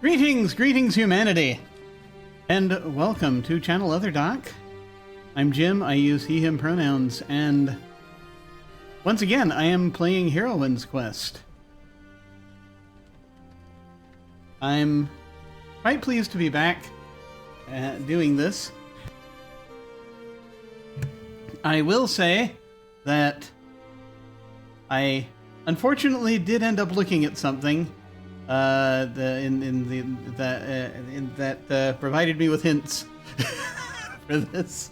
Greetings humanity, and welcome to Channel Other Doc. I'm Jim, I use he, him pronouns, and once again I am playing Heroine's Quest. I'm quite pleased to be back doing this. I will say that I unfortunately did end up looking at something that provided me with hints for this,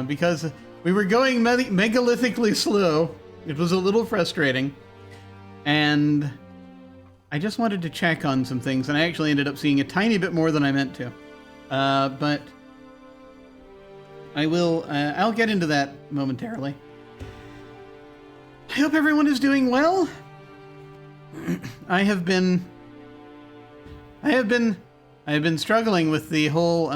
because we were going megalithically slow. It was a little frustrating, and I just wanted to check on some things, and I actually ended up seeing a tiny bit more than I meant to. But I will. I'll get into that momentarily. I hope everyone is doing well. I have been struggling with the whole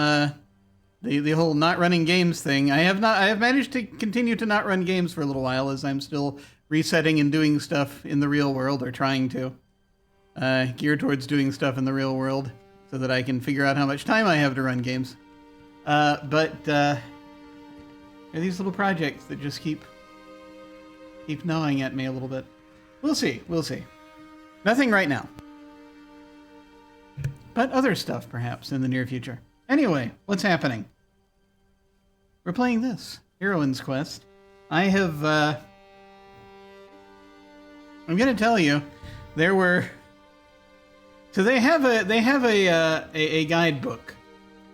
the whole not running games thing. I have managed to continue to not run games for a little while, as I'm still resetting and doing stuff in the real world, or trying to gear towards doing stuff in the real world so that I can figure out how much time I have to run games. But there are these little projects that just keep gnawing at me a little bit. We'll see. Nothing right now. But other stuff, perhaps, in the near future. Anyway, what's happening? We're playing this, Heroine's Quest. I have, I'm gonna tell you, there were... So they have a guidebook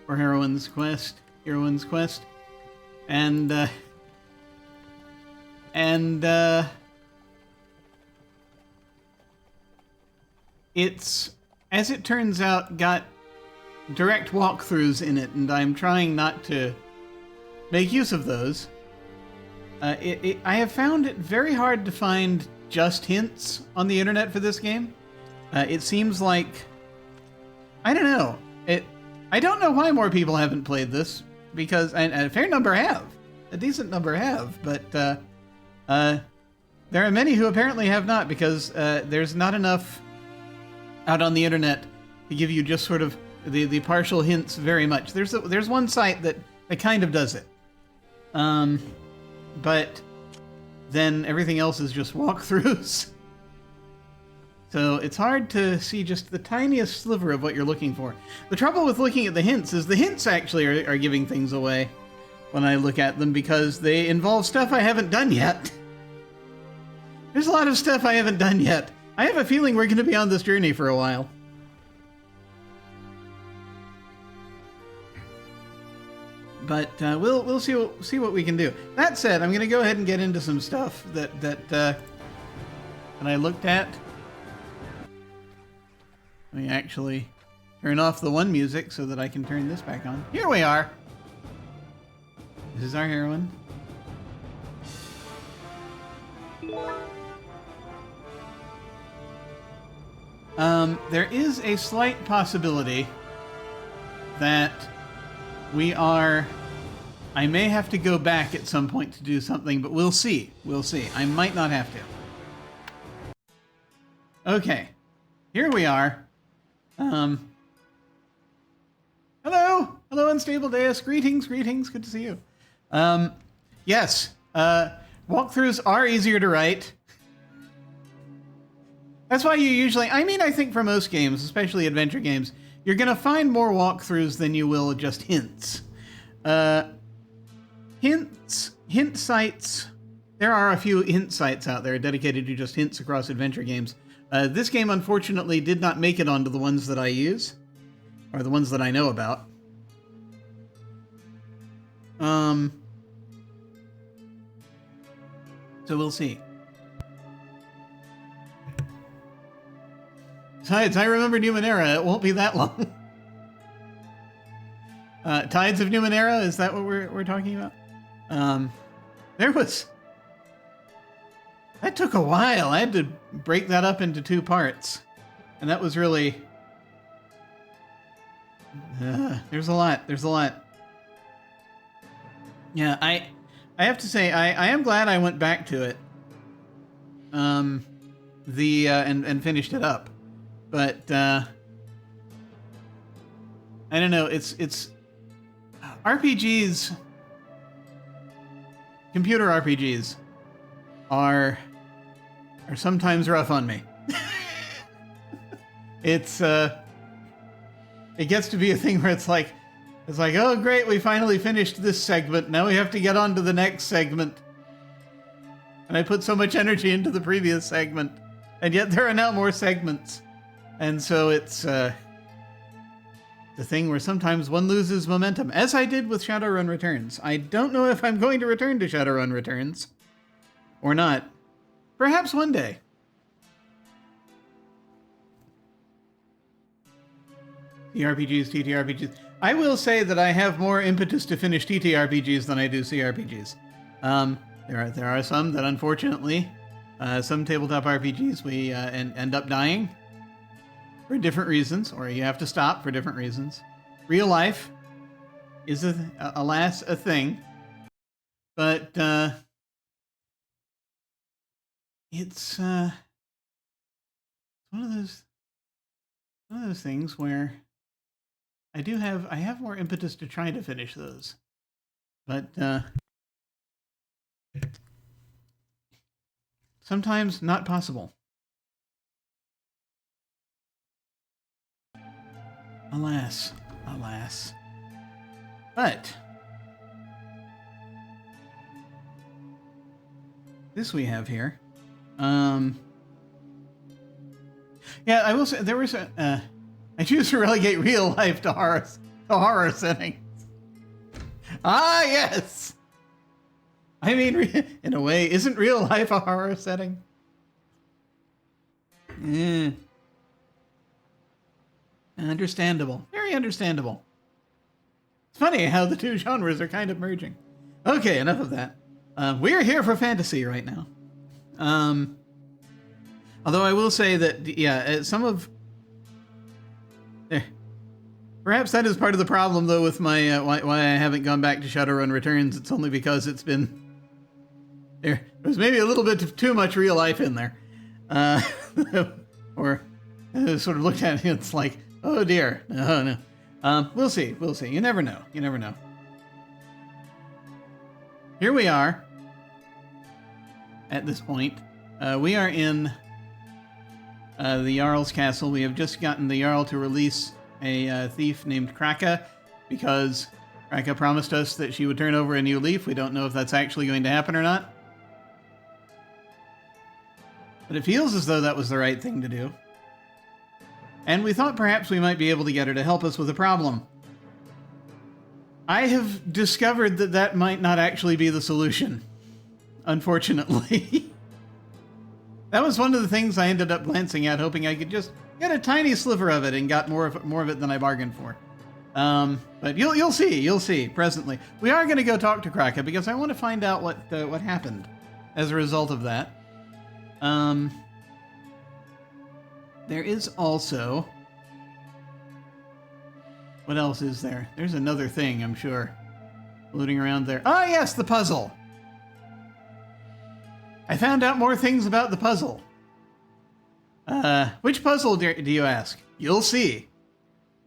for Heroine's Quest. And it's, as it turns out, got direct walkthroughs in it, and I'm trying not to make use of those. I have found it very hard to find just hints on the internet for this game. It seems like, I don't know. I don't know why more people haven't played this, because a fair number have. A decent number have, but there are many who apparently have not, because there's not enough out on the internet to give you just sort of the partial hints very much. There's one site that kind of does it, but then everything else is just walkthroughs. So it's hard to see just the tiniest sliver of what you're looking for. The trouble with looking at the hints is the hints actually are giving things away when I look at them, because they involve stuff I haven't done yet. There's a lot of stuff I haven't done yet. I have a feeling we're going to be on this journey for a while. But we'll see what we can do. That said, I'm going to go ahead and get into some stuff that I looked at. Let me actually turn off the one music so that I can turn this back on. Here we are. This is our heroine. There is a slight possibility that I may have to go back at some point to do something, but we'll see. I might not have to. Okay. Here we are. Hello, Unstable Deus. Greetings. Good to see you. Yes. Walkthroughs are easier to write. That's why you usually, I think for most games, especially adventure games, you're going to find more walkthroughs than you will just hints. Hint sites, there are a few hint sites out there dedicated to just hints across adventure games. This game, unfortunately, did not make it onto the ones that I use, or the ones that I know about. So we'll see. Tides, I remember Numenera. It won't be that long. Tides of Numenera, is that what we're talking about? That took a while. I had to break that up into 2 parts. And that was really... there's a lot. Yeah, I have to say, I am glad I went back to it. And finished it up. But I don't know. It's RPGs. Computer RPGs are sometimes rough on me. It gets to be a thing where it's like, oh great, we finally finished this segment. Now we have to get on to the next segment. And I put so much energy into the previous segment, and yet there are now more segments. And so it's the thing where sometimes one loses momentum, as I did with Shadowrun Returns. I don't know if I'm going to return to Shadowrun Returns or not. Perhaps one day. TRPGs, TTRPGs. I will say that I have more impetus to finish TTRPGs than I do CRPGs. There are some that, unfortunately, some tabletop RPGs, we end up dying for different reasons, or you have to stop for different reasons. Real life is, alas, a thing. But it's one of those things where I have more impetus to try to finish those, but sometimes not possible. Alas. But this we have here. Yeah, I will say there was I choose to relegate real life to horror settings. Ah, yes. I mean, in a way, isn't real life a horror setting? Understandable. Very understandable. It's funny how the two genres are kind of merging. Okay, enough of that. We're here for fantasy right now. Although I will say that, yeah, some of... Perhaps that is part of the problem, though, with my why I haven't gone back to Shadowrun Returns. It's only because it's been... There's maybe a little bit too much real life in there. Or sort of looked at it, it's like, oh dear, no. We'll see. You never know. Here we are. At this point, we are in the Jarl's castle. We have just gotten the Jarl to release a thief named Kraka, because Kraka promised us that she would turn over a new leaf. We don't know if that's actually going to happen or not. But it feels as though that was the right thing to do. And we thought perhaps we might be able to get her to help us with a problem. I have discovered that that might not actually be the solution, unfortunately. That was one of the things I ended up glancing at, hoping I could just get a tiny sliver of it, and got more of it than I bargained for. But you'll see presently. We are going to go talk to Kraka, because I want to find out what happened as a result of that. There is also... What else is there? There's another thing, I'm sure, floating around there. Ah, yes, the puzzle! I found out more things about the puzzle. Which puzzle do you ask? You'll see.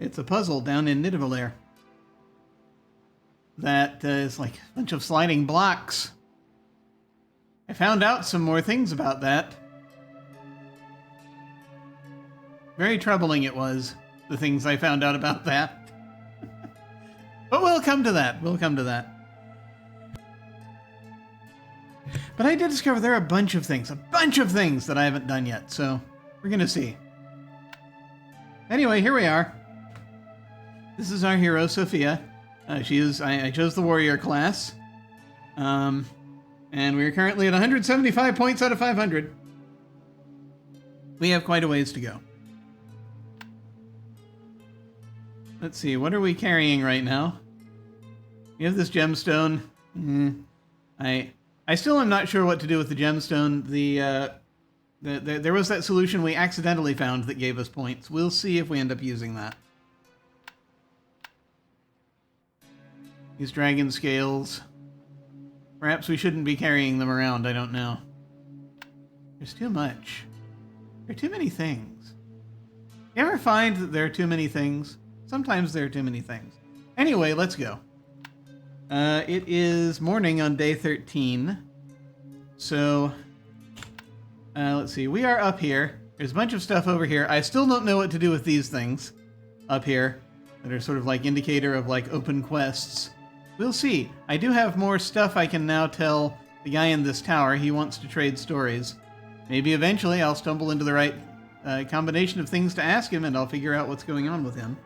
It's a puzzle down in Nidavellir. That is like a bunch of sliding blocks. I found out some more things about that. Very troubling it was, the things I found out about that. But we'll come to that. But I did discover there are a bunch of things that I haven't done yet, so we're gonna see. Anyway, here we are. This is our hero, Sofia. I chose the warrior class. And we're currently at 175 points out of 500. We have quite a ways to go. Let's see, what are we carrying right now? We have this gemstone. I still am not sure what to do with the gemstone. There was that solution we accidentally found that gave us points. We'll see if we end up using that. These dragon scales. Perhaps we shouldn't be carrying them around, I don't know. There's too much. There are too many things. You ever find that there are too many things? sometimes there are too many things. Anyway, let's go. It is morning on day 13. So, let's see. We are up here. There's a bunch of stuff over here. I still don't know what to do with these things up here that are sort of like indicator of like open quests. We'll see. I do have more stuff I can now tell the guy in this tower. He wants to trade stories. Maybe eventually I'll stumble into the right combination of things to ask him and I'll figure out what's going on with him.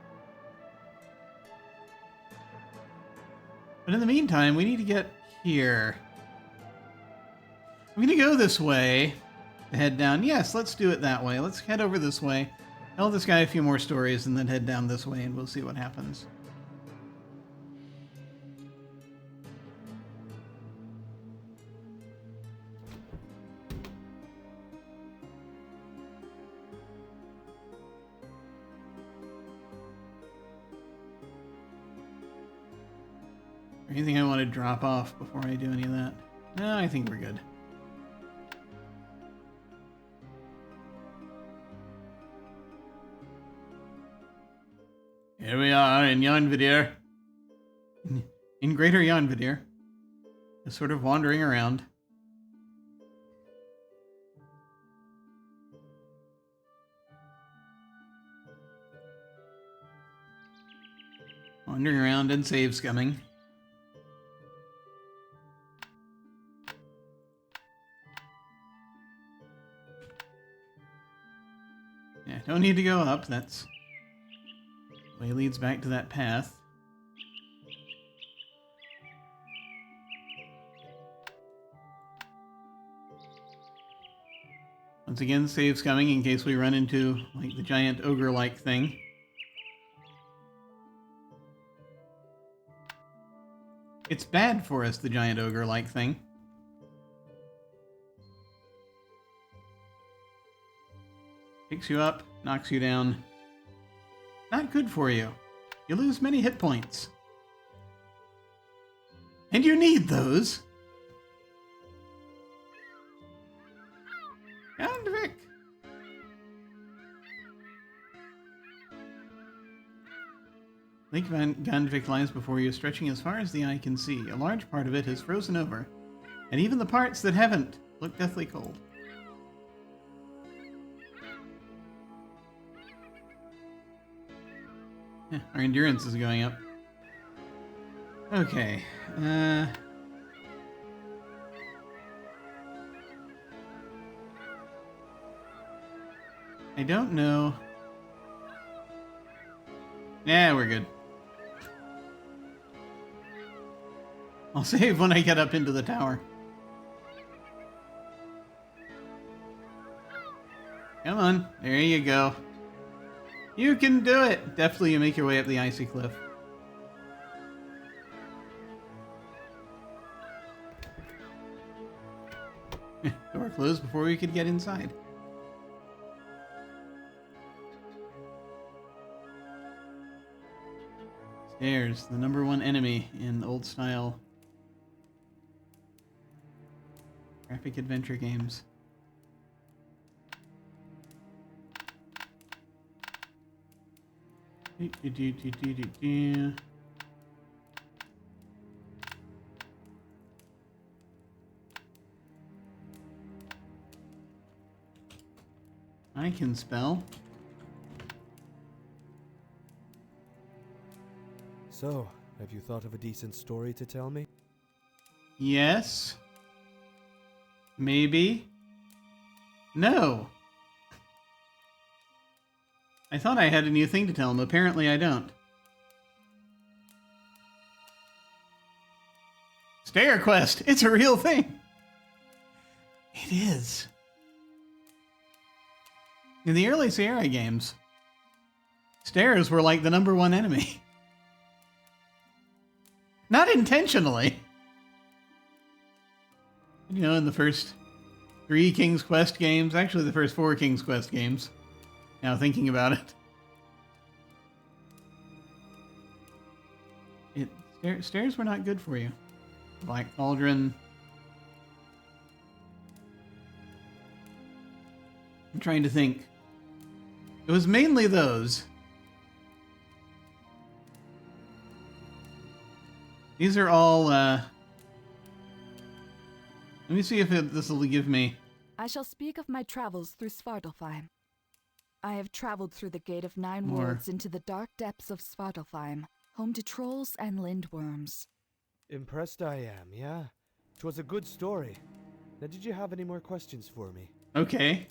But in the meantime, we need to get here. I'm going to go this way to head down. Yes, let's do it that way. Let's head over this way. Tell this guy a few more stories and then head down this way and we'll see what happens. Anything I want to drop off before I do any of that? No, I think we're good. Here we are in Jarnvidr. In Greater Jarnvidr. Just sort of wandering around. Wandering around and save scumming. Yeah, don't need to go up. That's... way leads back to that path. Once again, saves coming in case we run into like the giant ogre-like thing. It's bad for us, the giant ogre-like thing. Picks you up, knocks you down. Not good for you. You lose many hit points. And you need those. Jarnvidr. Lake Jarnvidr lies before you, stretching as far as the eye can see. A large part of it has frozen over, and even the parts that haven't look deathly cold. Yeah, our endurance is going up. Okay. I don't know. Yeah, we're good. I'll save when I get up into the tower. Come on. There you go. You can do it! Definitely you make your way up the icy cliff. Door closed before we could get inside. Stairs, the #1 enemy in old-style graphic adventure games. I can spell. So, have you thought of a decent story to tell me? Yes. Maybe. No. I thought I had a new thing to tell him. Apparently I don't. Stair Quest! It's a real thing! It is. In the early Sierra games, stairs were like the #1 enemy. Not intentionally. You know, in the first 3 King's Quest games, actually the first 4 King's Quest games, now thinking about it. Stairs were not good for you. Black Cauldron. I'm trying to think. It was mainly those. These are all, let me see if this will give me... I shall speak of my travels through Svartalfheim. I have traveled through the Gate of Nine More. Worlds into the dark depths of Svartalfheim, home to trolls and lindworms. Impressed I am, yeah? 'Twas a good story. Now, did you have any more questions for me? Okay.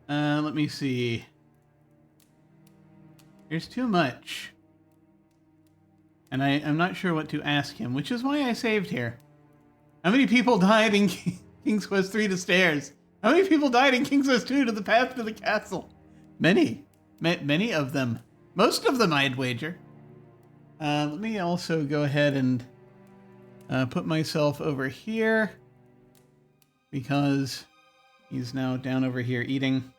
Let me see. There's too much. And I'm not sure what to ask him, which is why I saved here. How many people died in King's Quest 3 to stairs? How many people died in King's Quest 2 to the path to the castle? Many. Many of them. Most of them, I'd wager. Let me also go ahead and put myself over here, because he's now down over here eating.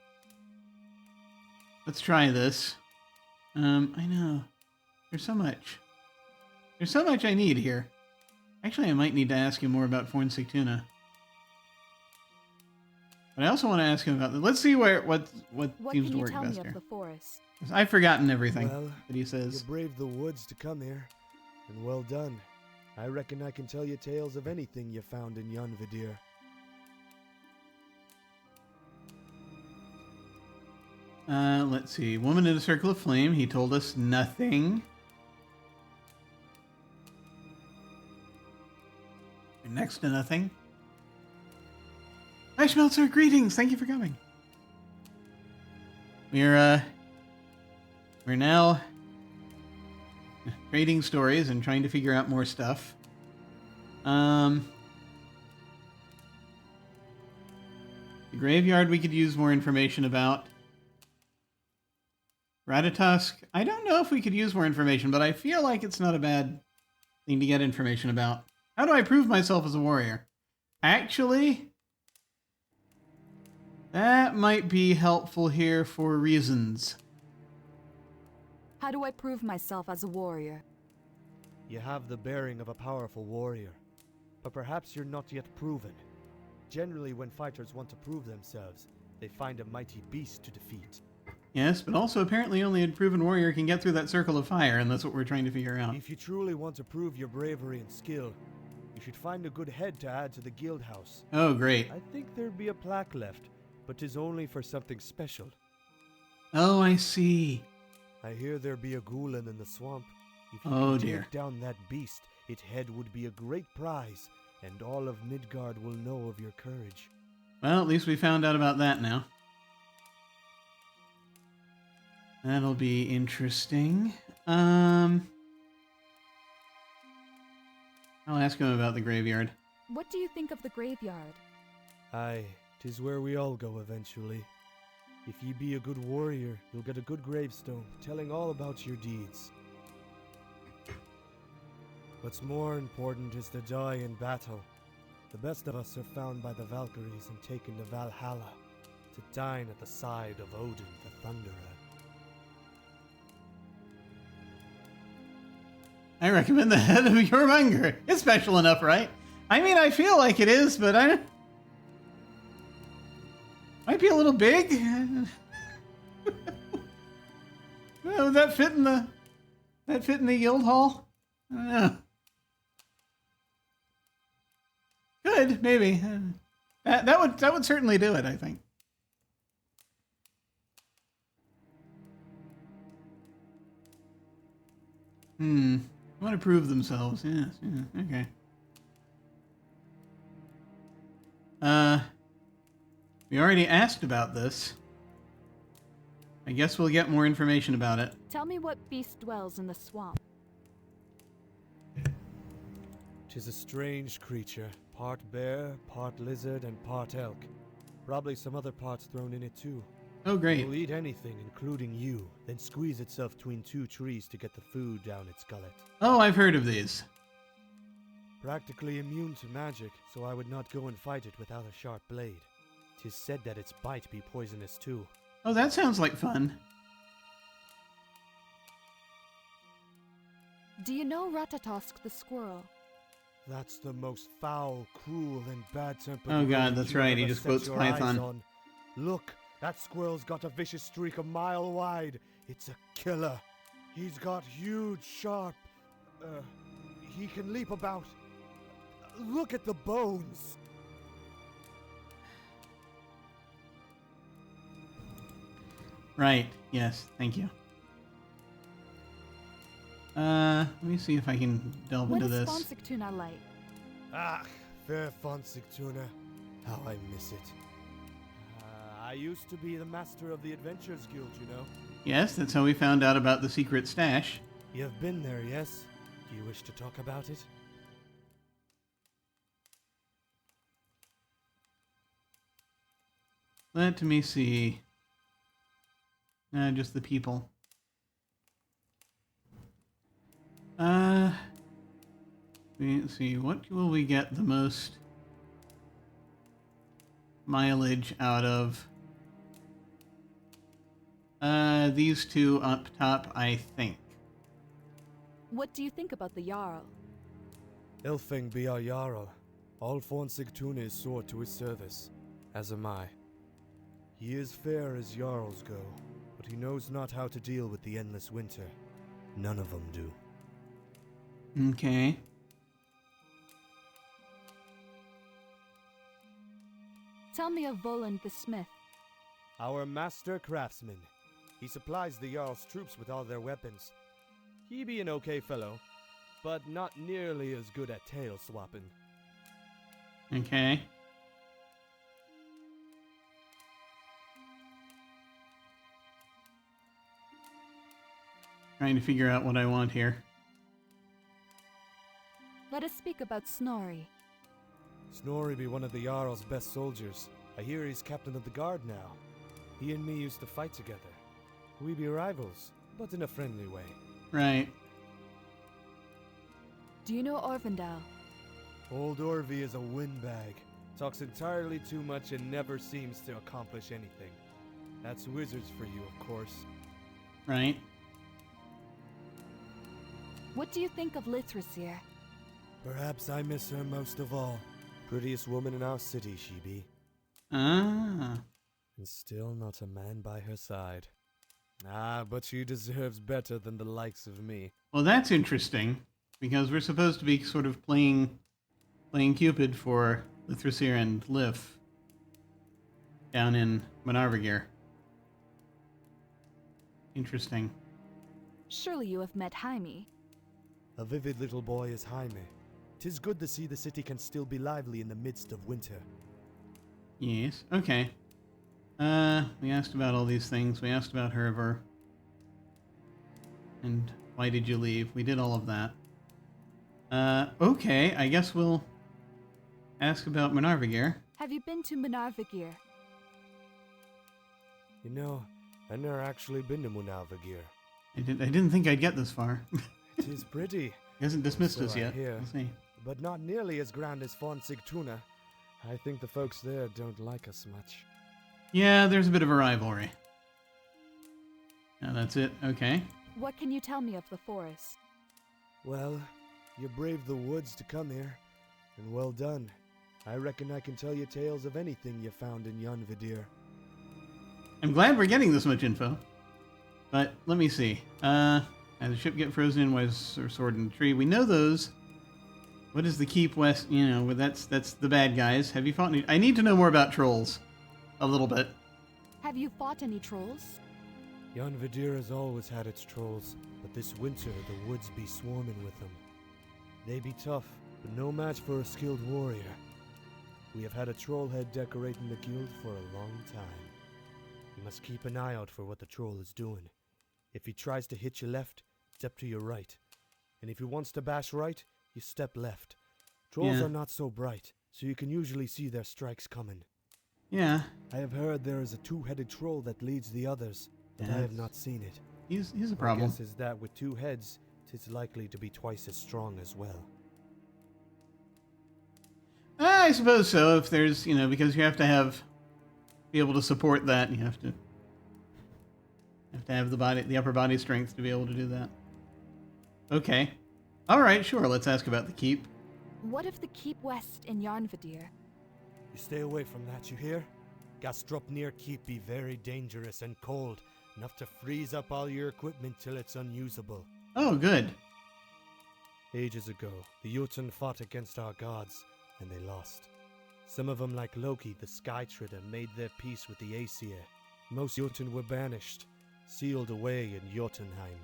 Let's try this. I know. There's so much. There's so much I need here. Actually, I might need to ask him more about Fornsig Tuna. But I also want to ask him about... Let's see what seems to work best here. What can you tell me of the forest? I've forgotten everything that he says. You braved the woods to come here, and well done. I reckon I can tell you tales of anything you found in Jarnvidr. Let's see. Woman in a circle of flame. He told us nothing. Next to nothing. Hi, Schmelzer. Greetings. Thank you for coming. We're now trading stories and trying to figure out more stuff. The graveyard we could use more information about. Ratatusk, I don't know if we could use more information, but I feel like it's not a bad thing to get information about. How do I prove myself as a warrior? Actually, that might be helpful here for reasons. How do I prove myself as a warrior? You have the bearing of a powerful warrior, but perhaps you're not yet proven. Generally, when fighters want to prove themselves, they find a mighty beast to defeat. Yes, but also apparently only a proven warrior can get through that circle of fire, and that's what we're trying to figure out. If you truly want to prove your bravery and skill, you should find a good head to add to the guild house. Oh, great. I think there'd be a plaque left, but 'tis only for something special. Oh, I see. I hear there be a ghoulen in the swamp. If you Oh, could dear. take down that beast, its head would be a great prize, and all of Midgard will know of your courage. Well, at least we found out about that now. That'll be interesting. I'll ask him about the graveyard. What do you think of the graveyard? Aye, 'tis where we all go eventually. If ye be a good warrior, you'll get a good gravestone telling all about your deeds. What's more important is to die in battle. The best of us are found by the Valkyries and taken to Valhalla to dine at the side of Odin the Thunderer. I recommend the head of Jormungandr. It's special enough, right? I mean, I feel like it is, but I might be a little big. Well, would that fit in the guild hall? I don't know. Good, maybe. That would certainly do it, I think. Want to prove themselves? Yes. Yeah, okay. We already asked about this. I guess we'll get more information about it. Tell me what beast dwells in the swamp. 'Tis a strange creature, part bear, part lizard, and part elk. Probably some other parts thrown in it too. Oh, great. It'll eat anything, including you, then squeeze itself between two trees to get the food down its gullet. Oh, I've heard of these. Practically immune to magic, so I would not go and fight it without a sharp blade. 'Tis said that its bite be poisonous too. Oh, that sounds like fun. Do you know Ratatusk the squirrel? That's the most foul, cruel, and bad-tempered... Oh god, rodent that's you right, he ever just set quotes your eyes Python. on. Look, that squirrel's got a vicious streak a mile wide. It's a killer. He's got huge, sharp, He can leap about. Look at the bones. Right. Yes. Thank you. Let me see if I can delve What into is this. Svartalfheim like? Ah, fair Fonsigtuna. How I miss it. I used to be the master of the Adventurers Guild, you know. Yes, that's how we found out about the secret stash. You've been there, yes? Do you wish to talk about it? Let me see. Just the people. Let's see. What will we get the most mileage out of? These two up top, I think. What do you think about the Jarl? Ilfing be our Jarl. All Fonsigtuna is sore to his service, as am I. He is fair as Jarls go, but he knows not how to deal with the endless winter. None of them do. Okay. Tell me of Voland the Smith. Our master craftsman. He supplies the Jarl's troops with all their weapons. He be an okay fellow, but not nearly as good at tail swapping. Okay. Trying to figure out what I want here. Let us speak about Snorri. Snorri be one of the Jarl's best soldiers. I hear he's captain of the guard now. He and me used to fight together. We be rivals, but in a friendly way. Right. Do you know Orvindal? Old Orvi is a windbag. Talks entirely too much and never seems to accomplish anything. That's wizards for you, of course. Right. What do you think of Lithrasir? Perhaps I miss her most of all. Prettiest woman in our city, she be. Ah. And still not a man by her side. Ah, but she deserves better than the likes of me. Well, that's interesting, because we're supposed to be sort of playing Cupid for Lithrasir and Lif down in Manarvagir. Interesting. Surely you have met Jaime. A vivid little boy is Jaime. 'Tis good to see the city can still be lively in the midst of winter. Yes. Okay. We asked about all these things. We asked about Hervor. And why did you leave? We did all of that. Okay. I guess we'll ask about Manarvagir. Have you been to Manarvagir? You know, I never actually been to Munalvagir. I didn't think I'd get this far. 'Tis pretty, He hasn't dismissed So us I yet. hear. We'll see. but not nearly as grand as Fonsigtuna. I think the folks there don't like us much. Yeah, there's a bit of a rivalry. Now that's it. Okay. What can you tell me of the forest? Well, you braved the woods to come here, and well done. I reckon I can tell you tales of anything you found in Jarnvidr. I'm glad we're getting this much info. But let me see. As the ship get frozen in, was or sword in the tree. We know those. What is the keep west? You know, that's the bad guys. Have you fought any? I need to know more about trolls. A little bit. Have you fought any trolls? Jarnvidr has always had its trolls, but this winter the woods be swarming with them. They be tough, but no match for a skilled warrior. We have had a troll head decorating the guild for a long time. You must keep an eye out for what the troll is doing. If he tries to hit you left, step to your right. And if he wants to bash right, you step left. Trolls Yeah. are not so bright, so you can usually see their strikes coming. Yeah. I have heard there is a two-headed troll that leads the others, but I have Yes. not seen it. He's a My problem. guess is that with two heads, 'tis likely to be twice as strong as well. I suppose so. If there's, because you have to be able to support that. You have to have the upper body strength to be able to do that. Okay. All right. Sure. Let's ask about the keep. What of the keep west in Jarnvidr? You stay away from that, you hear? Gastrup near keep be very dangerous and cold, enough to freeze up all your equipment till it's unusable. Oh, good. Ages ago, the Jotun fought against our gods, and they lost. Some of them, like Loki, the Sky Trader, made their peace with the Aesir. Most Jotun were banished, sealed away in Jotunheim.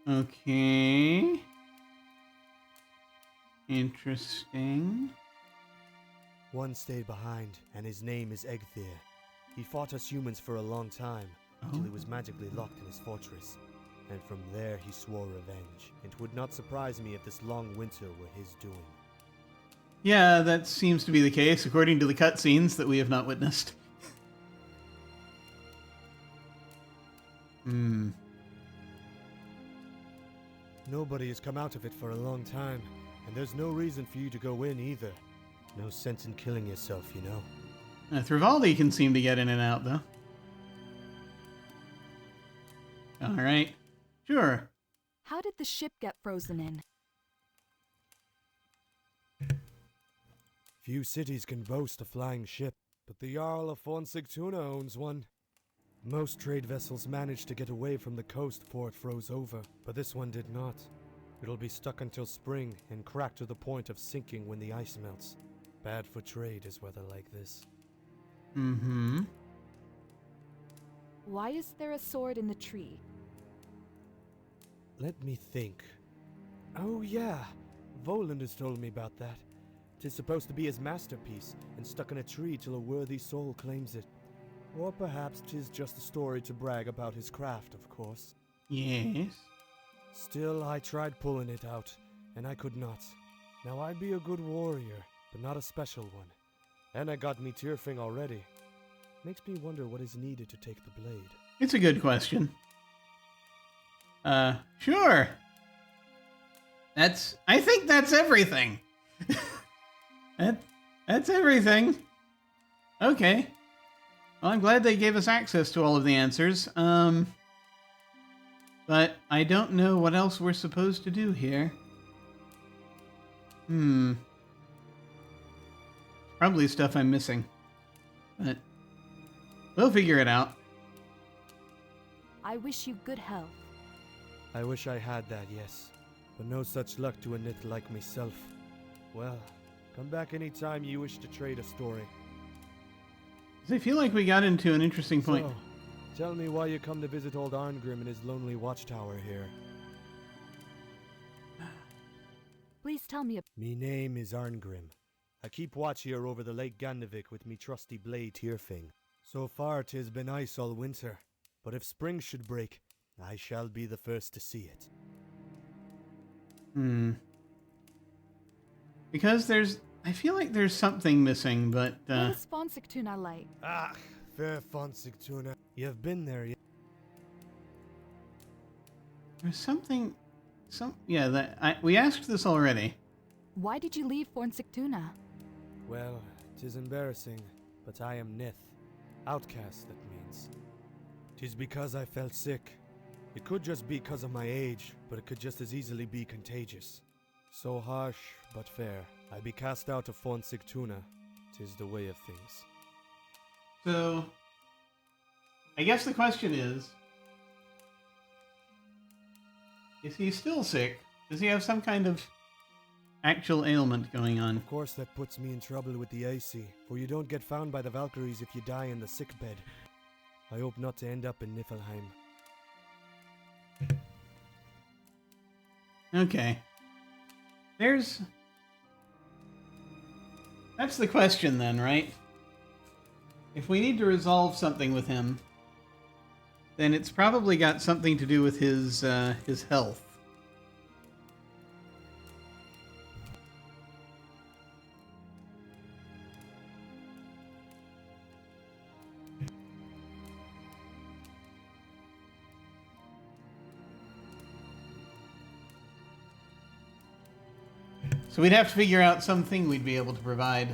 Okay. Interesting. One stayed behind, and his name is Egthir. He fought us humans for a long time, until he was magically locked in his fortress. And from there he swore revenge. It would not surprise me if this long winter were his doing. Yeah, that seems to be the case, according to the cutscenes that we have not witnessed. Nobody has come out of it for a long time, and there's no reason for you to go in either. No sense in killing yourself, you know. Thrivaldi can seem to get in and out, though. Alright. Sure. How did the ship get frozen in? Few cities can boast a flying ship, but the Jarl of Sigtuna owns one. Most trade vessels managed to get away from the coast before it froze over, but this one did not. It'll be stuck until spring and crack to the point of sinking when the ice melts. Bad for trade is weather like this. Mm-hmm. Why is there a sword in the tree? Let me think. Oh yeah, Voland has told me about that. 'Tis supposed to be his masterpiece, and stuck in a tree till a worthy soul claims it. Or perhaps 'tis just a story to brag about his craft, of course. Yes. Still, I tried pulling it out, and I could not. Now I'd be a good warrior, but not a special one. And I got me Tyrfing already. Makes me wonder what is needed to take the blade. It's a good question. Sure. I think that's everything. That's everything. Okay. Well, I'm glad they gave us access to all of the answers. But I don't know what else we're supposed to do here. Probably stuff I'm missing. But we'll figure it out. I wish you good health. I wish I had that, yes. But no such luck to a nit like myself. Well, come back anytime you wish to trade a story. I feel like we got into an interesting point. So, tell me why you come to visit old Arngrim in his lonely watchtower here. Please tell me. Me name is Arngrim. I keep watch here over the Lake Jarnvidr with me trusty blade Tyrfing. So far 'tis been ice all winter, but if spring should break, I shall be the first to see it. Because I feel like there's something missing, but, What is Sigtuna? Ah, fair Sigtuna. You have been there yet? there's something, we asked this already. Why did you leave Sigtuna? Well, 'tis embarrassing, but I am Nith. Outcast, that means. 'Tis because I fell sick. It could just be because of my age, but it could just as easily be contagious. So harsh, but fair. I be cast out of Sigtuna. 'Tis the way of things. So, I guess the question is he still sick? Does he have some kind of actual ailment going on? Of course that puts me in trouble with the Aesir, for you don't get found by the Valkyries if you die in the sickbed. I hope not to end up in Niflheim. Okay. That's the question then, right? If we need to resolve something with him, then it's probably got something to do with his health. So we'd have to figure out something we'd be able to provide.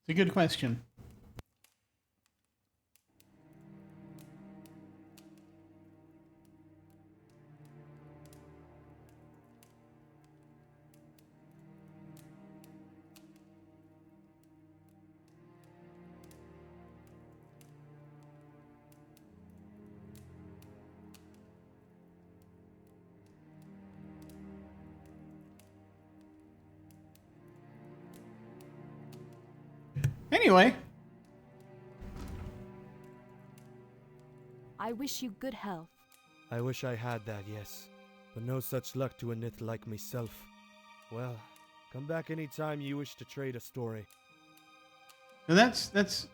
It's a good question. Anyway, I wish you good health. I wish I had that, yes. But no such luck to a nith like myself. Well, come back anytime you wish to trade a story. so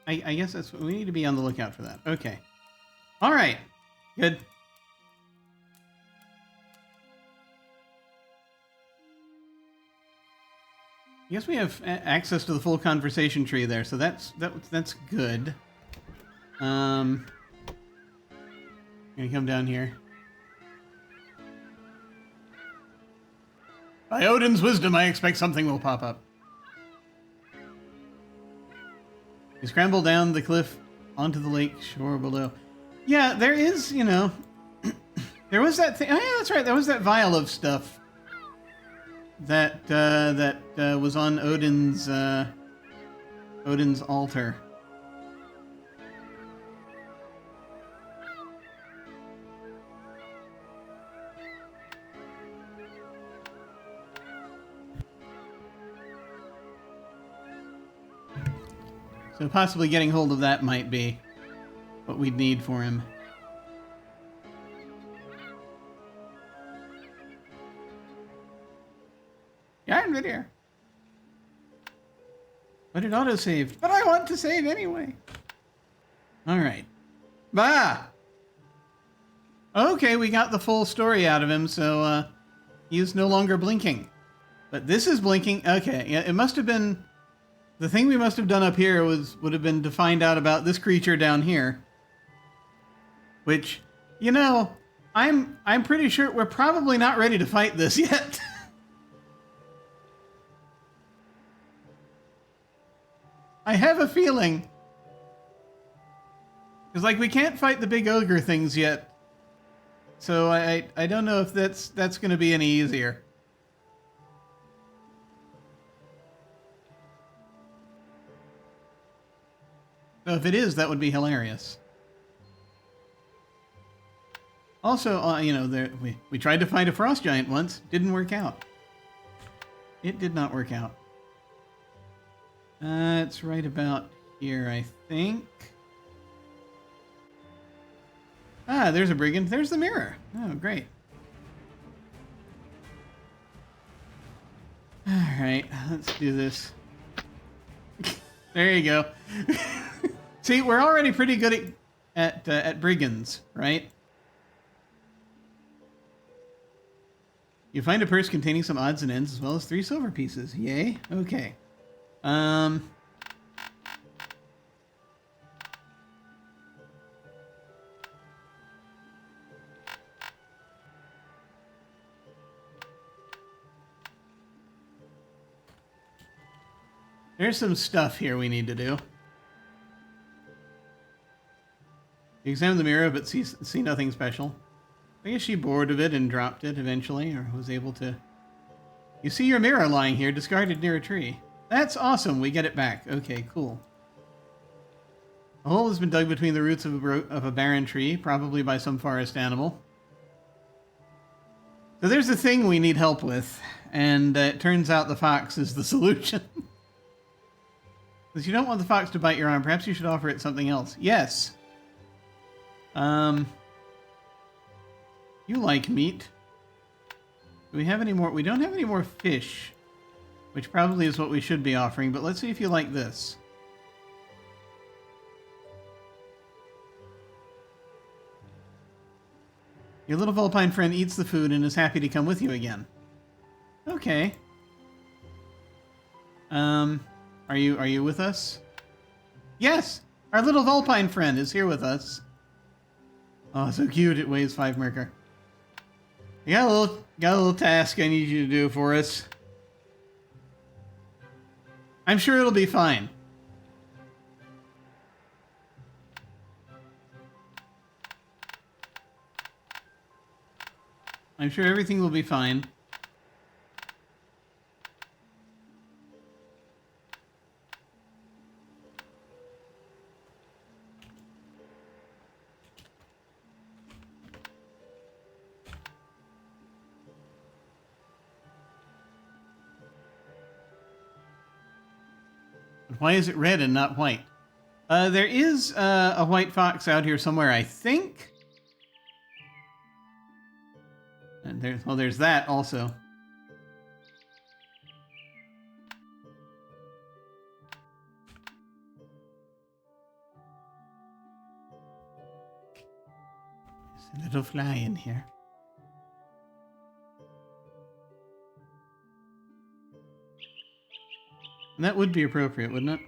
I guess that's we need to be on the lookout for that. Okay. All right. Good. I guess we have access to the full conversation tree there, so that's good. Gonna come down here. By Odin's wisdom, I expect something will pop up. You scramble down the cliff onto the lake shore below. Yeah, there is, you know, there was that thing. Oh yeah, that's right. There was that vial of stuff that was on Odin's altar. So possibly getting hold of that might be what we'd need for him. Jarnvidr. But it autosaved. But I want to save anyway. Alright. Bah! Okay, we got the full story out of him, so he's no longer blinking. But this is blinking. Okay, yeah, it must have been... The thing we must have done up here would have been to find out about this creature down here. Which, you know, I'm pretty sure we're probably not ready to fight this yet. I have a feeling. It's like we can't fight the big ogre things yet. So I don't know if that's going to be any easier. So if it is, that would be hilarious. Also, you know, we tried to fight a frost giant once. Didn't work out. It did not work out. It's right about here, I think. Ah, there's a brigand. There's the mirror. Oh, great. All right, let's do this. There you go. See, we're already pretty good at brigands, right? You find a purse containing some odds and ends as well as 3 silver pieces. Yay. Okay. There's some stuff here we need to do. You examine the mirror, but see nothing special. I guess she bored of it and dropped it eventually, or was able to... You see your mirror lying here, discarded near a tree. That's awesome, we get it back. Okay, cool. A hole has been dug between the roots of a barren tree, probably by some forest animal. So there's a thing we need help with, and it turns out the fox is the solution. Since you don't want the fox to bite your arm, perhaps you should offer it something else. Yes. You like meat. Do we have any more? We don't have any more fish, which probably is what we should be offering, but let's see if you like this. Your little vulpine friend eats the food and is happy to come with you again. Okay. Are you with us? Yes! Our little vulpine friend is here with us. Oh, so cute, it weighs 5 merker. I got a little task I need you to do for us. I'm sure it'll be fine. I'm sure everything will be fine. Why is it red and not white? There is a white fox out here somewhere, I think. And there's that also. There's a little fly in here. And that would be appropriate, wouldn't it?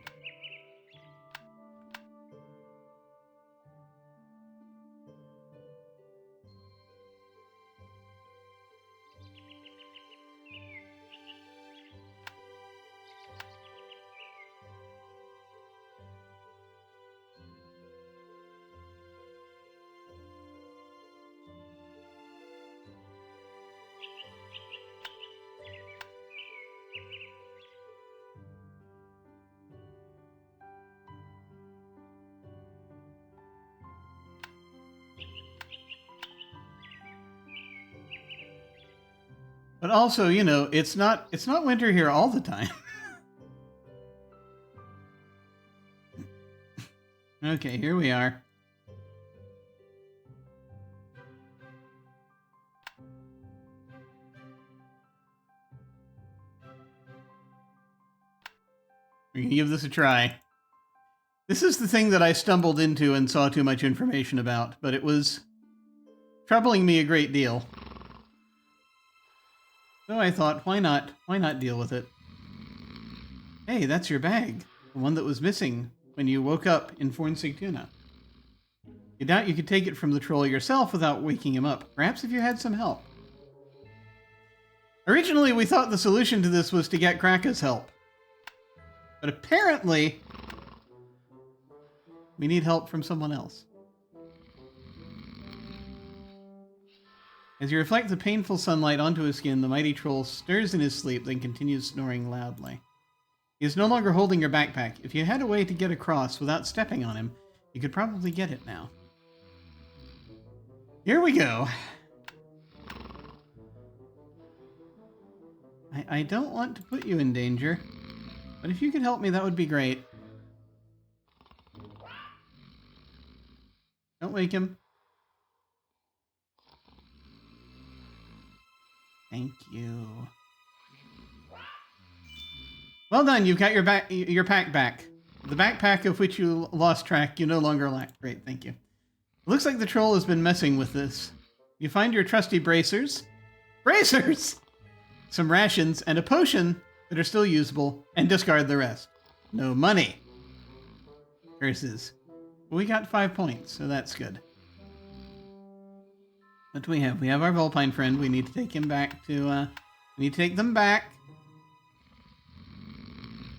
But also, you know, it's not winter here all the time. Okay, here we are. We're gonna give this a try. This is the thing that I stumbled into and saw too much information about, but it was troubling me a great deal. So I thought, why not deal with it? Hey, that's your bag. The one that was missing when you woke up in Fornsigtuna. You doubt you could take it from the troll yourself without waking him up. Perhaps if you had some help. Originally, we thought the solution to this was to get Kraka's help. But apparently, we need help from someone else. As you reflect the painful sunlight onto his skin, the mighty troll stirs in his sleep, then continues snoring loudly. He is no longer holding your backpack. If you had a way to get across without stepping on him, you could probably get it now. Here we go. I don't want to put you in danger, but if you could help me, that would be great. Don't wake him. Thank you. Well done, you've got your pack back. The backpack of which you lost track, you no longer lack. Great, thank you. It looks like the troll has been messing with this. You find your trusty bracers. Bracers! Some rations and a potion that are still usable, and discard the rest. No money. Curses. We got 5 points, so that's good. What do we have? We have our Vulpine friend. We need to take him back to, we need to take them back.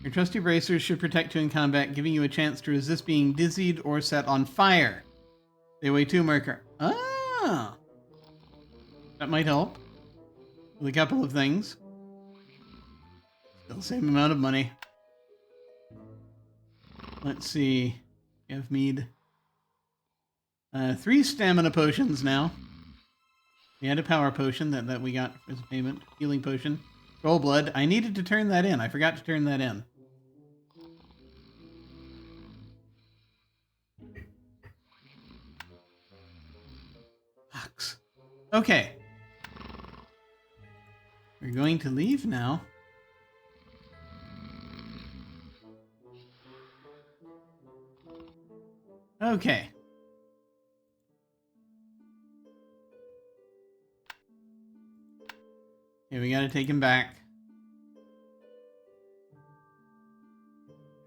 Your trusty bracers should protect you in combat, giving you a chance to resist being dizzied or set on fire. They weigh 2 merker. Ah! That might help. With a couple of things. Still the same amount of money. Let's see. We have mead. 3 stamina potions now. We had a power potion that we got as a payment. Healing potion. Troll blood. I needed to turn that in. I forgot to turn that in. Fox. Okay. We're going to leave now. Okay. Okay, we gotta take him back.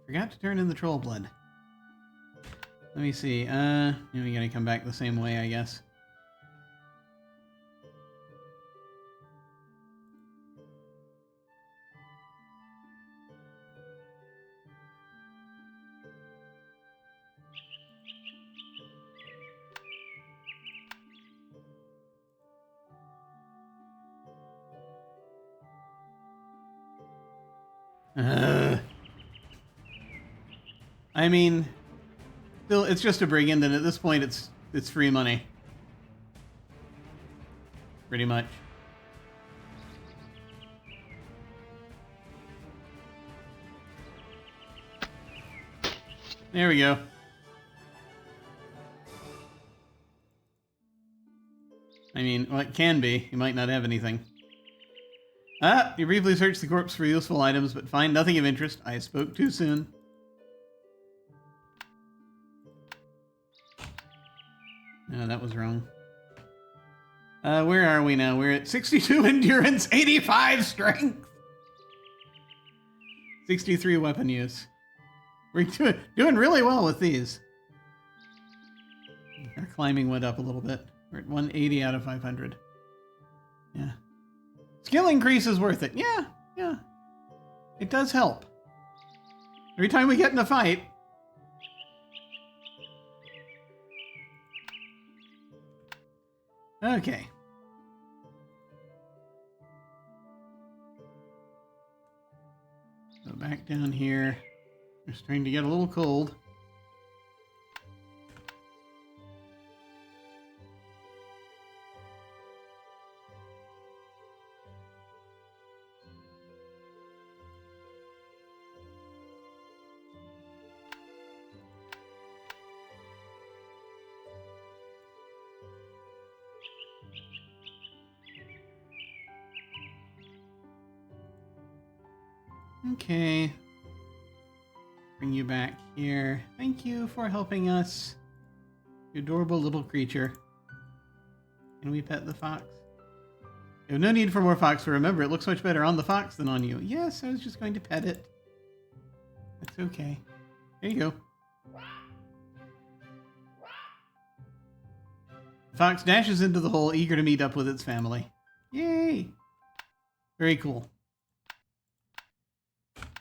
Forgot to turn in the troll blood. Let me see. We gotta come back the same way, I guess. I mean, still, it's just a brigand, and at this point, it's free money. Pretty much. There we go. I mean, well, it can be. You might not have anything. Ah, you briefly search the corpse for useful items, but find nothing of interest. I spoke too soon. No, that was wrong. Where are we now? We're at 62 endurance, 85 strength, 63 weapon use. We're doing really well with these. Our climbing went up a little bit. We're at 180 out of 500. Yeah. Skill increase is worth it. Yeah, yeah. It does help. Every time we get in a fight. Okay. So back down here. We're starting to get a little cold. Okay. Bring you back here. Thank you for helping us. You adorable little creature. Can we pet the fox? You have no need for more fox, but remember, it looks much better on the fox than on you. Yes, I was just going to pet it. That's okay. There you go. The fox dashes into the hole, eager to meet up with its family. Yay! Very cool.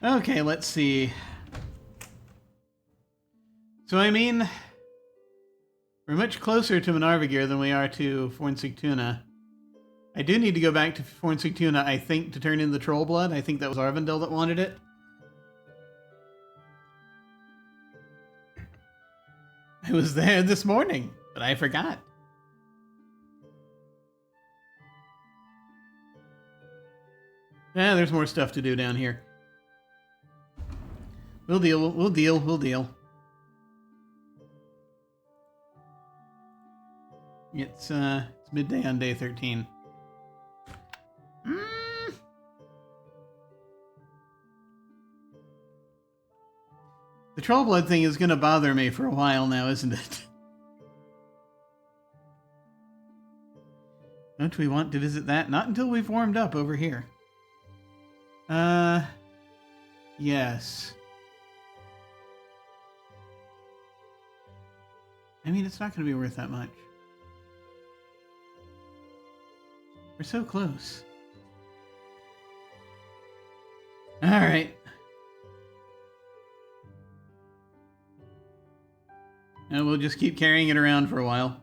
Okay, let's see. So, I mean, we're much closer to Jarnvidr than we are to Fornsigtuna. I do need to go back to Fornsigtuna, I think, to turn in the troll blood. I think that was Arvindel that wanted it. I was there this morning, but I forgot. Yeah, there's more stuff to do down here. We'll deal, we'll deal, we'll deal. It's midday on day 13. The troll blood thing is going to bother me for a while now, isn't it? Don't we want to visit that? Not until we've warmed up over here. Yes. I mean, it's not going to be worth that much. We're so close. All right. And we'll just keep carrying it around for a while.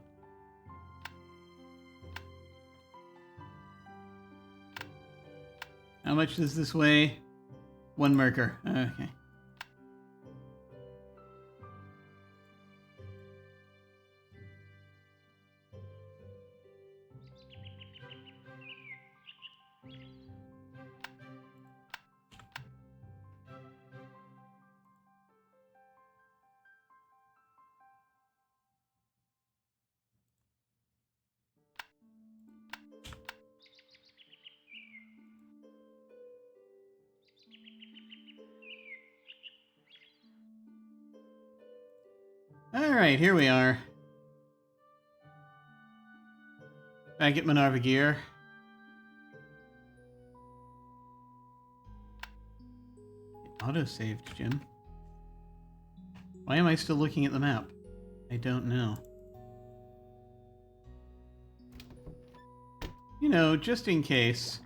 How much does this weigh? 1 merker. Okay. Alright, here we are. Back at Jarnvidr. It auto-saved, Jim. Why am I still looking at the map? I don't know. You know, just in case.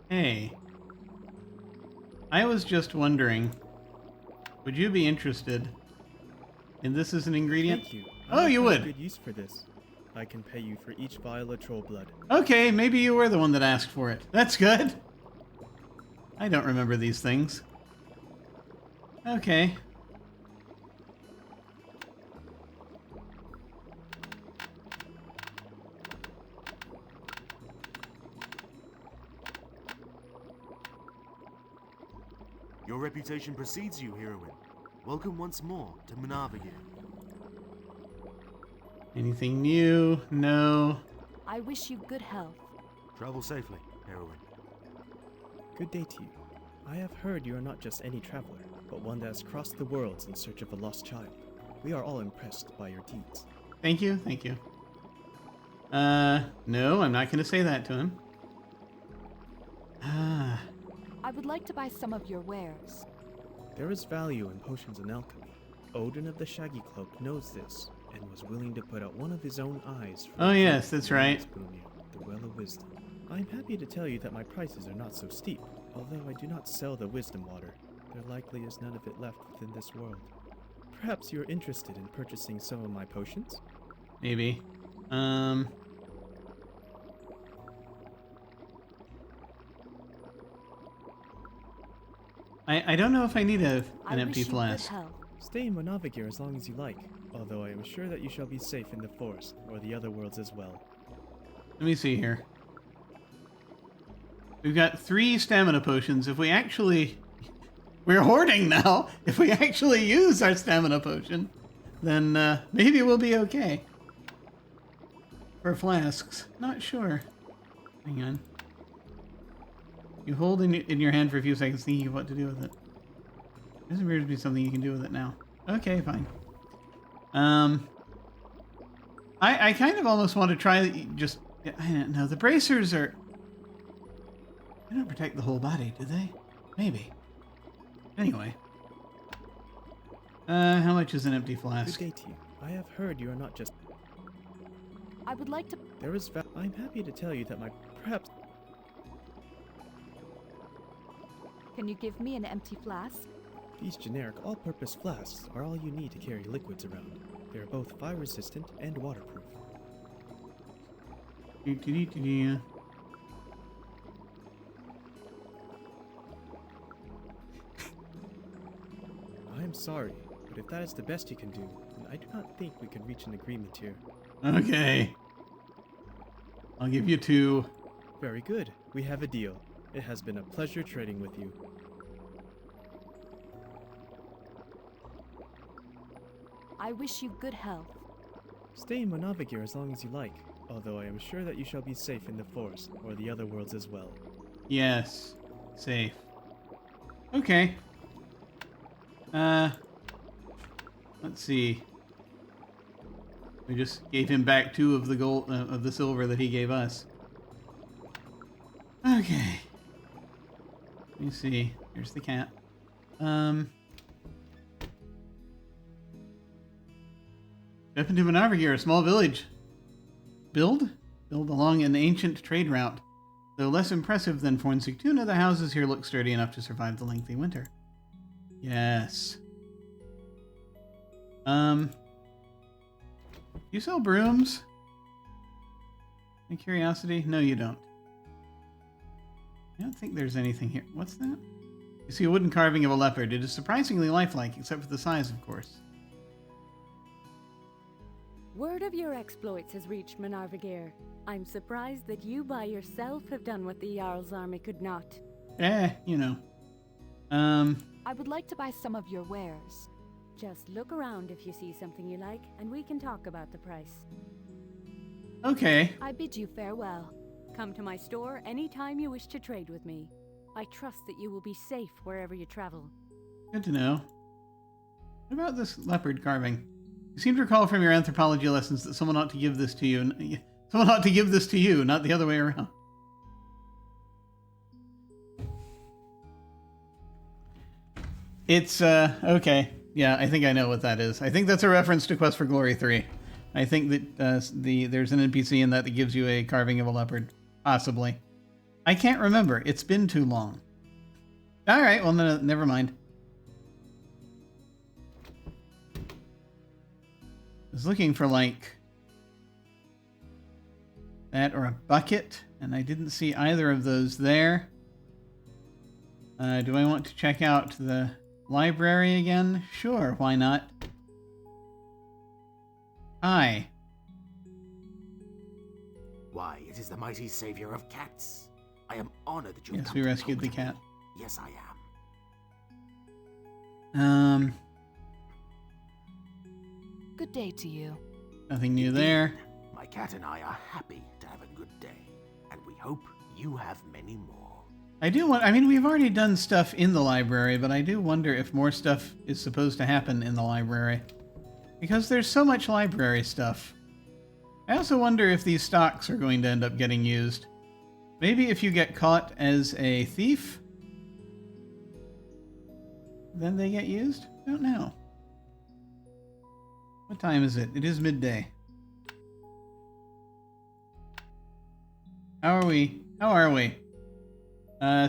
Hey. I was just wondering, would you be interested in this as an ingredient? Thank you. Oh, you would? Good use for this. I can pay you for each vial of troll blood. Okay, maybe you were the one that asked for it. That's good. I don't remember these things. Okay. Your reputation precedes you, Heroine. Welcome once more to Jarnvidr. Anything new? No. I wish you good health. Travel safely, Heroine. Good day to you. I have heard you are not just any traveler, but one that has crossed the worlds in search of a lost child. We are all impressed by your deeds. Thank you, thank you. No, I'm not going to say that to him. I would like to buy some of your wares. There is value in potions and alchemy. Odin of the Shaggy Cloak knows this, and was willing to put out one of his own eyes for Oh the yes, drink that's from right. the Well of Wisdom. I'm happy to tell you that my prices are not so steep, although I do not sell the wisdom water. There likely is none of it left within this world. Perhaps you're interested in purchasing some of my potions? Maybe. I don't know if I need an empty flask. Stay in Jarnvidr as long as you like, although I am sure that you shall be safe in the forest, or the other worlds as well. Let me see here. We've got 3 stamina potions. If we actually... We're hoarding now. If we actually use our stamina potion, then maybe we'll be okay. For flasks. Not sure. Hang on. You hold in your hand for a few seconds thinking of what to do with it. There doesn't appear to be something you can do with it now. Okay, fine. I kind of almost want to try just... I don't know. The bracers are... They don't protect the whole body, do they? Maybe. Anyway. How much is an empty flask? Good day to you. I have heard you are not just... I would like to... There is I'm happy to tell you that perhaps... Can you give me an empty flask? These generic all-purpose flasks are all you need to carry liquids around. They are both fire-resistant and waterproof. I am sorry, but if that is the best you can do, then I do not think we can reach an agreement here. Okay. I'll give you 2. Very good. We have a deal. It has been a pleasure trading with you. I wish you good health. Stay in Jarnvidr as long as you like, although I am sure that you shall be safe in the forest, or the other worlds as well. Yes. Safe. Okay. Let's see. We just gave him back 2 of the gold, of the silver that he gave us. Okay. Let me see. Here's the cat. Step into Jarnvidr, a small village. Build along an ancient trade route. Though less impressive than Fornsigtuna, the houses here look sturdy enough to survive the lengthy winter. Yes. You sell brooms? Any curiosity? No, you don't. I don't think there's anything here. What's that? You see a wooden carving of a leopard. It is surprisingly lifelike, except for the size, of course. Word of your exploits has reached Jarnvidr. I'm surprised that you by yourself have done what the Jarl's army could not. You know. I would like to buy some of your wares. Just look around if you see something you like, and we can talk about the price. Okay. I bid you farewell. Come to my store anytime you wish to trade with me. I trust that you will be safe wherever you travel. Good to know. What about this leopard carving? You seem to recall from your anthropology lessons that someone ought to give this to you. Someone ought to give this to you, not the other way around. It's, okay. Yeah, I think I know what that is. I think that's a reference to Quest for Glory 3. I think that there's an NPC in that gives you a carving of a leopard. Possibly. I can't remember. It's been too long. Alright, well, no, never mind. I was looking for, like, that or a bucket, and I didn't see either of those there. Do I want to check out the library again? Sure, why not? Hi. Why, it is the mighty savior of cats. I am honored that you have Yes, come we to rescued talk the to cat. me. Yes, I am. Good day to you. Nothing new there. My cat and I are happy to have a good day, and we hope you have many more. I mean, we've already done stuff in the library, but I do wonder if more stuff is supposed to happen in the library. Because there's so much library stuff. I also wonder if these stocks are going to end up getting used. Maybe if you get caught as a thief, then they get used? I don't know. What time is it? It is midday. How are we?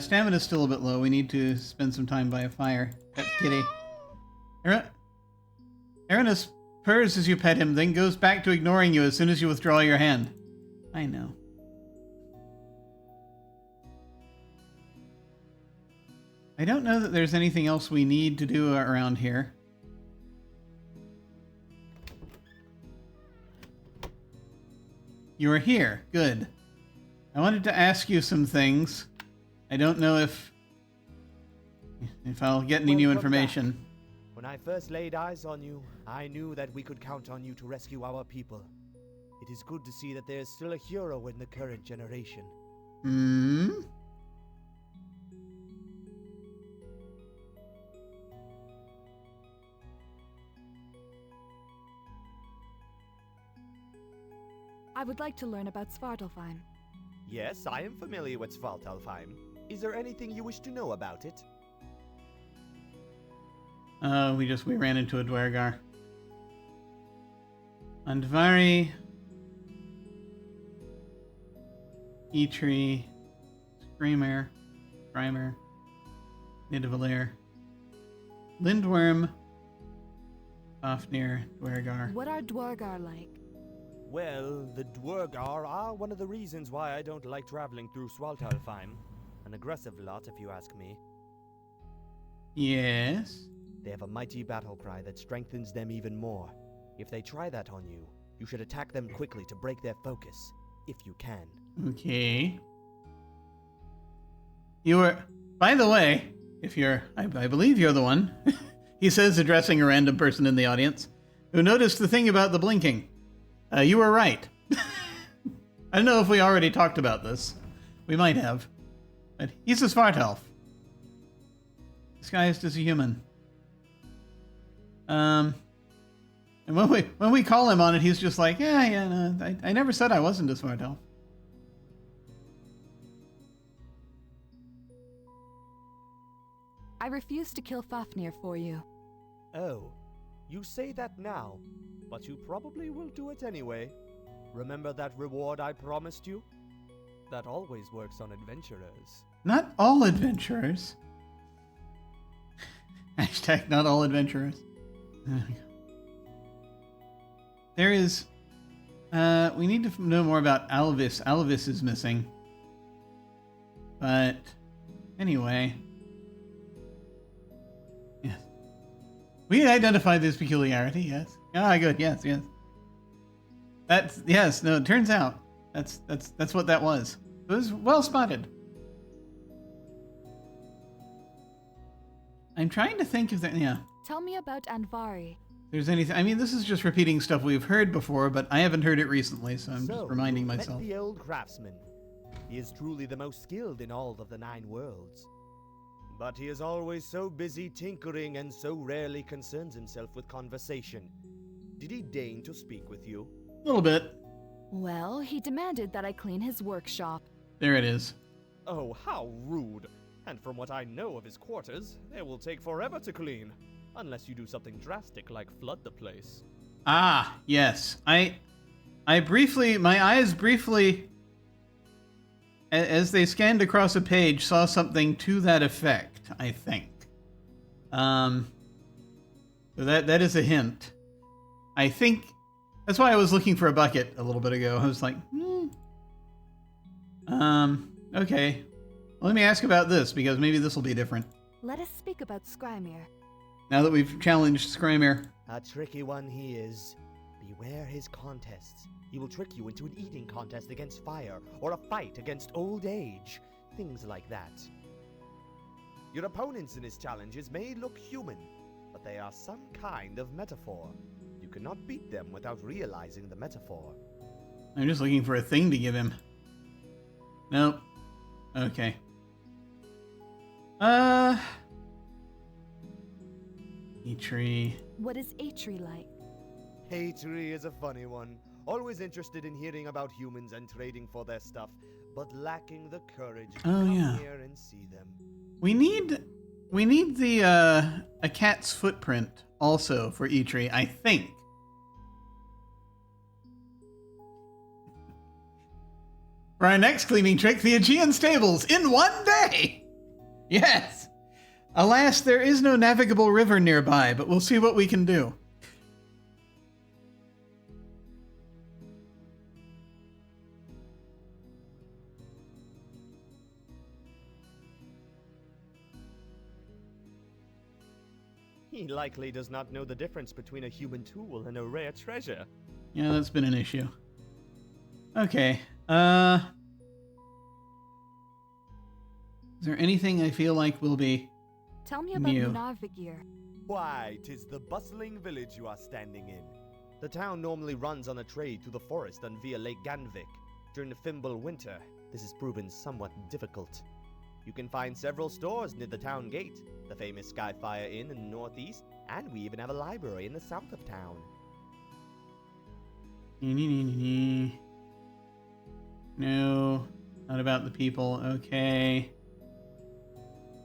Stamina's still a bit low. We need to spend some time by a fire. Pet kitty. Aranis purrs as you pet him, then goes back to ignoring you as soon as you withdraw your hand. I know. I don't know that there's anything else we need to do around here. You are here. Good. I wanted to ask you some things. I don't know if I'll get any new information. When I first laid eyes on you, I knew that we could count on you to rescue our people. It is good to see that there is still a hero in the current generation. Hmm? I would like to learn about Svartalfheim. Yes, I am familiar with Svartalfheim. Is there anything you wish to know about it? We ran into a Dwergar. Andvari, Eitri, Screamer, Nidavellir, Lindworm, Fafnir, Dwergar. What are Dwergar like? Well, the Dwergar are one of the reasons why I don't like traveling through Svartalfheim. An aggressive lot, if you ask me. Yes? They have a mighty battle cry that strengthens them even more. If they try that on you, you should attack them quickly to break their focus, if you can. Okay. You were... By the way, if you're... I believe you're the one, he says, addressing a random person in the audience, who noticed the thing about the blinking. You were right. I don't know if we already talked about this. We might have. But he's a Svartalf. Disguised as a human. And when we call him on it, he's just like, yeah, no, I never said I wasn't a Svartalf. I refuse to kill Fafnir for you. Oh, you say that now, but you probably will do it anyway. Remember that reward I promised you? That always works on adventurers. Not all adventurers. Hashtag not all adventurers. There is... we need to know more about Alvis. Alvis is missing. But... Anyway... Yes. We identified this peculiarity, yes. Ah, good, yes. That's... Yes, no, it turns out. That's what that was. It was well spotted. I'm trying to think if there... Yeah. Tell me about Andvari. There's anything... I mean, this is just repeating stuff we've heard before, but I haven't heard it recently, so I'm just reminding myself. Met the old craftsman. He is truly the most skilled in all of the 9 worlds. But he is always so busy tinkering and so rarely concerns himself with conversation. Did he deign to speak with you? A little bit. Well, he demanded that I clean his workshop. There it is. Oh, how rude. And from what I know of his quarters, they will take forever to clean. Unless you do something drastic like flood the place. Ah, yes. My eyes briefly, as they scanned across a page, saw something to that effect, I think. So that is a hint. I think, that's why I was looking for a bucket a little bit ago. I was like, okay. Well, let me ask about this, because maybe this will be different. Let us speak about Skrymir. Now that we've challenged Skrymir. A tricky one he is. Beware his contests. He will trick you into an eating contest against fire, or a fight against old age. Things like that. Your opponents in his challenges may look human, they are some kind of metaphor. You cannot beat them without realizing the metaphor. I'm just looking for a thing to give him. Nope. Okay. Eitri. What is Eitri like? Eitri is a funny one. Always interested in hearing about humans and trading for their stuff, but lacking the courage to come here and see them. We need the a cat's footprint also for Eitri, I think. For our next cleaning trick, the Aegean stables in one day! Yes! Alas, there is no navigable river nearby, but we'll see what we can do. He likely does not know the difference between a human tool and a rare treasure. Yeah, that's been an issue. Okay, is there anything I feel like will be Tell me about new? Jarnvidr. Why, 'tis the bustling village you are standing in. The town normally runs on a trade through the forest and via Lake Jarnvidr. During the Fimble winter, this has proven somewhat difficult. You can find several stores near the town gate, the famous Skyfire Inn in the northeast, and we even have a library in the south of town. No, not about the people. Okay.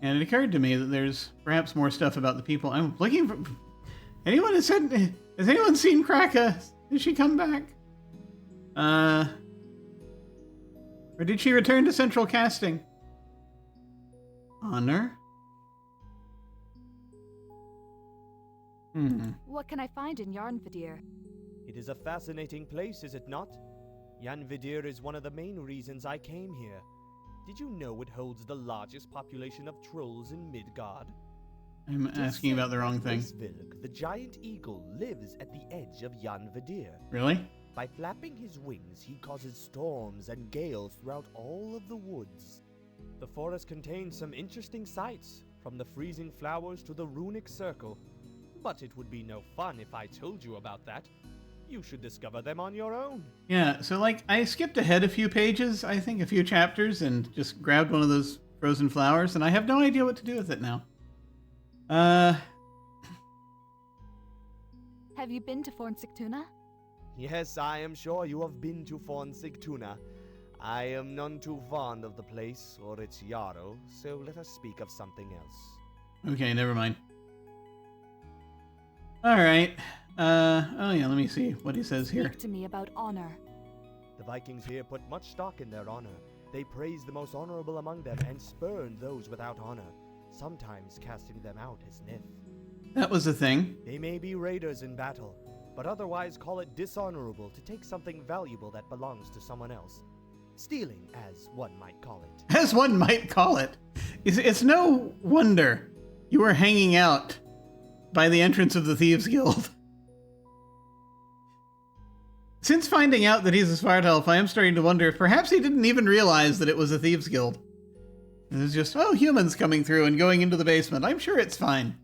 And it occurred to me that there's perhaps more stuff about the people. I'm looking for... Has anyone seen Kraka? Did she come back? Or did she return to central casting? Honor? What can I find in Jarnvidr? It is a fascinating place, is it not? Jarnvidr is one of the main reasons I came here. Did you know it holds the largest population of trolls in Midgard? I'm asking about the wrong thing. Svilk, the giant eagle, lives at the edge of Jarnvidr. Really? By flapping his wings, he causes storms and gales throughout all of the woods. The forest contains some interesting sights, from the freezing flowers to the runic circle. But it would be no fun if I told you about that. You should discover them on your own. Yeah, so like I skipped ahead a few pages, I think a few chapters, and just grabbed one of those frozen flowers, and I have no idea what to do with it now. Have you been to Fornsigtuna? Yes, I am sure you have been to Fornsigtuna. I am none too fond of the place or its Jarl, so let us speak of something else. Okay, never mind. Alright. Oh yeah, let me see what he says here. Speak to me about honor. The Vikings here put much stock in their honor. They praise the most honorable among them and spurn those without honor, sometimes casting them out as nith. That was a thing. They may be raiders in battle, but otherwise call it dishonorable to take something valuable that belongs to someone else. Stealing, as one might call it. As one might call it. It's no wonder you were hanging out by the entrance of the Thieves Guild. Since finding out that he's a Svartalf, I am starting to wonder if perhaps he didn't even realize that it was a Thieves Guild. It was just, oh, humans coming through and going into the basement. I'm sure it's fine.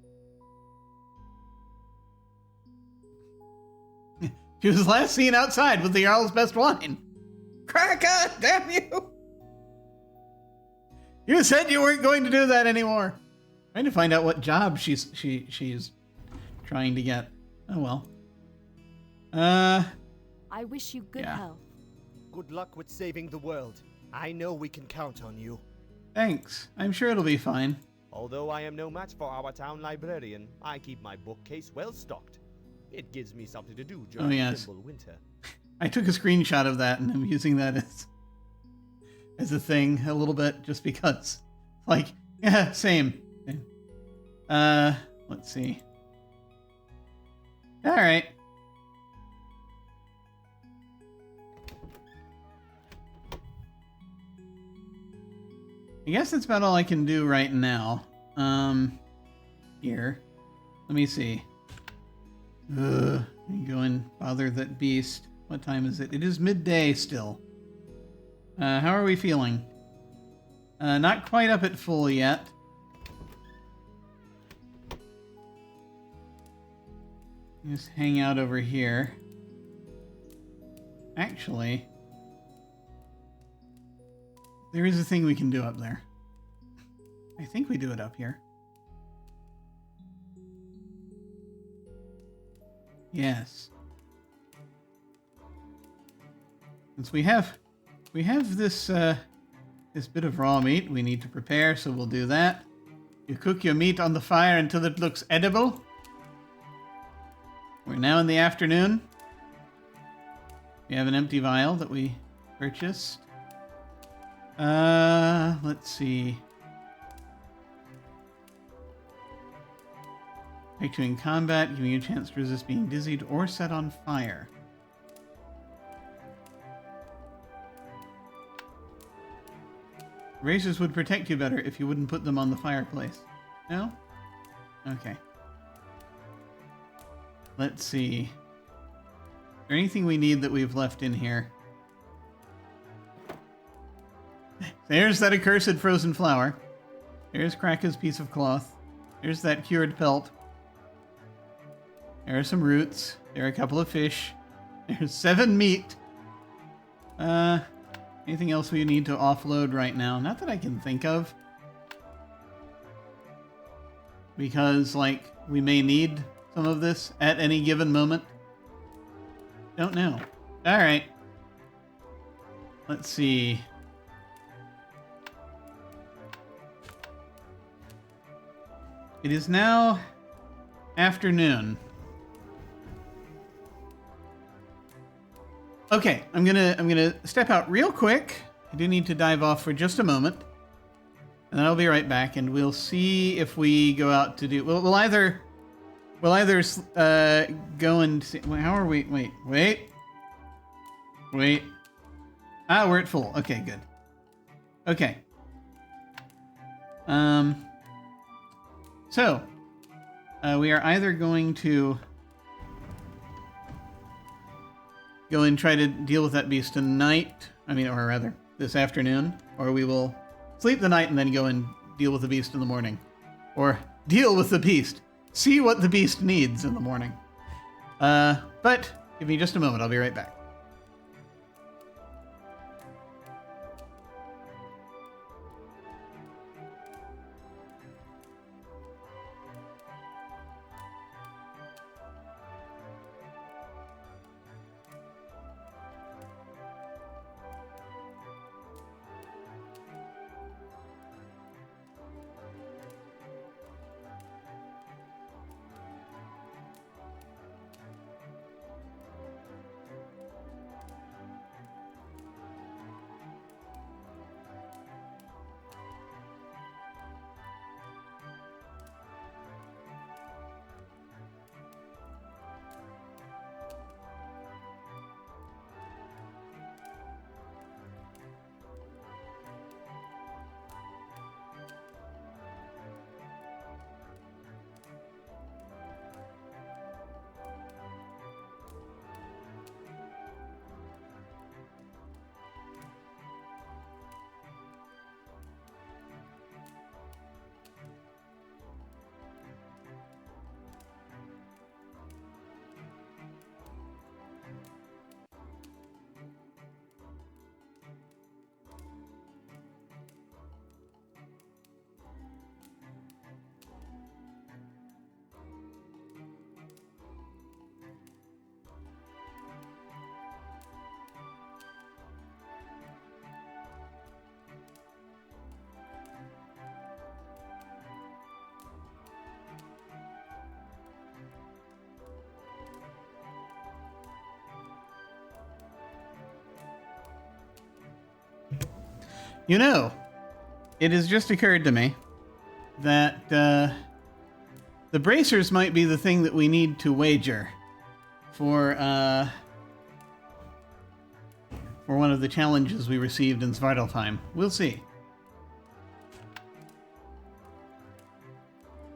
She was last seen outside with the Jarl's best wine. Kraka, damn you! You said you weren't going to do that anymore. Trying to find out what job she's trying to get. Oh well. I wish you good health. Good luck with saving the world. I know we can count on you. Thanks. I'm sure it'll be fine. Although I am no match for our town librarian, I keep my bookcase well stocked. It gives me something to do during Fimble winter. I took a screenshot of that and I'm using that as a thing a little bit just because. Like, yeah, same. Let's see. All right. I guess that's about all I can do right now. Here. Let me see. Go and bother that beast. What time is it? It is midday still. How are we feeling? Not quite up at full yet. Just hang out over here. Actually, there is a thing we can do up there. I think we do it up here. Yes. Since we have this this bit of raw meat we need to prepare, so we'll do that. You cook your meat on the fire until it looks edible. We're now in the afternoon. We have an empty vial that we purchased. Let's see. Make you in combat, giving you a chance to resist being dizzied or set on fire. Razors would protect you better if you wouldn't put them on the fireplace. No? Okay. Let's see. Is there anything we need that we've left in here? There's that accursed frozen flower. There's Kraka's piece of cloth. There's that cured pelt. There are some roots. There are a couple of fish. There's 7 meat. Anything else we need to offload right now? Not that I can think of. Because, like, we may need some of this at any given moment. Don't know. Alright. Let's see. It is now afternoon. Okay, I'm gonna step out real quick. I do need to dive off for just a moment, and then I'll be right back, and we'll see if we go out to do. We'll either go and see. How are we? Wait. Ah, we're at full. Okay, good. Okay. So we are either going to go and try to deal with that beast tonight, or rather, this afternoon, or we will sleep the night and then go and deal with the beast in the morning. Or deal with the beast. See what the beast needs in the morning. But give me just a moment, I'll be right back. You know, it has just occurred to me that the bracers might be the thing that we need to wager for one of the challenges we received in Svartalfheim. We'll see.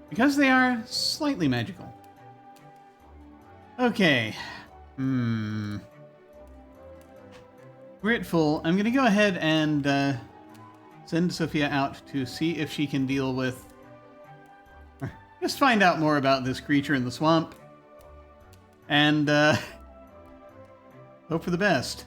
Because they are slightly magical. Okay. We're at full. I'm going to go ahead and send Sofia out to see if she can deal with... Just find out more about this creature in the swamp. and hope for the best.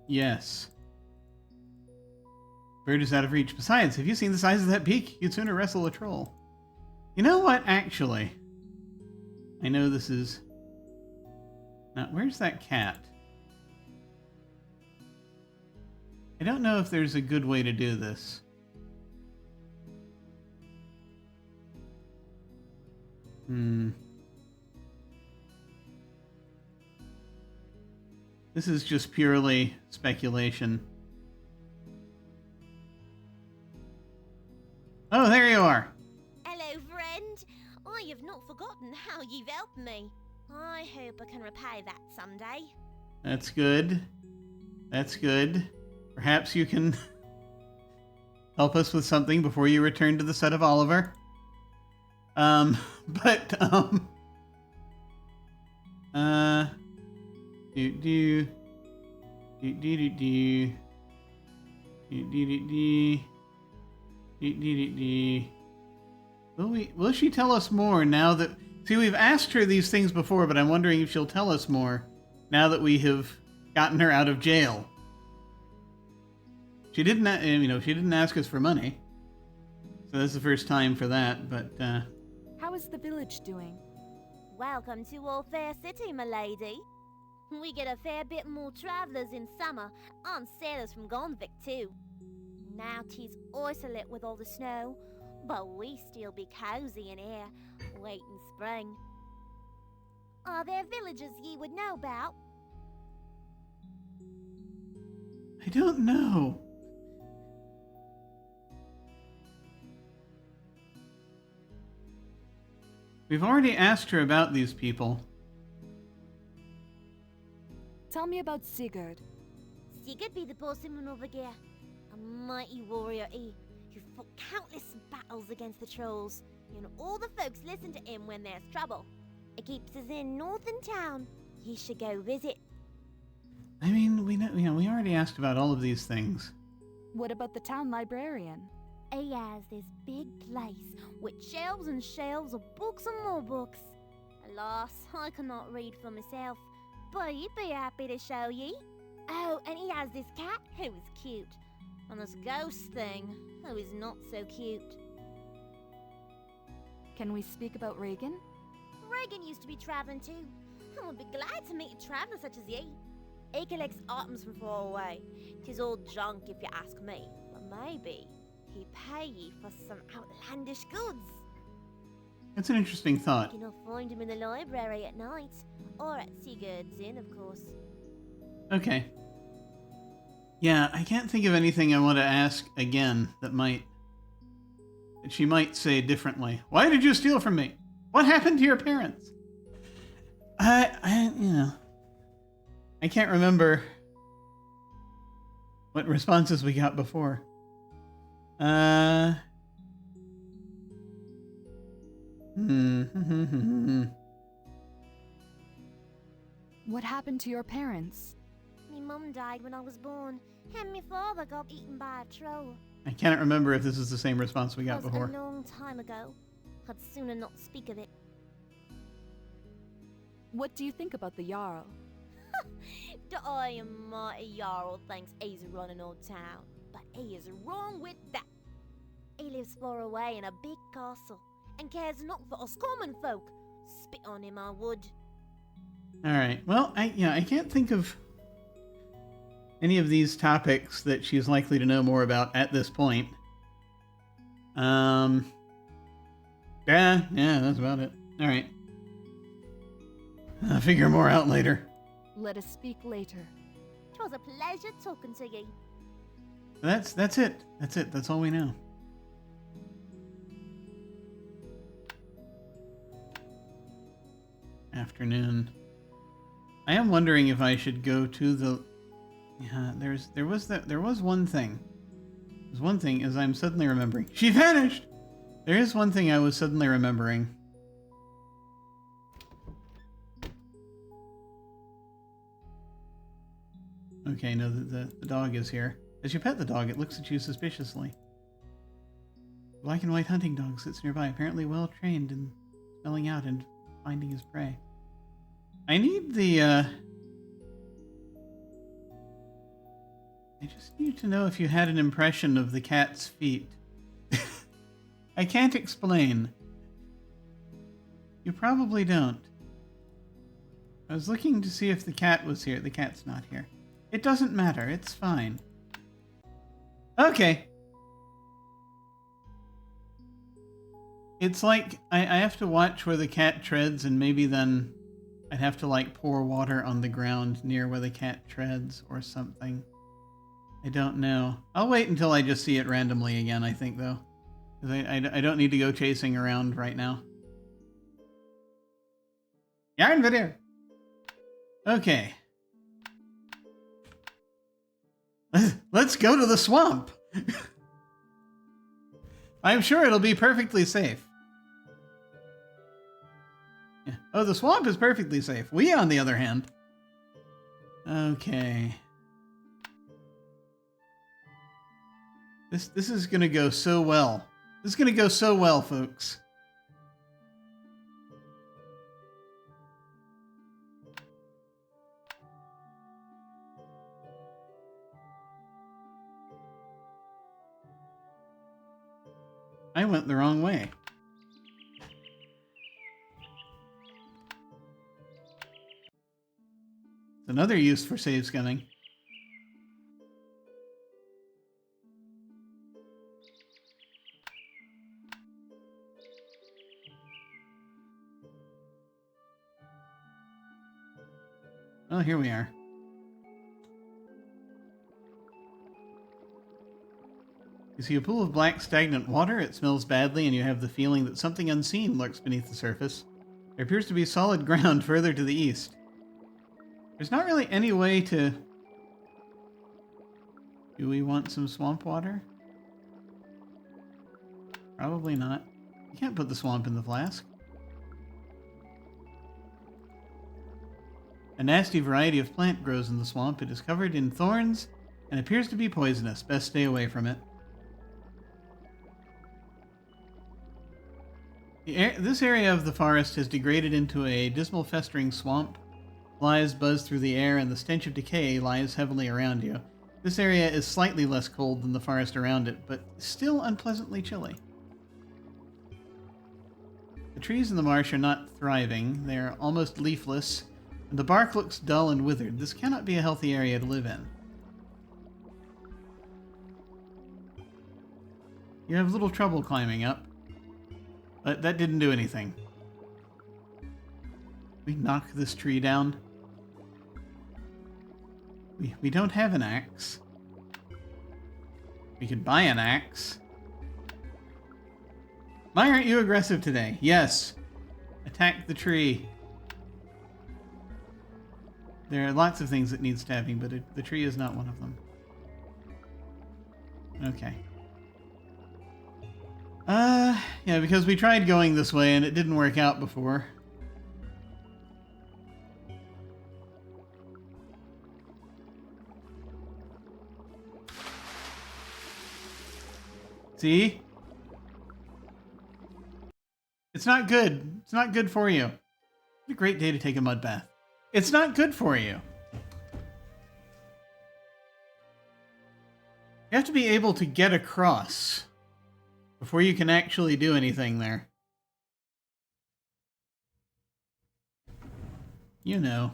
Yes. Bird is out of reach. Besides, have you seen the size of that beak? You'd sooner wrestle a troll. You know what, actually? I know this is... Now, where's that cat? I don't know if there's a good way to do this. This is just purely speculation. Oh, there you are. Hello, friend. I have not forgotten how you've helped me. I hope I can repay that someday. That's good. That's good. Perhaps you can help us with something before you return to the set of Oliver. Will she tell us more now that... See, we've asked her these things before, but I'm wondering if she'll tell us more now that we have gotten her out of jail. She didn't, she didn't ask us for money. So that's the first time for that, but, How is the village doing? Welcome to All Fair City, my lady. We get a fair bit more travellers in summer, and sailors from Jarnvidr too. Now 'tis isolate with all the snow, but we still be cosy in here, waiting spring. Are there villages ye would know about? I don't know. We've already asked her about these people. Tell me about Sigurd. Sigurd be the bossman over here. A mighty warrior who fought countless battles against the trolls. And all the folks listen to him when there's trouble. It keeps us in northern town. Ye should go visit. I mean, we know, we already asked about all of these things. What about the town librarian? He has this big place with shelves and shelves of books and more books. Alas, I cannot read for myself, but he'd be happy to show ye. Oh, and he has this cat who is cute, and this ghost thing who is not so cute. Can we speak about Reagan? Reagan used to be travelling too, and would be glad to meet a traveller such as ye. He collects items from far away. 'Tis all junk if you ask me, but maybe he'd pay ye for some outlandish goods. That's an interesting thought. You can find him in the library at night, or at Sigurd's Inn, of course. Okay. Yeah, I can't think of anything I want to ask again that she might say differently. Why did you steal from me? What happened to your parents? I can't remember what responses we got before. What happened to your parents? Me mum died when I was born, and my father got eaten by a troll. I can't remember if this is the same response we got It was before. a long time ago. I'd sooner not speak of it. What do you think about the Jarl? The I am mighty Jarl thinks he's running old town, but he is wrong with that. He lives far away in a big castle, and cares not for us common folk. Spit on him I would. Alright, well, I can't think of any of these topics that she's likely to know more about at this point. Yeah, that's about it. Alright. I'll figure more out later. Let us speak later. 'Twas a pleasure talking to ye. That's it. That's it. That's all we know. Afternoon. I am wondering if I should go to the... Yeah, there was one thing. There's one thing, as I'm suddenly remembering. She vanished! There is one thing I was suddenly remembering. Okay, no, the dog is here. As you pet the dog, it looks at you suspiciously. The black and white hunting dog sits nearby, apparently well trained in smelling out and finding his prey. I need the, I just need to know if you had an impression of the cat's feet. I can't explain. You probably don't. I was looking to see if the cat was here. The cat's not here. It doesn't matter. It's fine. Okay. It's like I have to watch where the cat treads, and maybe then I'd have to like pour water on the ground near where the cat treads or something. I don't know. I'll wait until I just see it randomly again, I think, though. 'Cause I don't need to go chasing around right now. Jarnvidr! Okay. Let's go to the swamp! I'm sure it'll be perfectly safe. Yeah. Oh, the swamp is perfectly safe. We, on the other hand. Okay. This is gonna go so well. This is gonna go so well, folks. I went the wrong way. It's another use for save scumming. Oh, here we are. You see a pool of black, stagnant water. It smells badly, and you have the feeling that something unseen lurks beneath the surface. There appears to be solid ground further to the east. There's not really any way to... Do we want some swamp water? Probably not. You can't put the swamp in the flask. A nasty variety of plant grows in the swamp. It is covered in thorns and appears to be poisonous. Best stay away from it. This area of the forest has degraded into a dismal festering swamp. Flies buzz through the air and the stench of decay lies heavily around you. This area is slightly less cold than the forest around it, but still unpleasantly chilly. The trees in the marsh are not thriving. They are almost leafless, and the bark looks dull and withered. This cannot be a healthy area to live in. You have little trouble climbing up. But that didn't do anything. We knock this tree down. We don't have an axe. We could buy an axe. Why aren't you aggressive today? Yes. Attack the tree. There are lots of things that need stabbing, but the tree is not one of them. Okay. Yeah, because we tried going this way and it didn't work out before. See? It's not good. It's not good for you. What a great day to take a mud bath. It's not good for you. You have to be able to get across before you can actually do anything there. You know.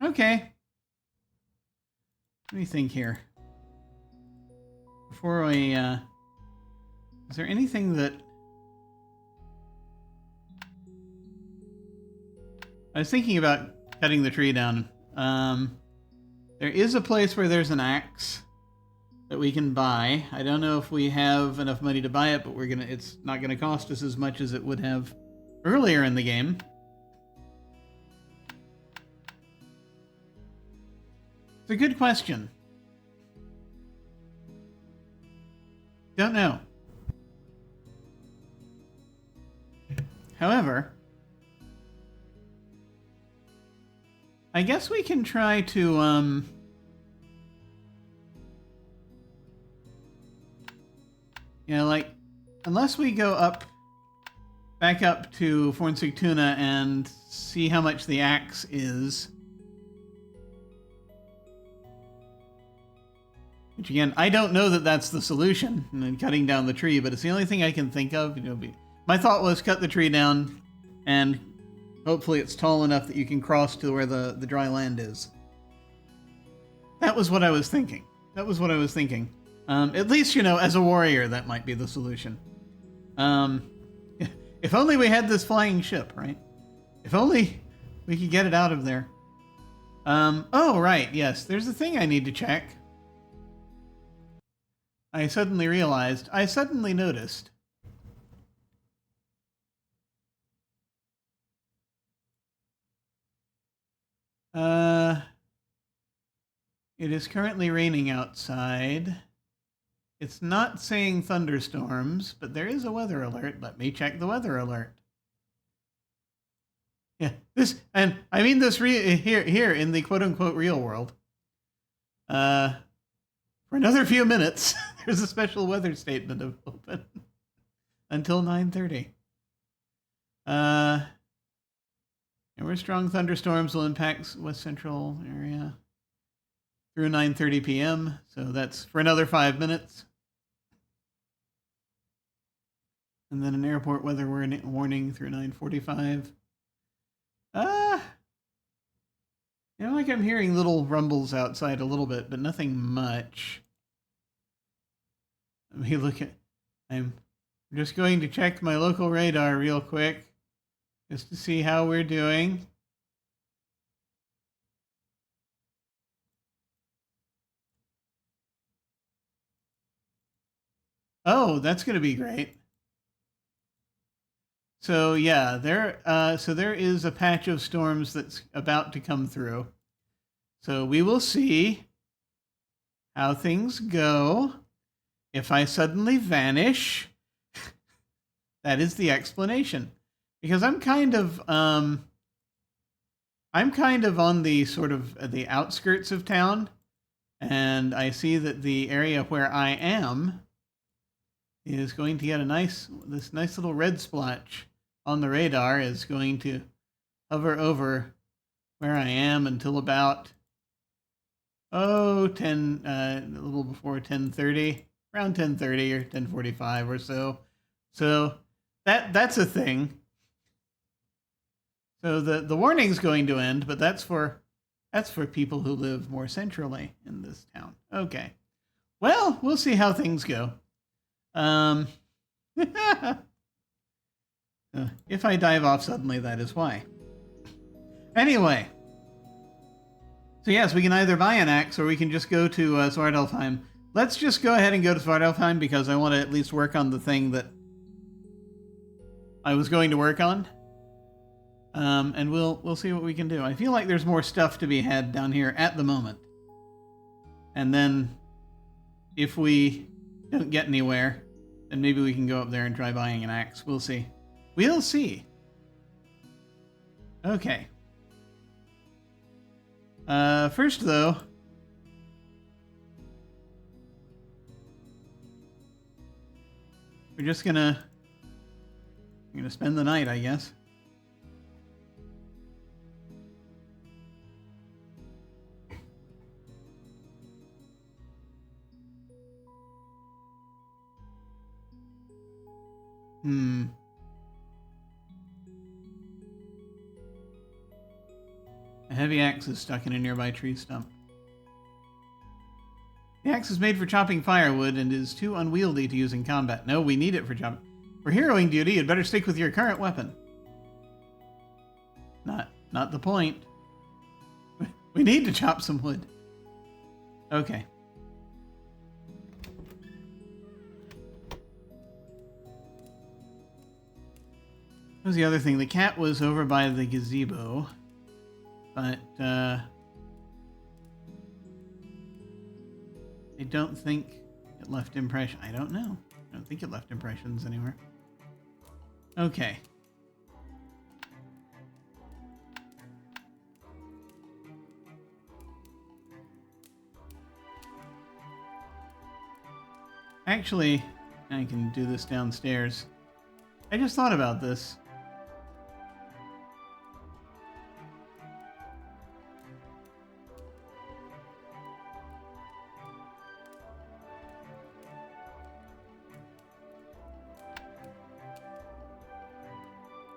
Okay. Let me think here. Before we, is there anything that... I was thinking about cutting the tree down. There is a place where there's an axe that we can buy. I don't know if we have enough money to buy it, but it's not gonna cost us as much as it would have earlier in the game. It's a good question. Don't know. However, I guess we can try to, like, unless we go back up to Fornsigtuna and see how much the axe is. Which again, I don't know that that's the solution, and then cutting down the tree, but it's the only thing I can think of. My thought was cut the tree down, and hopefully it's tall enough that you can cross to where the dry land is. That was what I was thinking. At least, as a warrior, that might be the solution. If only we had this flying ship, right? If only we could get it out of there. Oh, right, yes, there's a thing I need to check. I suddenly noticed. It is currently raining outside. It's not saying thunderstorms, but there is a weather alert. Let me check the weather alert. Yeah, this here in the quote-unquote real world. For another few minutes, there's a special weather statement open until 9:30. And where strong thunderstorms will impact West Central area through 9:30 p.m. So that's for another 5 minutes. And then an airport weather warning through 9:45. Like I'm hearing little rumbles outside a little bit, but nothing much. I'm just going to check my local radar real quick, just to see how we're doing. Oh, that's going to be great. So yeah, there is a patch of storms that's about to come through. So we will see how things go. If I suddenly vanish, that is the explanation. Because I'm kind of on the sort of the outskirts of town, and I see that the area where I am is going to get this nice little red splotch on the radar is going to hover over where I am until about a little before 10:30, around 10:30 or 10:45 or so. So that's a thing. So the warning's going to end, but that's for people who live more centrally in this town. Okay. Well, we'll see how things go. If I dive off suddenly, that is why. Anyway. So yes, we can either buy an axe or we can just go to Svartalfheim. Let's just go ahead and go to Svartalfheim because I want to at least work on the thing that I was going to work on. And we'll see what we can do. I feel like there's more stuff to be had down here at the moment. And then if we don't get anywhere, then maybe we can go up there and try buying an axe. We'll see. We'll see. Okay. First though, we're just gonna spend the night, I guess. A heavy axe is stuck in a nearby tree stump. The axe is made for chopping firewood and is too unwieldy to use in combat. No, we need it for chopping. For heroing duty, you'd better stick with your current weapon. Not the point. We need to chop some wood. Okay. What was the other thing? The cat was over by the gazebo. But, I don't think it left impression. I don't know. I don't think it left impressions anywhere. Okay. Actually, I can do this downstairs. I just thought about this.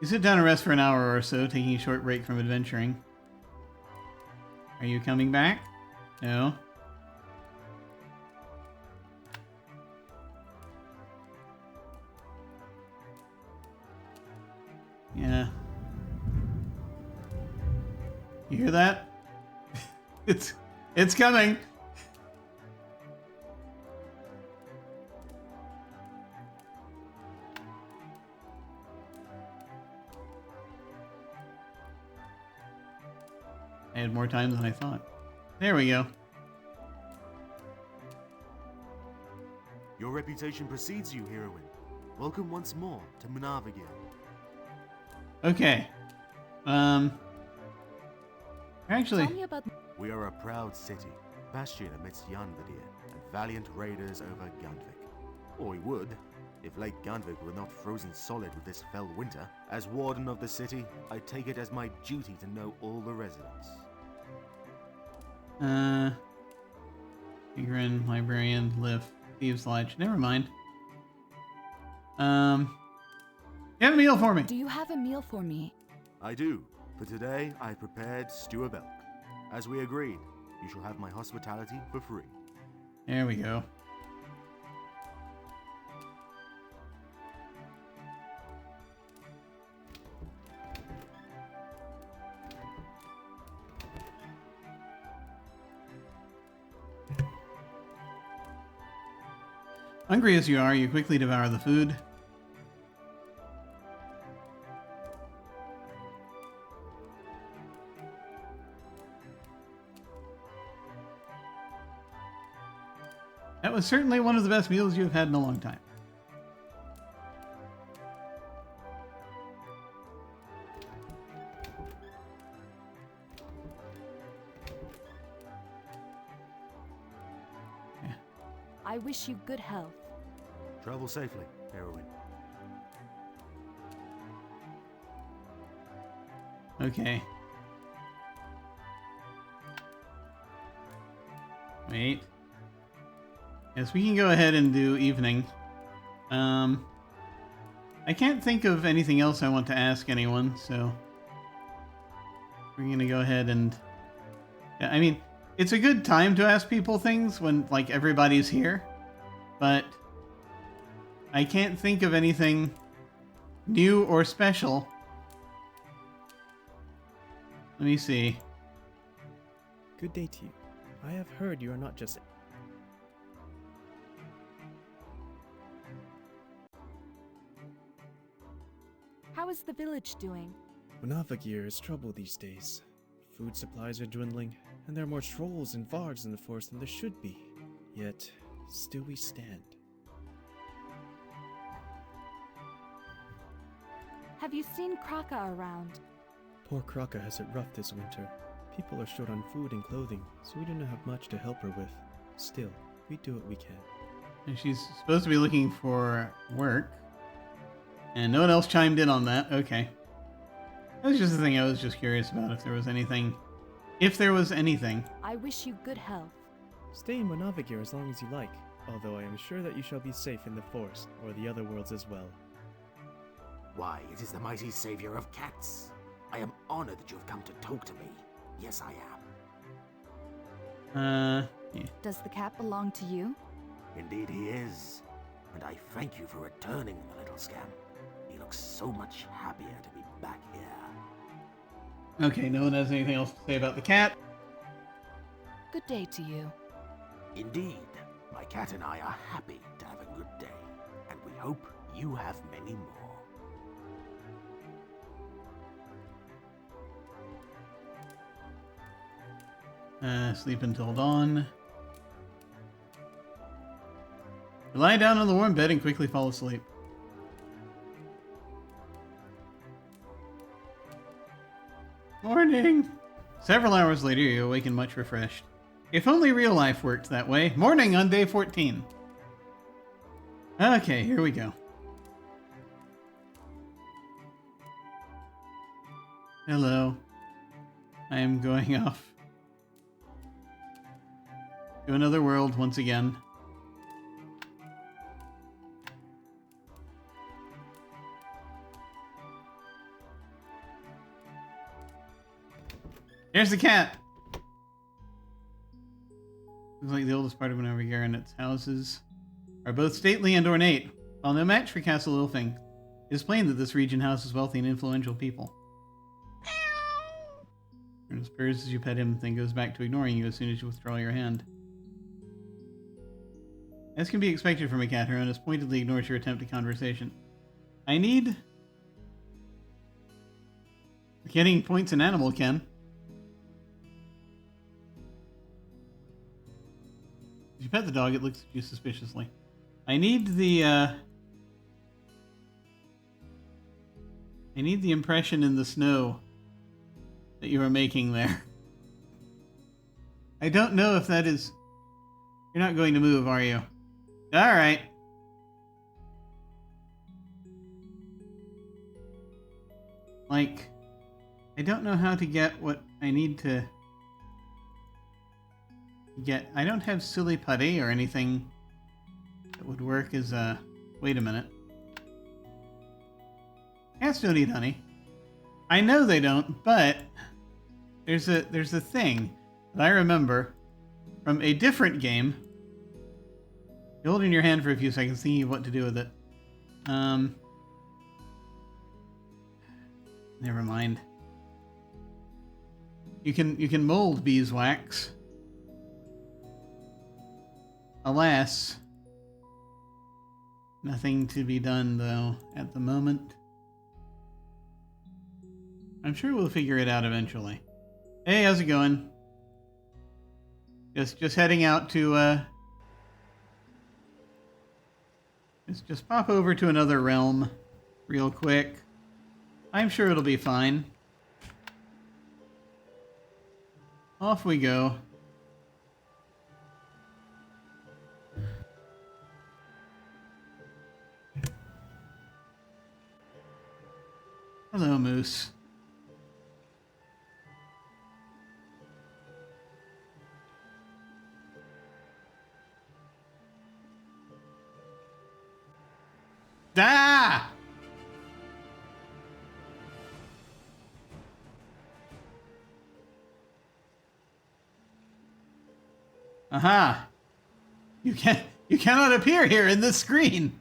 You sit down and rest for an hour or so, taking a short break from adventuring. Are you coming back? No. Yeah. You hear that? It's coming. I had more time than I thought. There we go. Your reputation precedes you, Heroine. Welcome once more to Jarnvidr. Okay. Actually, Tell me about We are a proud city, bastion amidst Jarnvidr, and valiant raiders over Gandvik. Or we would, if Lake Gandvik were not frozen solid with this fell winter. As warden of the city, I take it as my duty to know all the residents. Figurin, librarian, lift, thieves' lodge. Never mind. You have a meal for me. Do you have a meal for me? I do. For today, I prepared stew of elk. As we agreed, you shall have my hospitality for free. There we go. Hungry as you are, you quickly devour the food. That was certainly one of the best meals you've had in a long time. I wish you good health. Travel safely, Heroine. Okay. Wait. Yes, we can go ahead and do evening. I can't think of anything else I want to ask anyone, so we're gonna go ahead and... Yeah, I mean, it's a good time to ask people things when, like, everybody's here, but I can't think of anything new or special. Let me see. Good day to you. I have heard you are not just... How is the village doing? Jarnvidr is trouble these days. Food supplies are dwindling, and there are more trolls and vargs in the forest than there should be. Yet, still we stand. Have you seen Kraka around? Poor Kraka has it rough this winter. People are short on food and clothing, so we do not have much to help her with. Still, we do what we can. And she's supposed to be looking for work. And no one else chimed in on that. Okay. That was just the thing I was just curious about, if there was anything. If there was anything. I wish you good health. Stay in Jarnvidr as long as you like, although I am sure that you shall be safe in the forest, or the other worlds as well. Why, it is the mighty savior of cats. I am honored that you have come to talk to me. Yes, I am. Yeah. Does the cat belong to you? Indeed he is. And I thank you for returning the little scamp. He looks so much happier to be back here. Okay, no one has anything else to say about the cat. Good day to you. Indeed, my cat and I are happy to have a good day, and we hope you have many more. Sleep until dawn. Lie down on the warm bed and quickly fall asleep. Morning! Several hours later, you awaken much refreshed. If only real life worked that way. Morning on day 14. Okay, here we go. Hello. I am going off to another world once again. There's the cat! Looks like the oldest part of Jarnvidr and its houses are both stately and ornate. While no match for Castle Ilfing, it is plain that this region houses wealthy and influential people. Ernest purrs as you pet him, then goes back to ignoring you as soon as you withdraw your hand. As can be expected from a cat, Ernest pointedly ignores your attempt at conversation. I need... Getting points in Animal Ken. As you pet the dog, it looks at you suspiciously. I need the impression in the snow that you are making there. I don't know if that is... You're not going to move, are you? Alright. Like, I don't know how to get what I need to get. I don't have silly putty or anything that would work as a... Wait a minute. Cats don't eat honey. I know they don't, but there's a thing that I remember from a different game. You hold it in your hand for a few seconds, thinking of what to do with it. Never mind. You can mold beeswax. Alas, nothing to be done though at the moment. I'm sure we'll figure it out eventually. Hey, how's it going? Just heading out to just pop over to another realm real quick. I'm sure it'll be fine. Off we go. Hello, Moose. Ah! Aha! You cannot appear here in this screen.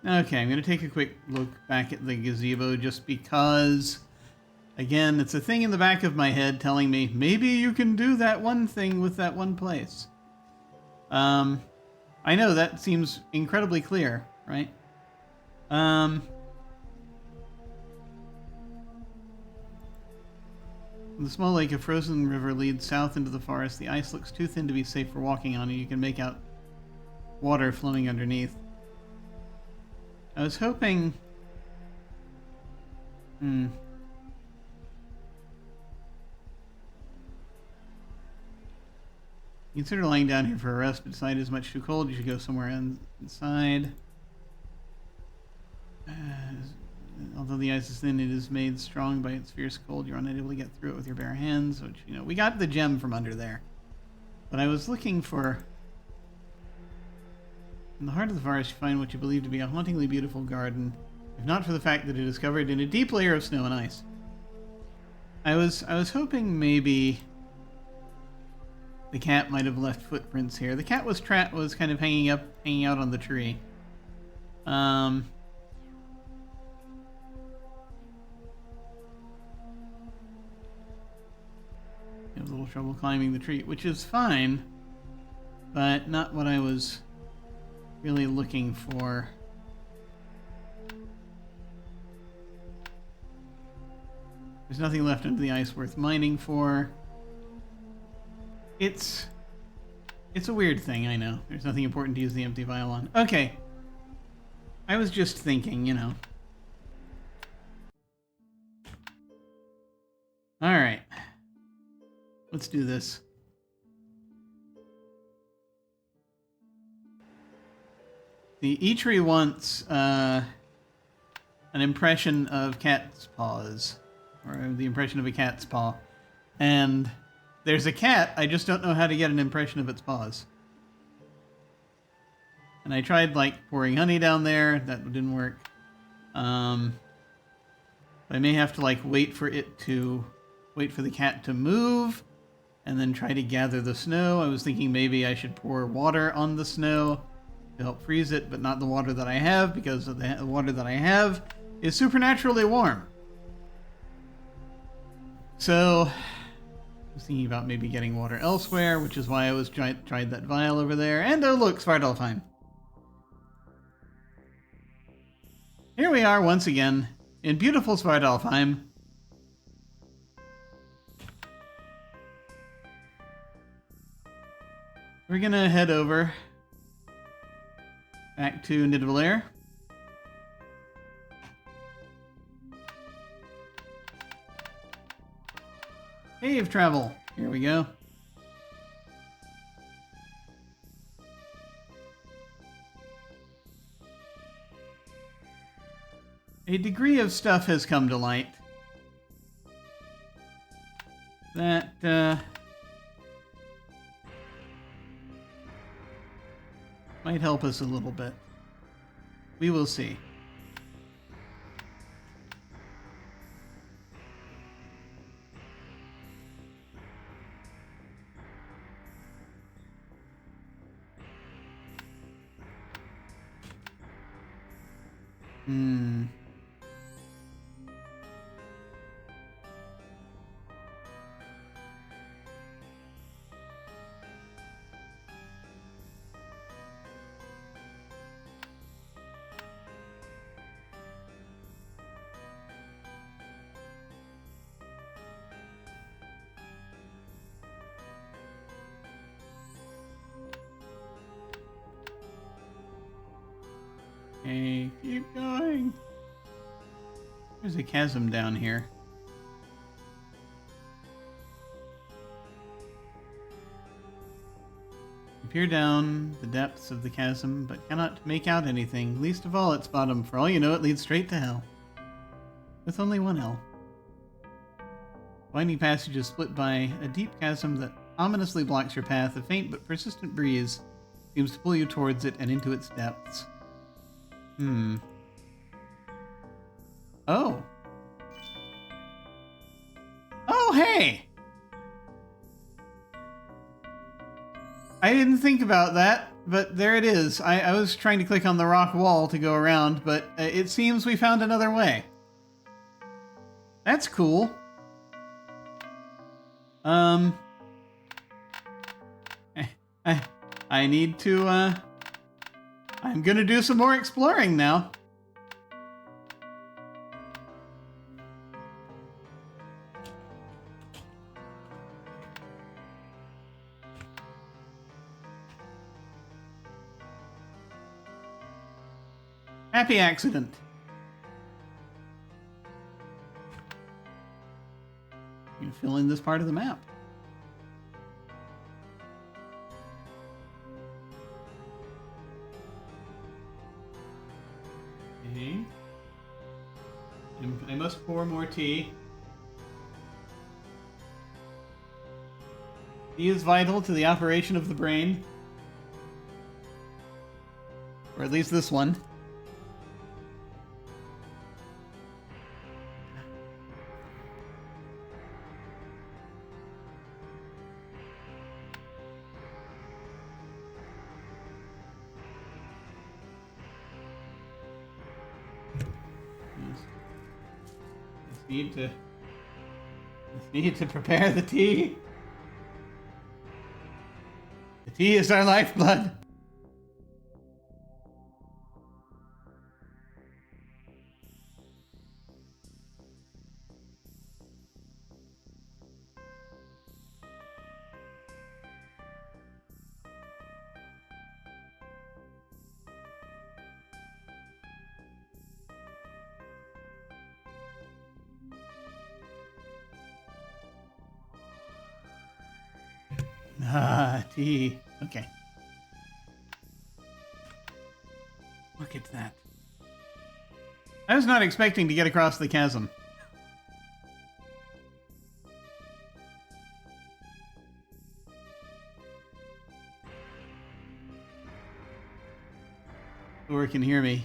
Okay, I'm going to take a quick look back at the gazebo just because, again, it's a thing in the back of my head telling me, maybe you can do that one thing with that one place. I know that seems incredibly clear, right? The small lake of frozen river leads south into the forest. The ice looks too thin to be safe for walking on, and you can make out water flowing underneath. I was hoping... Consider lying down here for a rest, but decide it is much too cold. You should go somewhere inside. Although the ice is thin, it is made strong by its fierce cold. You're unable to get through it with your bare hands, which, you know, we got the gem from under there. But I was looking for... In the heart of the forest, you find what you believe to be a hauntingly beautiful garden, if not for the fact that it is covered in a deep layer of snow and ice. I was hoping maybe the cat might have left footprints here. The cat was kind of hanging out on the tree. I have a little trouble climbing the tree, which is fine, but not what I was really looking for. There's nothing left under the ice worth mining for. It's It's a weird thing, I know. There's nothing important to use the empty vial on. Okay. I was just thinking, you know. Alright. Let's do this. The Eatery wants an impression of cat's paws. Or the impression of a cat's paw. And there's a cat, I just don't know how to get an impression of its paws. And I tried, like, pouring honey down there. That didn't work. I may have to, like, wait for the cat to move, and then try to gather the snow. I was thinking maybe I should pour water on the snow to help freeze it, but not the water that I have, because the water that I have is supernaturally warm. So I was thinking about maybe getting water elsewhere, which is why I was tried that vial over there. And oh look, Svartalfheim. Here we are once again in beautiful Svartalfheim. We're gonna head over back to Jarnvidr. Cave travel. Here we go. A degree of stuff has come to light that might help us a little bit. We will see. Okay, keep going. There's a chasm down here. You peer down the depths of the chasm, but cannot make out anything, least of all its bottom. For all you know, it leads straight to hell. With only one L. Winding passage is split by a deep chasm that ominously blocks your path. A faint but persistent breeze seems to pull you towards it and into its depths. Oh. Oh, hey! I didn't think about that, but there it is. I was trying to click on the rock wall to go around, but it seems we found another way. That's cool. I need to, I'm gonna do some more exploring now. Happy accident. You fill in this part of the map. Okay. I must pour more tea. Tea is vital to the operation of the brain. Or at least this one. Need to prepare the tea. The tea is our lifeblood. Ah, tea. Okay. Look at that. I was not expecting to get across the chasm. Thor can hear me.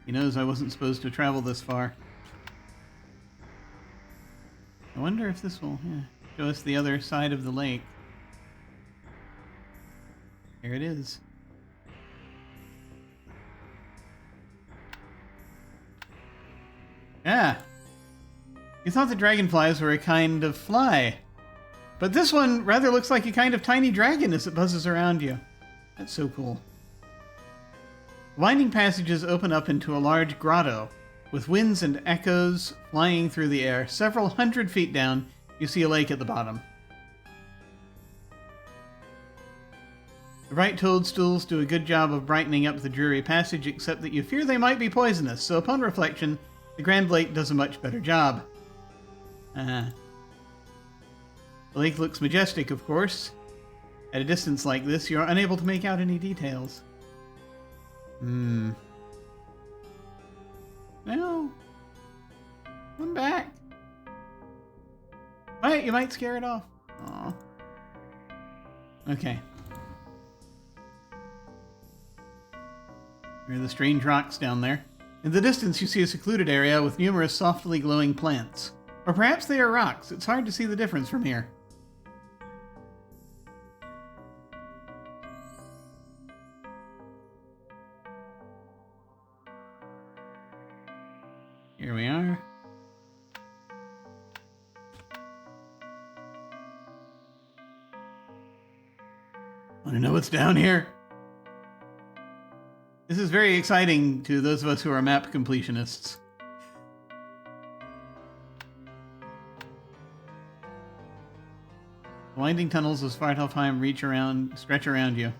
He knows I wasn't supposed to travel this far. I wonder if this will show us the other side of the lake. Here it is. Yeah. You thought the dragonflies were a kind of fly. But this one rather looks like a kind of tiny dragon as it buzzes around you. That's so cool. Winding passages open up into a large grotto, with winds and echoes flying through the air. Several 100 feet down, you see a lake at the bottom. The bright toadstools do a good job of brightening up the dreary passage, except that you fear they might be poisonous, so upon reflection, the Grand Lake does a much better job. The lake looks majestic, of course. At a distance like this, you're unable to make out any details. No. Come back. Alright, you might scare it off. Aw. Okay. There are the strange rocks down there. In the distance, you see a secluded area with numerous softly glowing plants. Or perhaps they are rocks. It's hard to see the difference from here. Here we are. Want to know what's down here? This is very exciting to those of us who are map completionists. Winding tunnels of Svartalfheim stretch around you.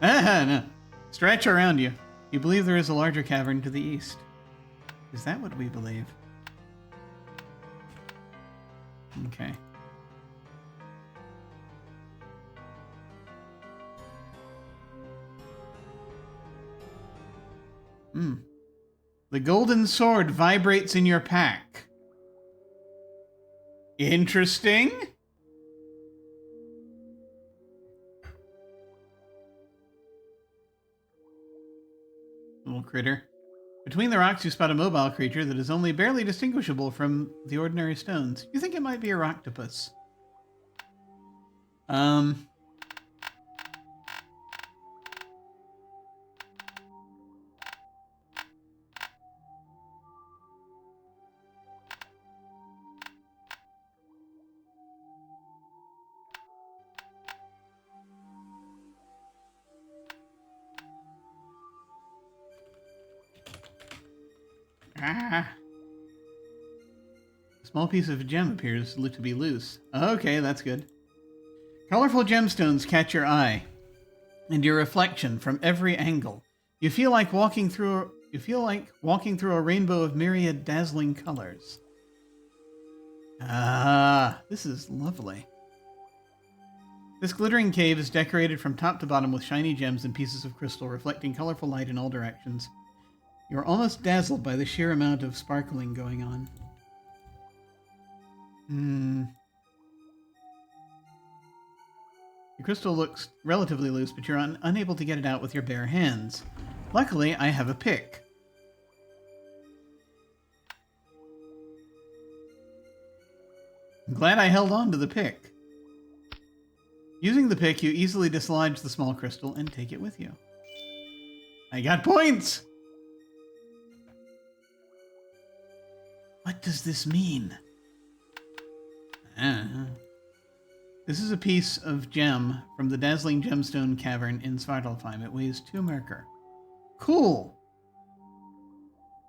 No. Stretch around you. You believe there is a larger cavern to the east. Is that what we believe? Okay. The golden sword vibrates in your pack. Interesting. Little critter. Between the rocks, you spot a mobile creature that is only barely distinguishable from the ordinary stones. You think it might be a rocktopus. A small piece of gem appears to be loose. Okay, that's good. Colorful gemstones catch your eye, and your reflection from every angle. You feel like walking through a rainbow of myriad dazzling colors. This is lovely. This glittering cave is decorated from top to bottom with shiny gems and pieces of crystal reflecting colorful light in all directions. You're almost dazzled by the sheer amount of sparkling going on. The crystal looks relatively loose, but you're unable to get it out with your bare hands. Luckily, I have a pick. I'm glad I held on to the pick. Using the pick, you easily dislodge the small crystal and take it with you. I got points! What does this mean? This is a piece of gem from the dazzling gemstone cavern in Svartalfheim. It weighs 2 merkur. Cool!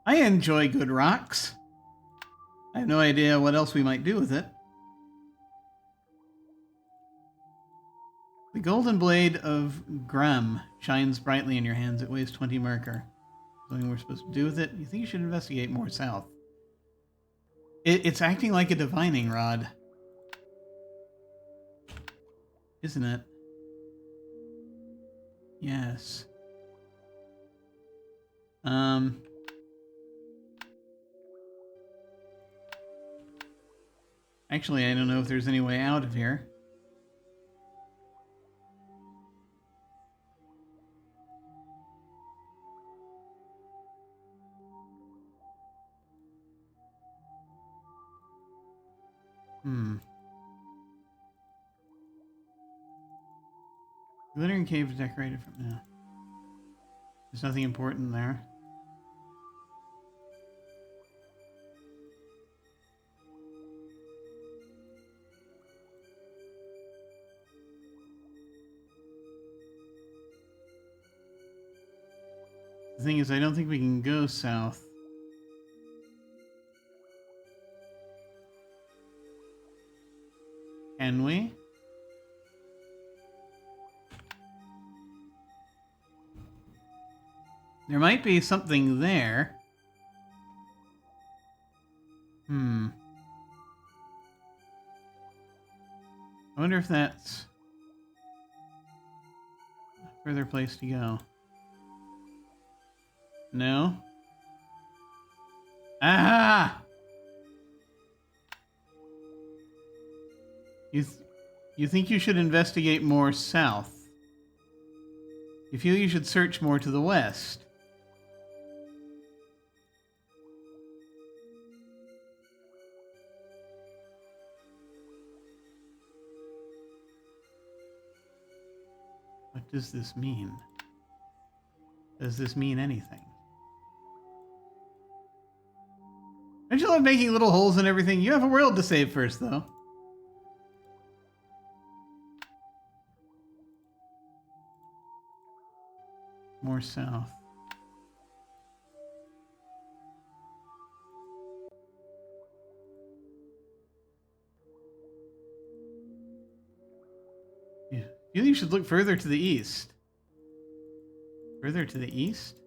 I enjoy good rocks. I have no idea what else we might do with it. The golden blade of Gram shines brightly in your hands. It weighs 20 merkur. Something we're supposed to do with it? You think you should investigate more south. It's acting like a divining rod. isn't it? Yes. Actually, I don't know if there's any way out of here. Glittering cave is decorated from now. There's nothing important there. The thing is, I don't think we can go south. Can we? There might be something there. I wonder if that's a further place to go. No? Ah! You think you should investigate more south. You feel you should search more to the west. What does this mean? Does this mean anything? Don't you love making little holes in everything? You have a world to save first, though. More south. Yeah. You think you should look further to the east? Further to the east?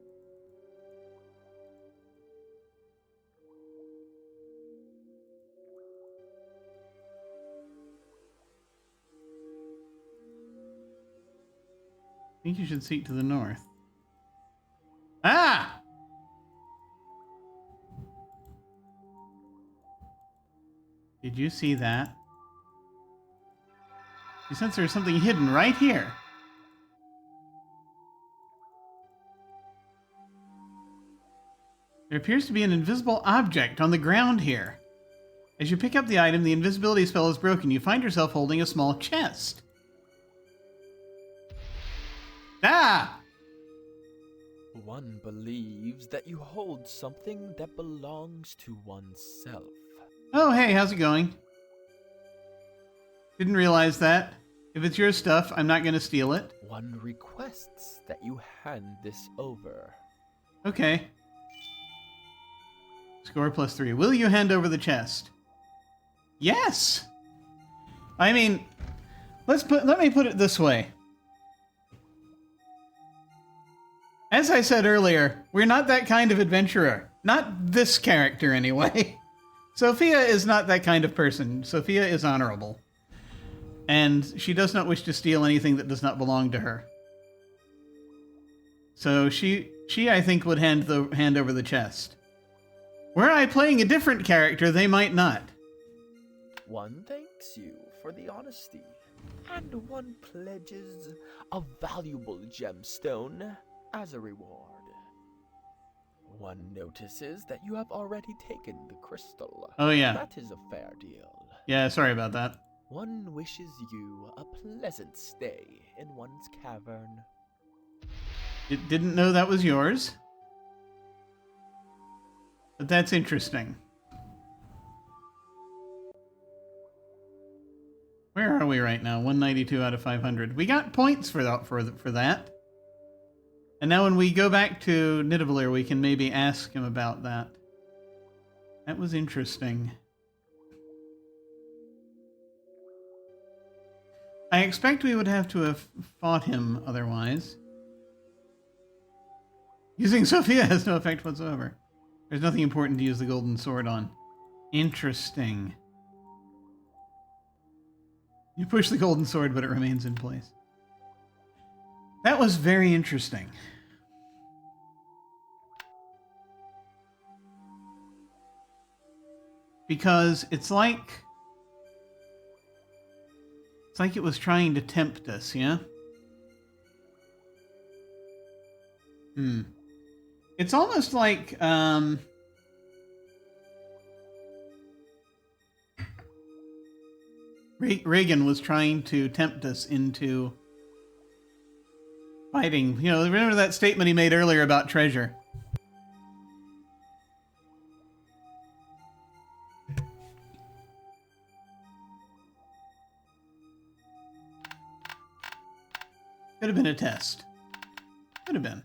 I think you should seek to the north. Ah! Did you see that? You sense there's something hidden right here. There appears to be an invisible object on the ground here. As you pick up the item, the invisibility spell is broken. You find yourself holding a small chest. Ah! One believes that you hold something that belongs to oneself. Oh, hey, how's it going? Didn't realize that. If it's your stuff, I'm not going to steal it. One requests that you hand this over. Okay. Score +3. Will you hand over the chest? Yes! I mean, let me put it this way. As I said earlier, we're not that kind of adventurer. Not this character, anyway. Sofia is not that kind of person. Sofia is honorable. And she does not wish to steal anything that does not belong to her. So she I think, would hand over the chest. Were I playing a different character, they might not. One thanks you for the honesty, and one pledges a valuable gemstone as a reward. One notices that you have already taken the crystal. Oh, yeah. That is a fair deal. Yeah, sorry about that. One wishes you a pleasant stay in one's cavern. Didn't know that was yours. But that's interesting. Where are we right now? 192 out of 500. We got points for that. And now when we go back to Nidavellir, we can maybe ask him about that. That was interesting. I expect we would have to have fought him otherwise. Using Sofia has no effect whatsoever. There's nothing important to use the golden sword on. Interesting. You push the golden sword, but it remains in place. That was very interesting. Because it's like it was trying to tempt us, yeah? It's almost like, Reagan was trying to tempt us into fighting. You know, remember that statement he made earlier about treasure? Could have been a test. Could have been.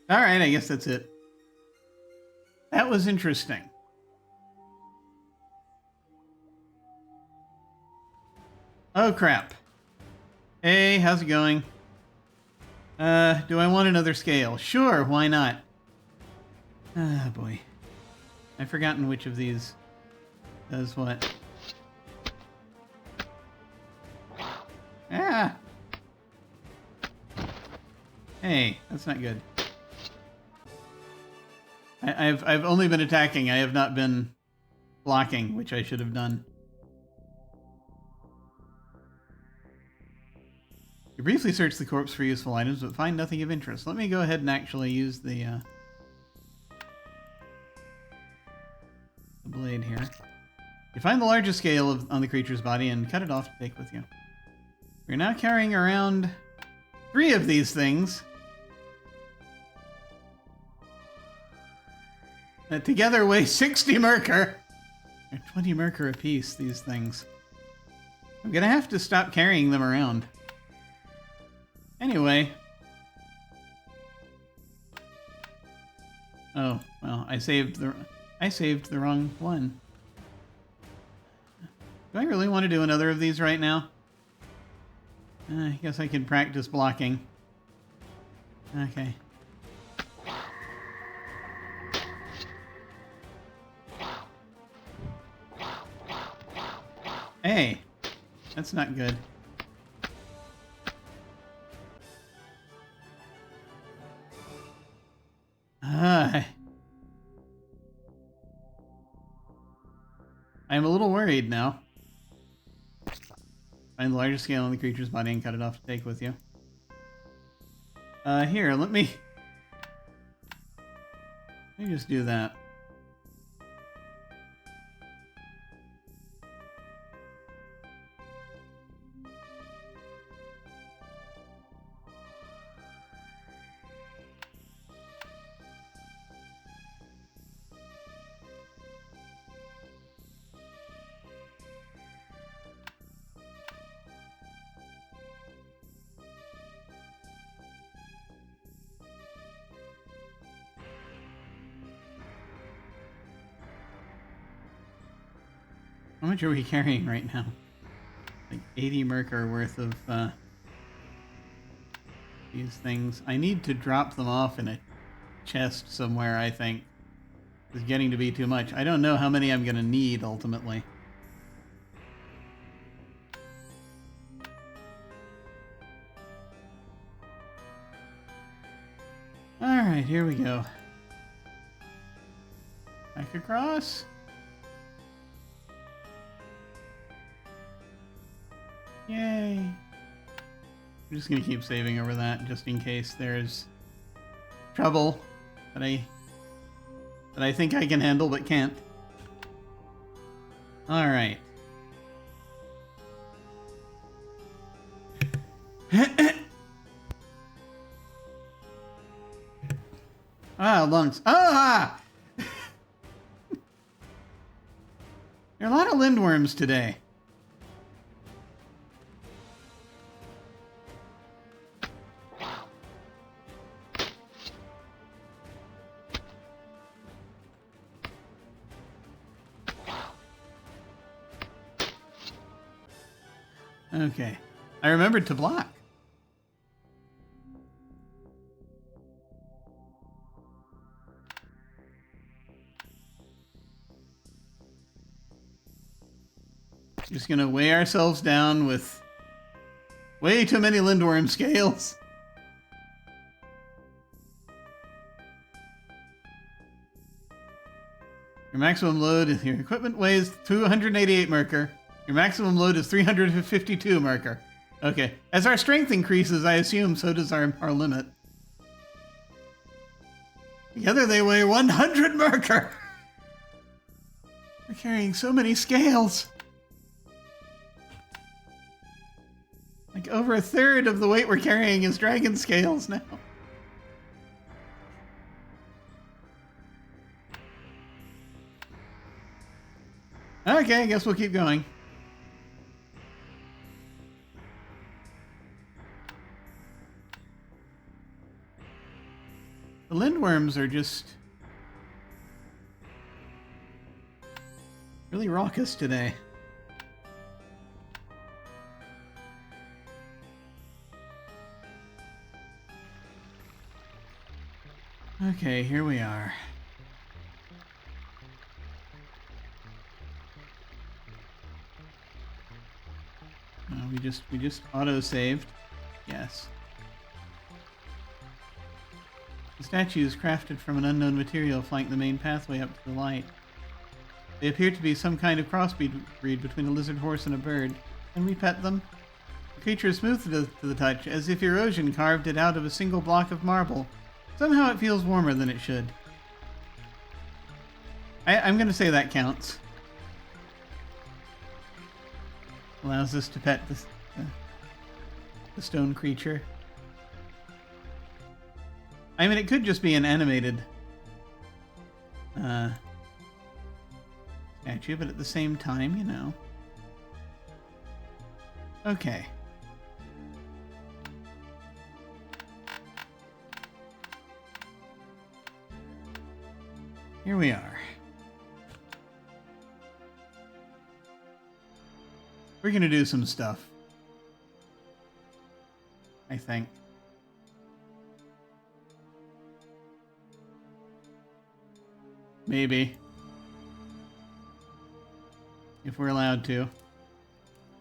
All right, I guess that's it. That was interesting. Oh, crap. Hey, how's it going? Do I want another scale? Sure, why not? Ah, boy. I've forgotten which of these does what. Ah! Hey, that's not good. I've only been attacking. I have not been blocking, which I should have done. You briefly search the corpse for useful items, but find nothing of interest. Let me go ahead and actually use the blade here. You find the largest scale on the creature's body and cut it off to take with you. You're now carrying around 3 of these things. That together weigh 60 merkur. They're 20 merkur apiece, these things. I'm gonna have to stop carrying them around. Anyway. Oh, well, I saved the wrong one. Do I really want to do another of these right now? I guess I can practice blocking. Okay. Hey, that's not good. I'm a little worried now. Find the largest scale on the creature's body and cut it off to take with you. Here, let me just do that. How much are we carrying right now? Like 80 merkur worth of these things. I need to drop them off in a chest somewhere, I think. It's getting to be too much. I don't know how many I'm going to need ultimately. Alright, here we go. Back across. Yay! I'm just gonna keep saving over that just in case there's trouble that I think I can handle but can't. All right. Ah, lungs. Ah! There are a lot of lindworms today. Okay. I remembered to block. Just gonna weigh ourselves down with way too many lindworm scales. Your maximum load is your equipment weighs 288 merkur. Your maximum load is 352 merkur. Okay. As our strength increases, I assume so does our limit. Together they weigh 100 merkur. We're carrying so many scales. Like over a third of the weight we're carrying is dragon scales now. Okay, I guess we'll keep going. The lindworms are just really raucous today. Okay, here we are. We just auto-saved. Yes. The statues crafted from an unknown material flank the main pathway up to the light. They appear to be some kind of crossbreed between a lizard horse and a bird. Can we pet them? The creature is smooth to the touch, as if erosion carved it out of a single block of marble. Somehow it feels warmer than it should. I'm going to say that counts. Allows us to pet the stone creature. I mean, it could just be an animated statue, but at the same time, you know. Okay. Here we are. We're gonna do some stuff. I think. Maybe. If we're allowed to.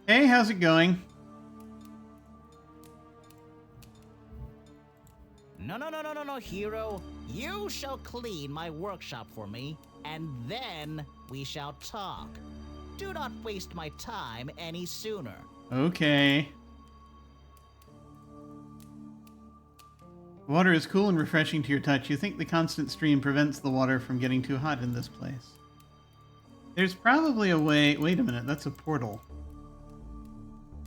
Hey, how's it going? No, hero. You shall clean my workshop for me, and then we shall talk. Do not waste my time any sooner. Okay. Water is cool and refreshing to your touch. You think the constant stream prevents the water from getting too hot in this place. There's probably a way... Wait a minute, that's a portal.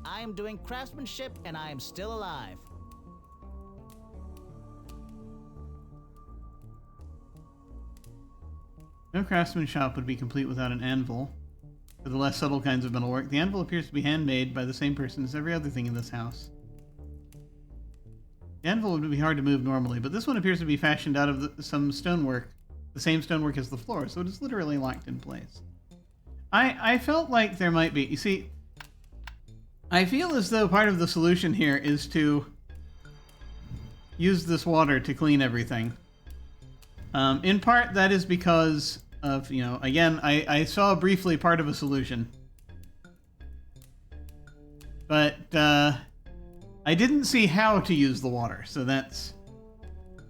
I am doing craftsmanship and I am still alive. No craftsman shop would be complete without an anvil. For the less subtle kinds of metalwork, the anvil appears to be handmade by the same person as every other thing in this house. The anvil would be hard to move normally, but this one appears to be fashioned out of some stonework, the same stonework as the floor, so it is literally locked in place. I felt like there might be... You see, I feel as though part of the solution here is to use this water to clean everything. In part, that is because of, you know, again, I saw briefly part of a solution. But, I didn't see how to use the water, so that's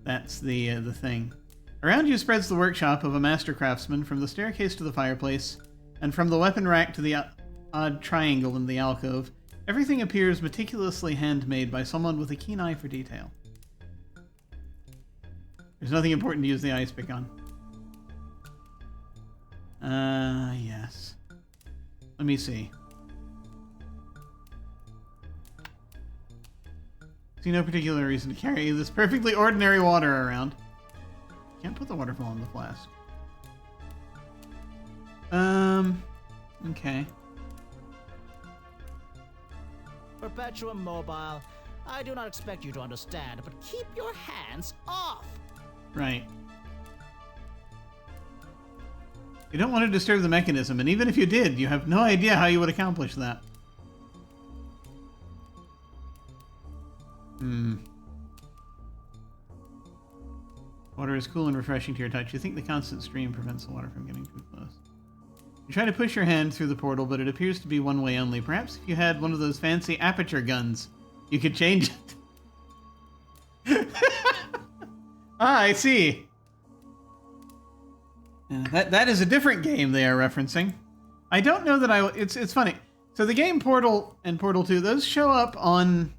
the thing. Around you spreads the workshop of a master craftsman, from the staircase to the fireplace, and from the weapon rack to the odd triangle in the alcove. Everything appears meticulously handmade by someone with a keen eye for detail. There's nothing important to use the ice pick on. Yes. Let me see. See no particular reason to carry this perfectly ordinary water around. Can't put the waterfall in the flask. Okay. Perpetuum mobile, I do not expect you to understand, but keep your hands off! Right. You don't want to disturb the mechanism, and even if you did, you have no idea how you would accomplish that. Water is cool and refreshing to your touch. You think the constant stream prevents the water from getting too close. You try to push your hand through the portal, but it appears to be one way only. Perhaps if you had one of those fancy aperture guns, you could change it. Ah, I see. That is a different game they are referencing. I don't know that it's funny. So the game Portal and Portal 2, those show up on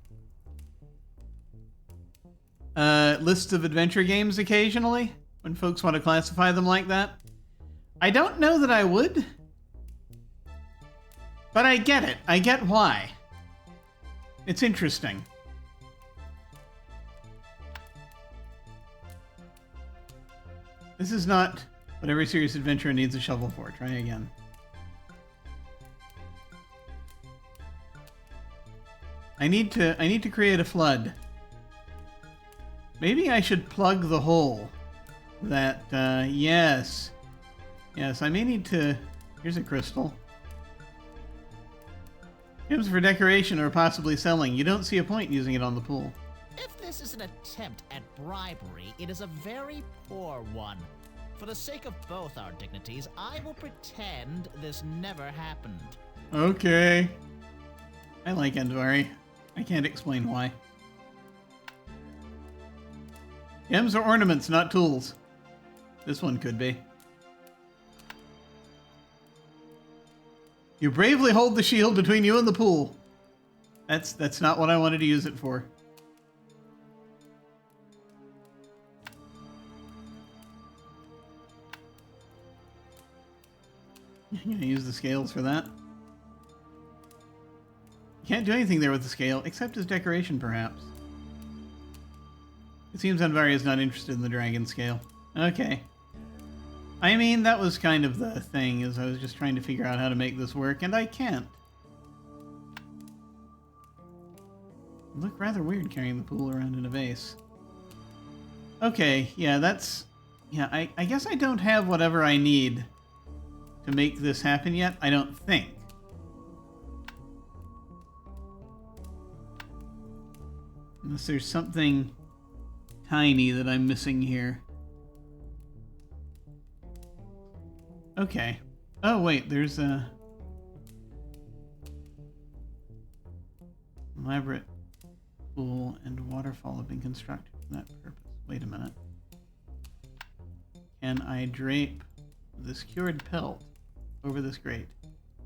lists of adventure games occasionally, when folks want to classify them like that. I don't know that I would, but I get it. I get why. It's interesting. This is not what every serious adventurer needs a shovel for. Try again. I need to create a flood. Maybe I should plug the hole. That, yes. Yes, I may need to... Here's a crystal. Gems for decoration or possibly selling. You don't see a point in using it on the pool. If this is an attempt at bribery, it is a very poor one. For the sake of both our dignities, I will pretend this never happened. Okay. I like Endvari. I can't explain why. Gems are ornaments, not tools. This one could be. You bravely hold the shield between you and the pool. That's not what I wanted to use it for. I'm gonna use the scales for that. You can't do anything there with the scale, except as decoration, perhaps. It seems Andvari is not interested in the dragon scale. Okay. I mean, that was kind of the thing, is I was just trying to figure out how to make this work, and I can't. It looked rather weird carrying the pool around in a vase. Okay, yeah, that's... Yeah, I guess I don't have whatever I need to make this happen yet, I don't think. Unless there's something tiny that I'm missing here. Okay. Oh, wait, there's a... elaborate pool and waterfall have been constructed for that purpose. Wait a minute. Can I drape this cured pelt over this grate?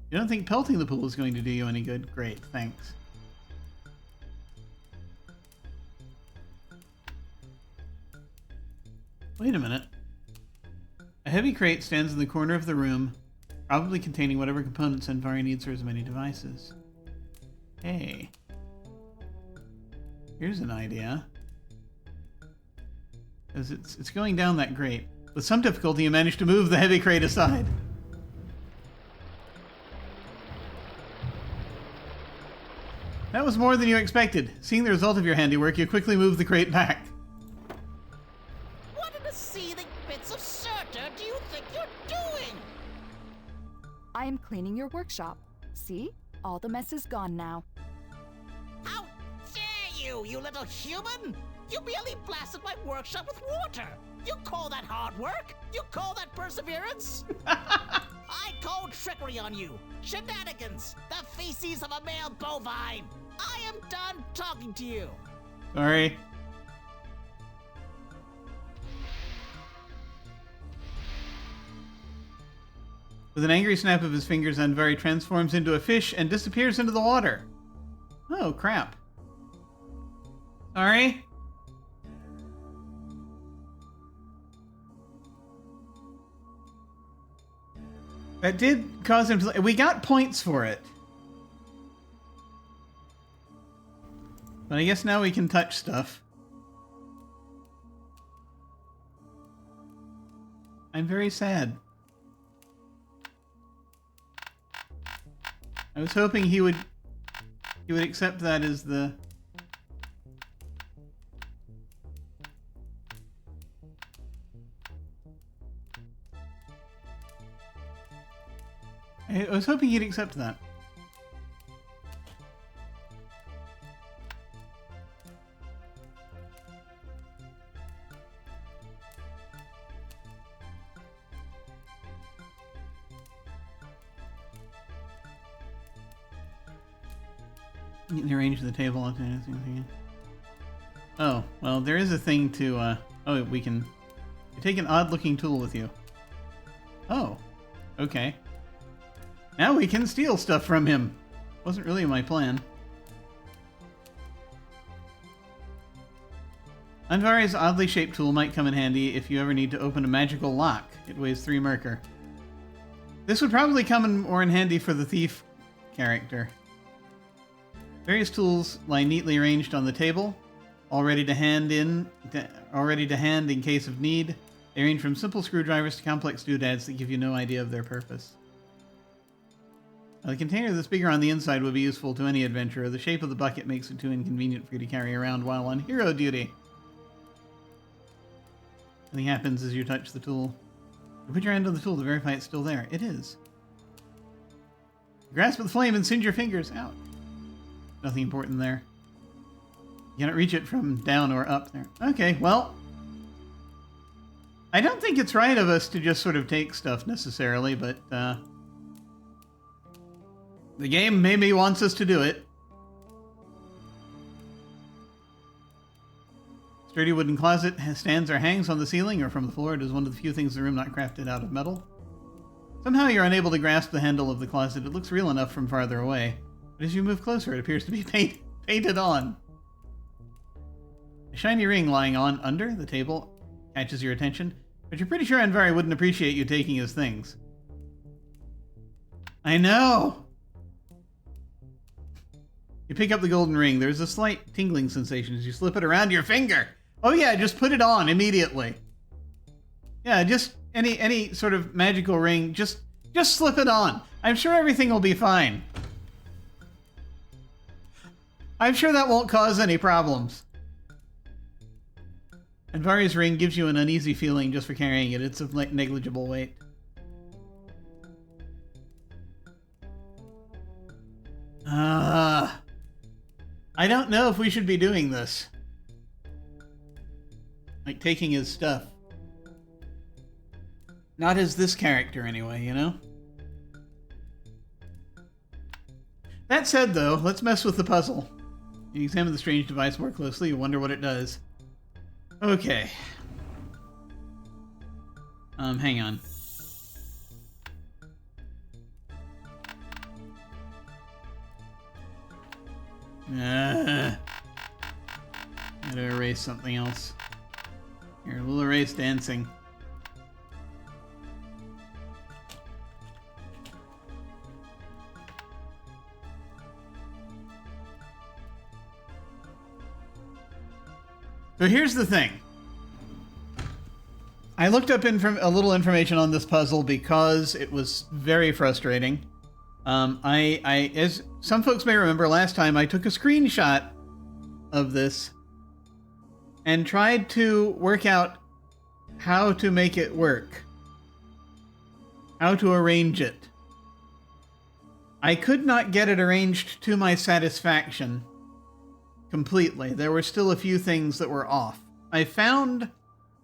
You don't think pelting the pool is going to do you any good? Great, thanks. Wait a minute. A heavy crate stands in the corner of the room, probably containing whatever components Andvari needs for his many devices. Hey. Here's an idea. Because it's going down that grate. With some difficulty, you manage to move the heavy crate aside. That was more than you expected. Seeing the result of your handiwork, you quickly move the crate back. What in the seething bits of Surtur do you think you're doing? I am cleaning your workshop. See? All the mess is gone now. How dare you, you little human! You merely blasted my workshop with water! You call that hard work? You call that perseverance? I call trickery on you! Shenanigans! The feces of a male bovine! I am done talking to you! Sorry. With an angry snap of his fingers, Andvari transforms into a fish and disappears into the water. Oh, crap. Sorry. That did cause him to... We got points for it. But I guess now we can touch stuff. I'm very sad. I was hoping he would accept that as the... I was hoping he'd accept that. The range of the table. Oh, well, there is a thing to, oh, we can... You take an odd-looking tool with you. Oh, okay. Now we can steal stuff from him. Wasn't really my plan. Andvari's oddly shaped tool might come in handy if you ever need to open a magical lock. It weighs 3 merkur. This would probably come in more in handy for the thief character. Various tools lie neatly arranged on the table, all ready to hand in case of need. They range from simple screwdrivers to complex doodads that give you no idea of their purpose. The container that's bigger on the inside would be useful to any adventurer. The shape of the bucket makes it too inconvenient for you to carry around while on hero duty. Nothing happens as you touch the tool. You put your hand on the tool to verify it's still there. It is. Grasp at the flame and singe your fingers out. Nothing important there. You cannot reach it from down or up there. Okay, well... I don't think it's right of us to just sort of take stuff necessarily, but the game maybe wants us to do it. Sturdy wooden closet stands or hangs on the ceiling or from the floor. It is one of the few things in the room not crafted out of metal. Somehow you're unable to grasp the handle of the closet. It looks real enough from farther away, but as you move closer, it appears to be painted on. A shiny ring lying under the table catches your attention, but you're pretty sure Andvari wouldn't appreciate you taking his things. I know! You pick up the golden ring. There's a slight tingling sensation as you slip it around your finger. Oh yeah, just put it on immediately. Yeah, just any sort of magical ring, just slip it on. I'm sure everything will be fine. I'm sure that won't cause any problems. Andvari's ring gives you an uneasy feeling just for carrying it. It's of negligible weight. I don't know if we should be doing this. Like taking his stuff. Not as this character anyway, you know? That said though, let's mess with the puzzle. You examine the strange device more closely, you wonder what it does. Okay. Hang on. Gotta erase something else. Here, we'll erase dancing. So here's the thing. I looked up a little information on this puzzle because it was very frustrating. As some folks may remember, last time I took a screenshot of this and tried to work out how to make it work. How to arrange it. I could not get it arranged to my satisfaction completely. There were still a few things that were off. I found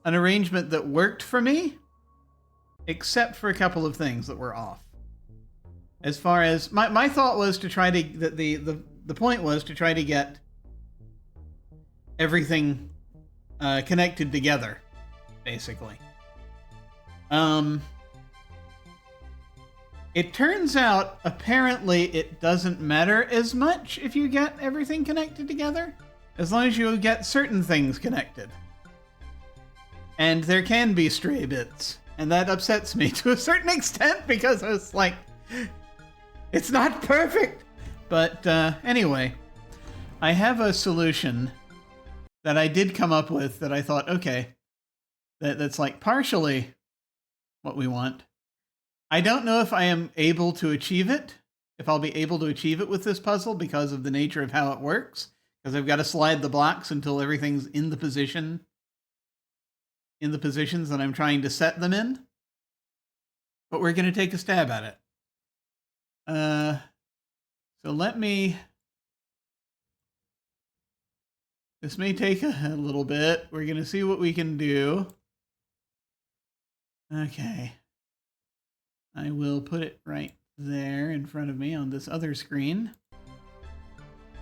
an arrangement that worked for me, except for a couple of things that were off. As far as my thought was to try to the point was to try to get everything connected together, basically. It turns out, apparently, it doesn't matter as much if you get everything connected together, as long as you get certain things connected. And there can be stray bits, and that upsets me to a certain extent, because I was like, it's not perfect! But anyway, I have a solution that I did come up with that I thought, okay, that's like partially what we want. I don't know if I am able to achieve it, if I'll be able to achieve it with this puzzle because of the nature of how it works, because I've got to slide the blocks until everything's in the positions that I'm trying to set them in. But we're going to take a stab at it. So let me... This may take a little bit. We're going to see what we can do. Okay. I will put it right there in front of me on this other screen.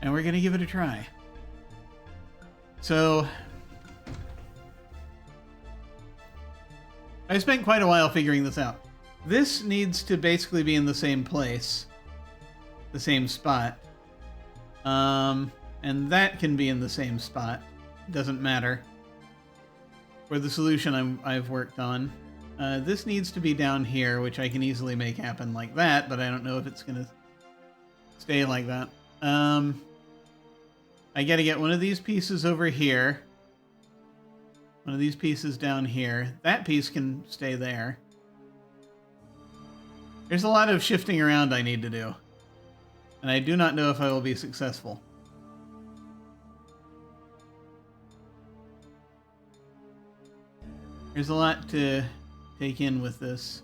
And we're going to give it a try. So, I spent quite a while figuring this out. This needs to basically be in the same place, the same spot. And that can be in the same spot. Doesn't matter. For the solution I've worked on. This needs to be down here, which I can easily make happen like that, but I don't know if it's going to stay like that. I got to get one of these pieces over here. One of these pieces down here. That piece can stay there. There's a lot of shifting around I need to do. And I do not know if I will be successful. There's a lot to take in with this.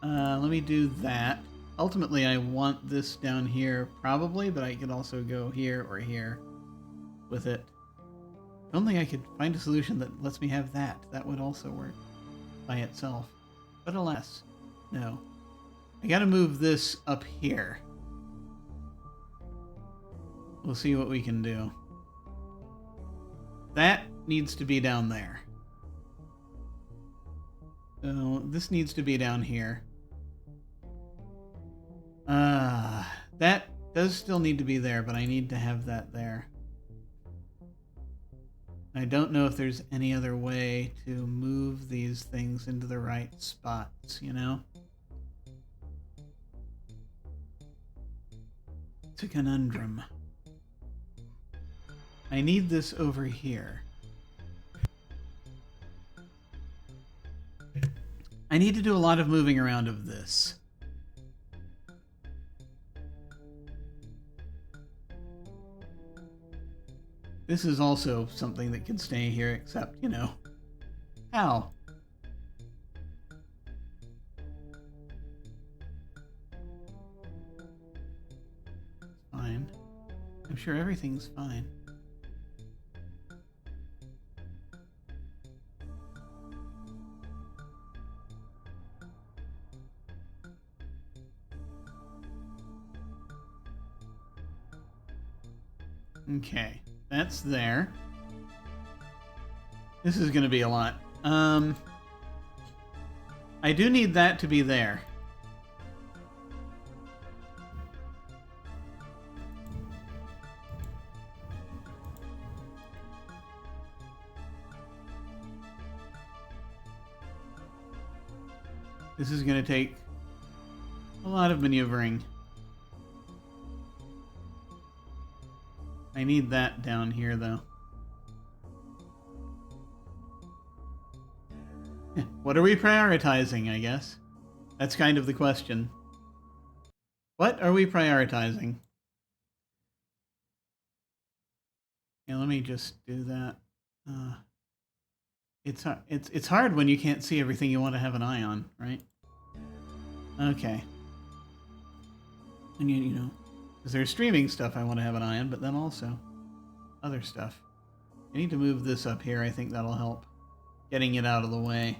Let me do that. Ultimately, I want this down here, probably, but I could also go here or here with it. If only I could find a solution that lets me have that. That would also work by itself. But alas, no. I gotta move this up here. We'll see what we can do. That needs to be down there. So this needs to be down here. That does still need to be there, but I need to have that there. I don't know if there's any other way to move these things into the right spots, you know? It's a conundrum. I need this over here. I need to do a lot of moving around of this. This is also something that can stay here, except, you know, how? Fine. I'm sure everything's fine. Okay, that's there. This is going to be a lot. I do need that to be there. This is going to take a lot of maneuvering. I need that down here, though. What are we prioritizing, I guess? That's kind of the question. What are we prioritizing? Yeah, let me just do that. It's hard when you can't see everything you want to have an eye on, right? Okay. And you know, because there's streaming stuff I want to have an eye on, but then also other stuff. I need to move this up here. I think that'll help getting it out of the way.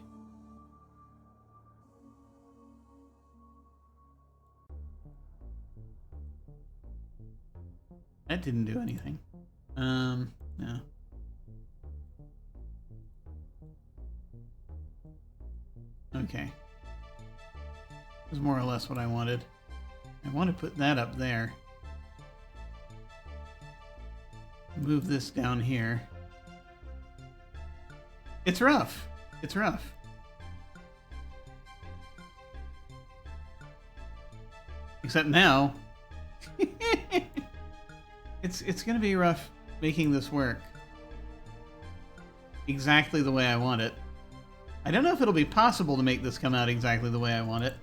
That didn't do anything. No. Okay. That was more or less what I wanted. I want to put that up there. Move this down here. It's rough. It's rough. Except now, it's gonna be rough making this work exactly the way I want it. I don't know if it'll be possible to make this come out exactly the way I want it.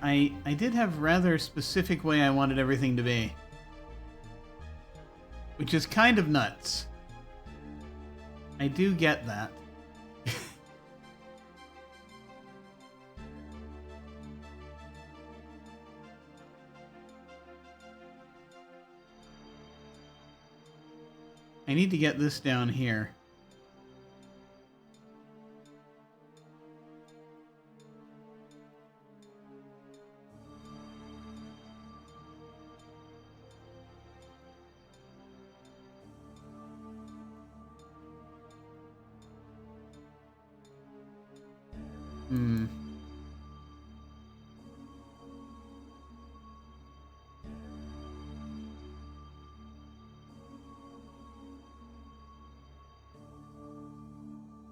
I did have rather specific way I wanted everything to be, which is kind of nuts. I do get that. I need to get this down here. Hmm.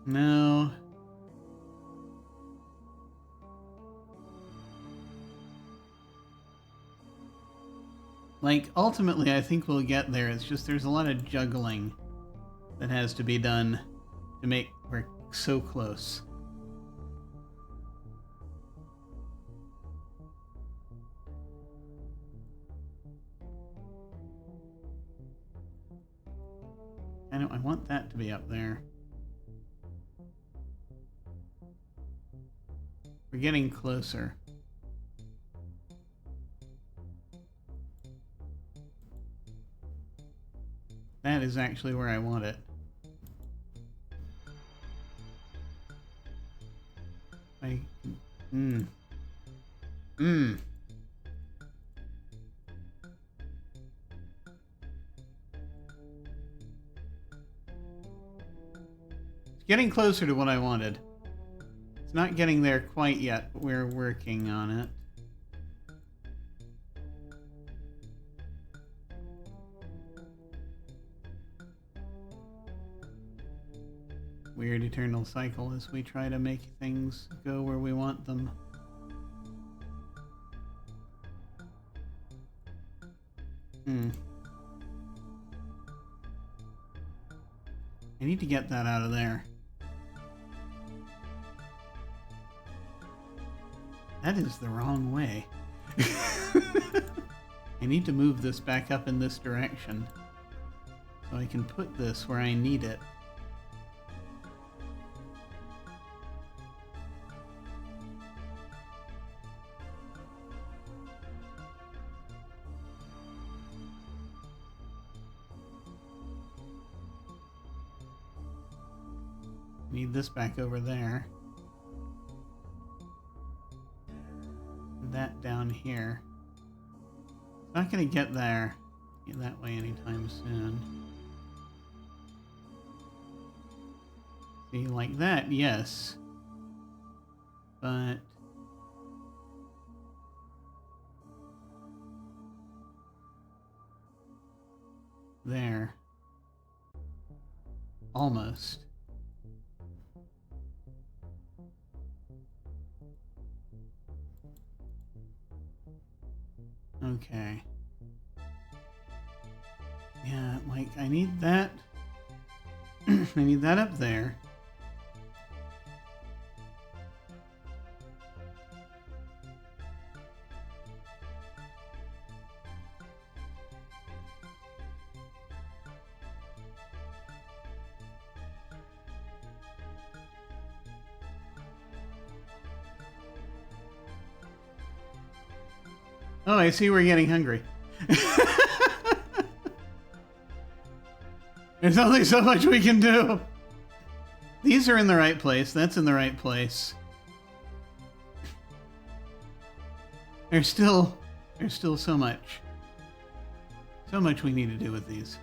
No. Like, ultimately, I think we'll get there. It's just there's a lot of juggling that has to be done to make we're so close. I want that to be up there. We're getting closer. That is actually where I want it. It's getting closer to what I wanted. It's not getting there quite yet, but we're working on it. Weird eternal cycle as we try to make things go where we want them. I need to get that out of there. That is the wrong way. I need to move this back up in this direction so I can put this where I need it. Need this back over there. That down here. It's not going to get there that way anytime soon. See, like that, yes. But there. Almost. Okay. Yeah, like, I need that. I need that up there. Oh, I see we're getting hungry. There's only so much we can do. These are in the right place. That's in the right place. There's still so much. So much we need to do with these.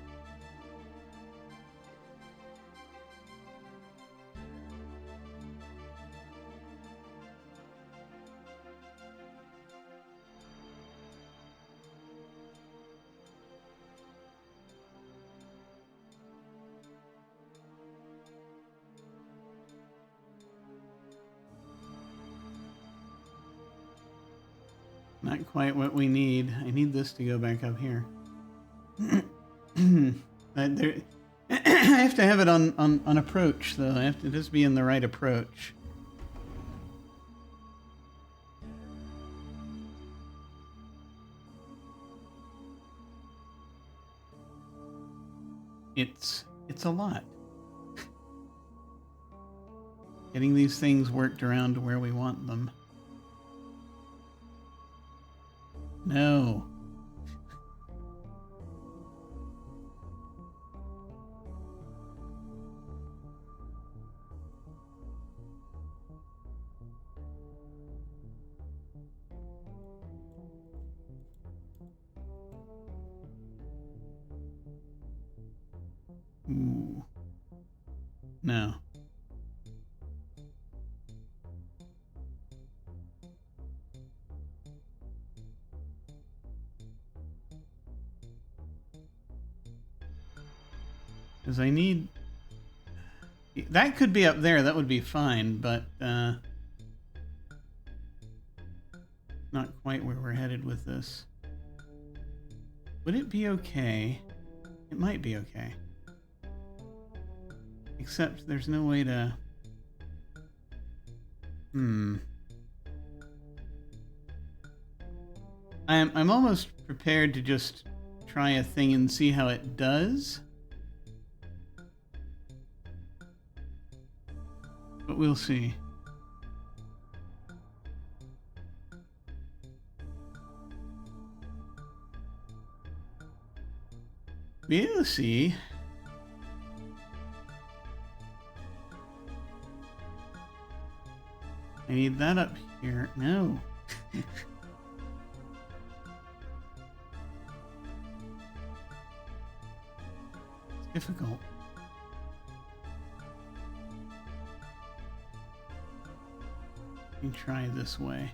Not quite what we need. I need this to go back up here. I have to have it on approach, though. I have to just be in the right approach. It's a lot. Getting these things worked around to where we want them. No. Ooh. No. Because I need... That could be up there, that would be fine, but not quite where we're headed with this. Would it be okay? It might be okay. Except there's no way to... I'm almost prepared to just try a thing and see how it does. But we'll see. We'll see. I need that up here. No. It's difficult. Let me try this way.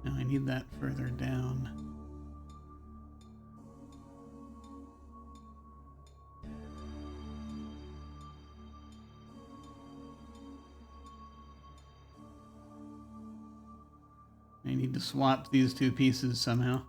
No, I need that further down. I need to swap these two pieces somehow.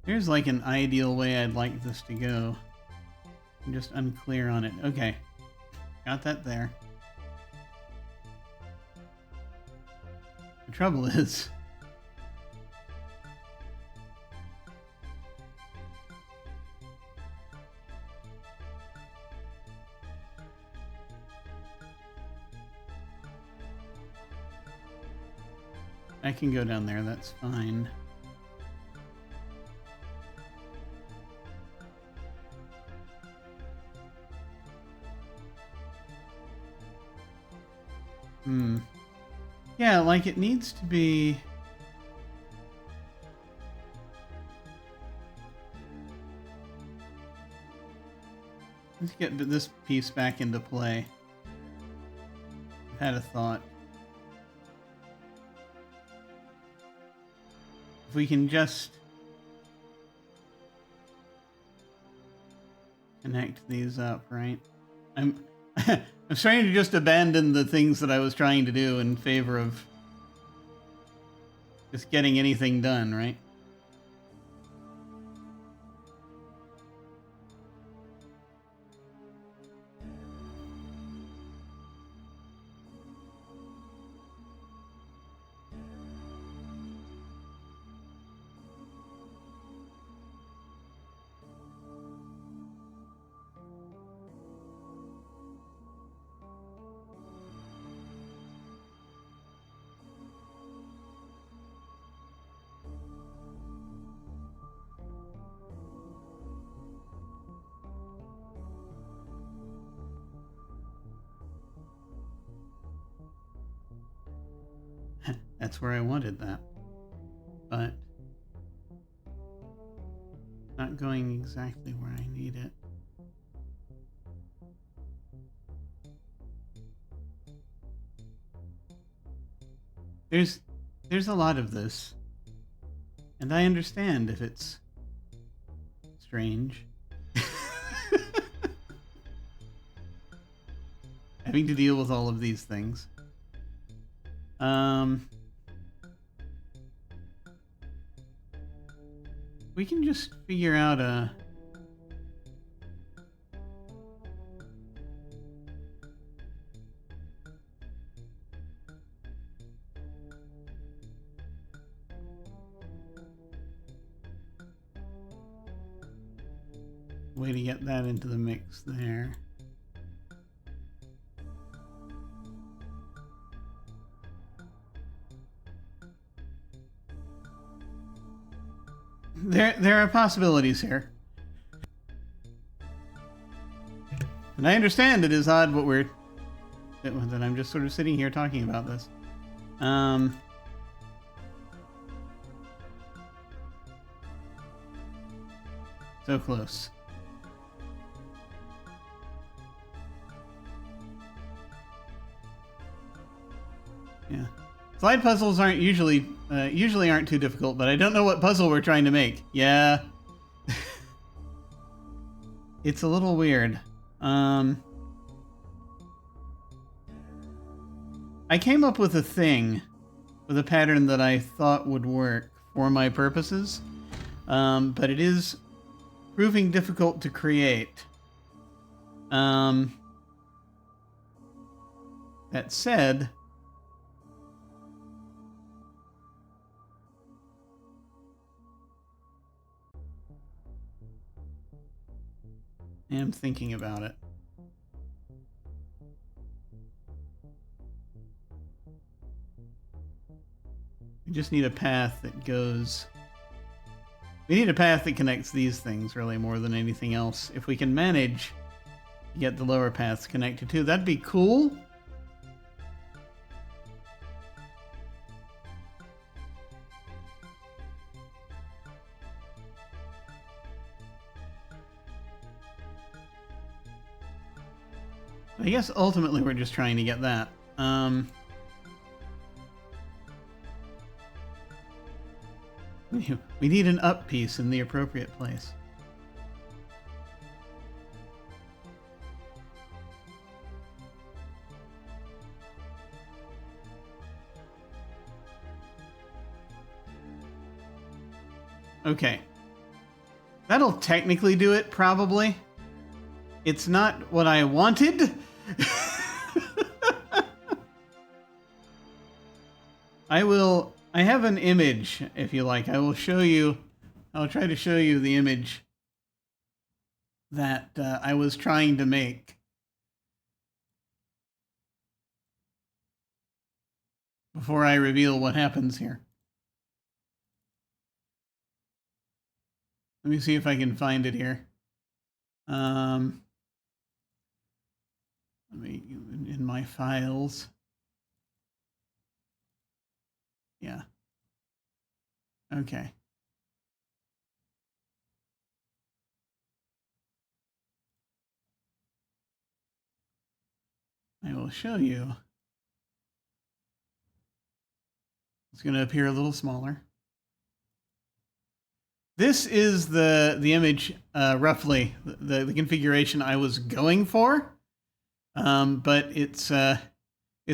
Here's like an ideal way I'd like this to go. I'm just unclear on it. Okay. Got that there. The trouble is... I can go down there, that's fine. Yeah, like it needs to be... Let's get this piece back into play. I've had a thought. If we can just connect these up, right? I'm starting to just abandon the things that I was trying to do in favor of just getting anything done, right? That's where I wanted that, but not going exactly where I need it. There's a lot of this, and I understand if it's strange. Having to deal with all of these things. We can just figure out a... way to get that into the mix there. There are possibilities here. And I understand it is odd what we're that I'm just sort of sitting here talking about this. So close. Yeah. Slide puzzles aren't usually aren't too difficult, but I don't know what puzzle we're trying to make. Yeah. It's a little weird. I came up with a thing, with a pattern that I thought would work for my purposes, but it is proving difficult to create. That said, I am thinking about it. We just need a path that goes... We need a path that connects these things, really, more than anything else. If we can manage to get the lower paths connected too, that'd be cool. I guess ultimately we're just trying to get that. We need an up piece in the appropriate place. Okay. That'll technically do it, probably. It's not what I wanted. I have an image, if you like. I'll try to show you the image that I was trying to make. Before I reveal what happens here. Let me see if I can find it here. Let me, in my files. Yeah. Okay. I will show you. It's going to appear a little smaller. This is the image, roughly, the configuration I was going for, but it's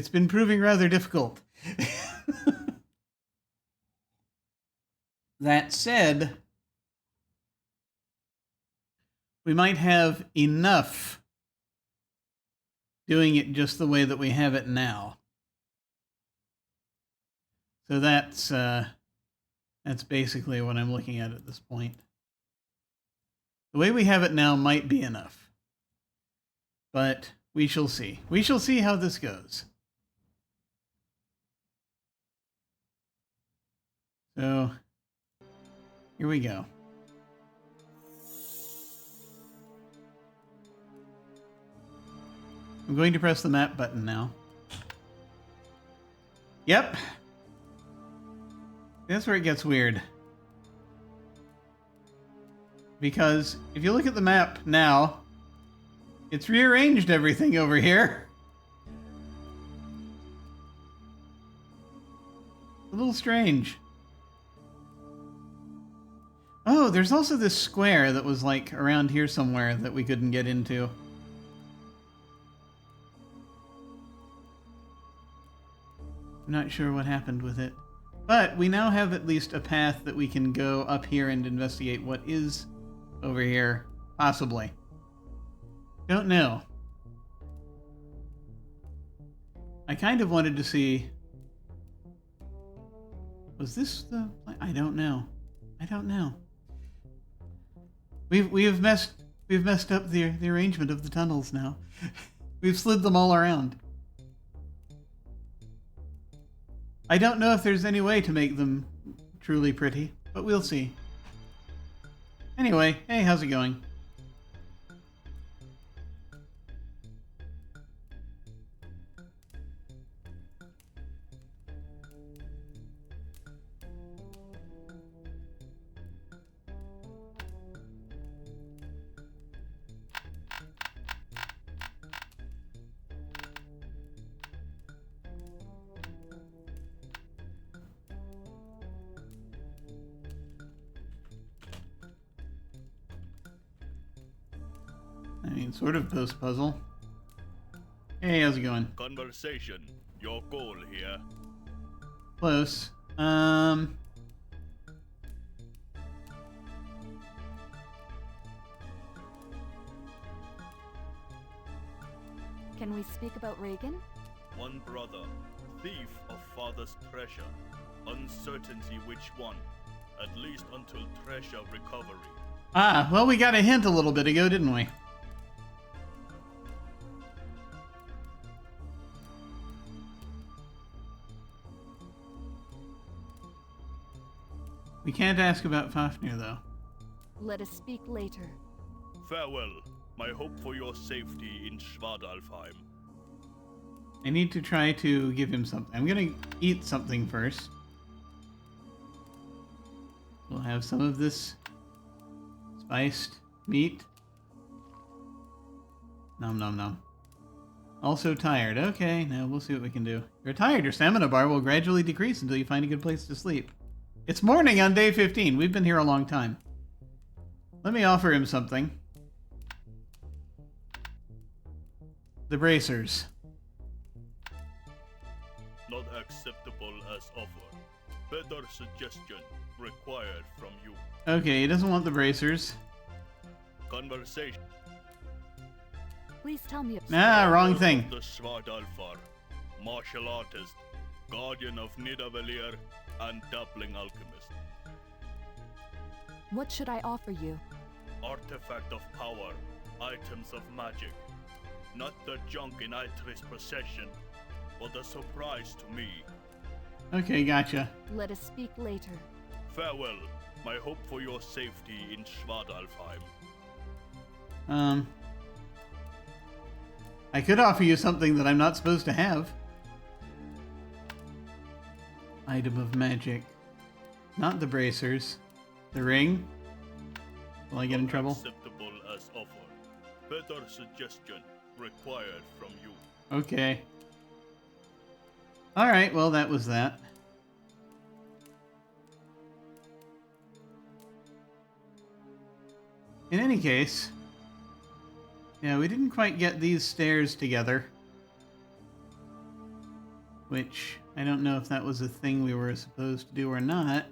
been proving rather difficult. That said, we might have enough doing it just the way that we have it now. So that's basically what I'm looking at this point. The way we have it now might be enough, but we shall see. We shall see how this goes. So, here we go. I'm going to press the map button now. Yep. That's where it gets weird. Because if you look at the map now, it's rearranged everything over here. A little strange. Oh, there's also this square that was like around here somewhere that we couldn't get into. I'm not sure what happened with it. But we now have at least a path that we can go up here and investigate what is over here, possibly. Don't know. I kind of wanted to see... Was this the... I don't know. I don't know. We've messed up the arrangement of the tunnels now. We've slid them all around. I don't know if there's any way to make them truly pretty, but we'll see. Anyway, hey, how's it going? mean, sort of post-puzzle. Hey, how's it going? Conversation. Your goal here. Close. Can we speak about Reagan? One brother, thief of father's treasure. Uncertainty which one. At least until treasure recovery. Ah, well, we got a hint a little bit ago, didn't we? We can't ask about Fafnir, though. Let us speak later. Farewell. My hope for your safety in Svartalfheim. I need to try to give him something. I'm gonna eat something first. We'll have some of this spiced meat. Nom nom nom. Also tired. Okay, now we'll see what we can do. You're tired. Your stamina bar will gradually decrease until you find a good place to sleep. It's morning on day 15. We've been here a long time. Let me offer him something. The bracers. Not acceptable as offer. Better suggestion required from you. Okay, he doesn't want the bracers. Conversation. Please tell me. Nah, wrong thing. The Svartalfheim, martial artist, guardian of Nidavellir, and dabbling alchemist. What should I offer you? Artifact of power, items of magic. Not the junk in Eitris' possession, but a surprise to me. Okay, gotcha. Let us speak later. Farewell. My hope for your safety in Svartalfheim. I could offer you something that I'm not supposed to have. Item of magic. Not the bracers. The ring? Will I get in trouble? Acceptable as offer. Better suggestion required from you. Okay. Alright, well that was that. In any case, yeah, we didn't quite get these stairs together. Which, I don't know if that was a thing we were supposed to do or not.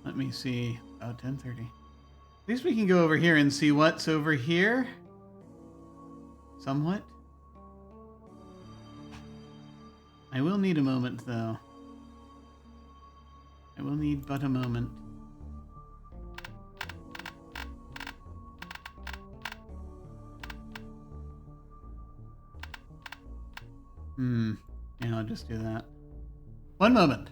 Let me see. About 10:30. At least we can go over here and see what's over here. Somewhat. I will need a moment, though. I will need but a moment. Yeah, I'll just do that. One moment.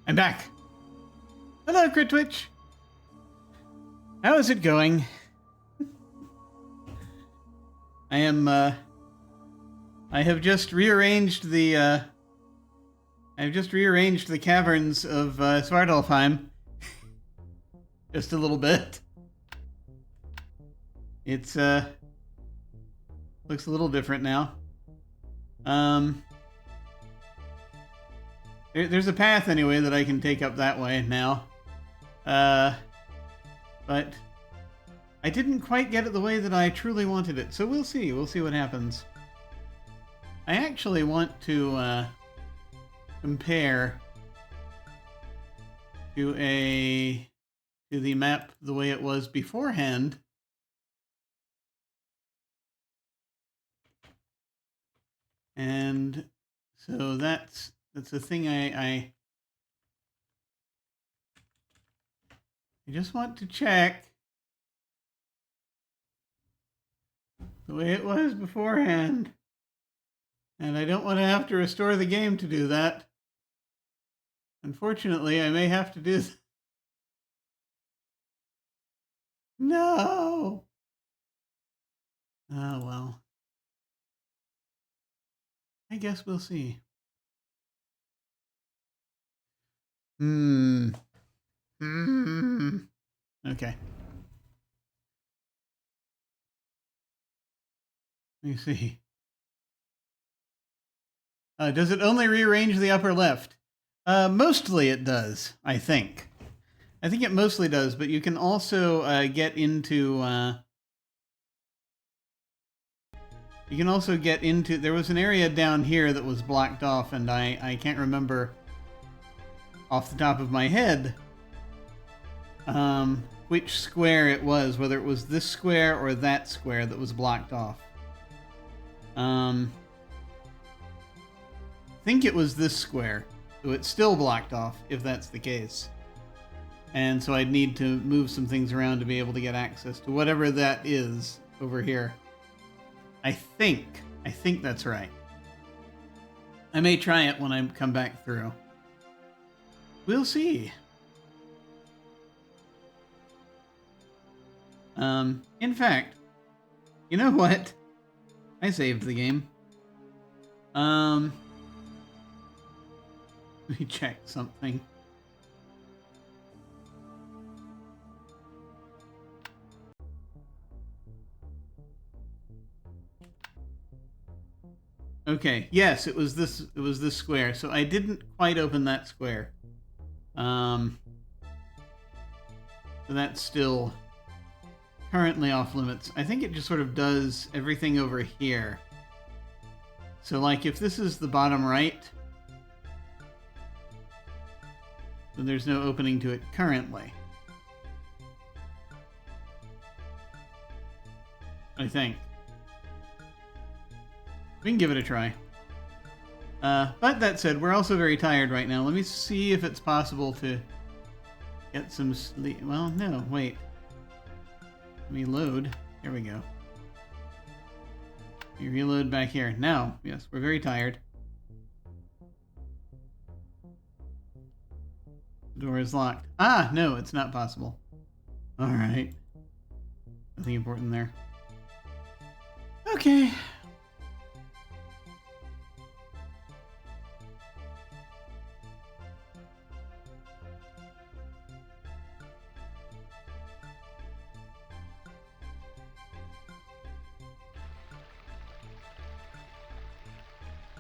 I'm back. Hello, Critwitch. How is it going? I have just rearranged the caverns of Svartalfheim. Just a little bit. It's looks a little different now. There's a path anyway that I can take up that way now. But I didn't quite get it the way that I truly wanted it, so we'll see. We'll see what happens. I actually want to compare to the map the way it was beforehand. And so that's the thing I just want to check the way it was beforehand. And I don't want to have to restore the game to do that. Unfortunately, I may have to do that. No! Oh, well. I guess we'll see. Okay. Let me see. Does it only rearrange the upper left? Mostly it does, I think. I think it mostly does, but you can also get into... you can also get into... There was an area down here that was blocked off, and I can't remember off the top of my head which square it was, whether it was this square or that square that was blocked off. I think it was this square, so it's still blocked off if that's the case. And so I'd need to move some things around to be able to get access to whatever that is over here. I think that's right. I may try it when I come back through. We'll see. In fact, you know what? I saved the game. Let me check something. Okay, yes, it was this square. So I didn't quite open that square. So that's still currently off limits. I think it just sort of does everything over here. So like if this is the bottom right, then there's no opening to it currently. I think. We can give it a try. But that said, we're also very tired right now. Let me see if it's possible to get some sleep. Well, no, wait. Let me load. Here we go. You reload back here. Now, yes, we're very tired. The door is locked. Ah, no, it's not possible. All right. Nothing important there. Okay.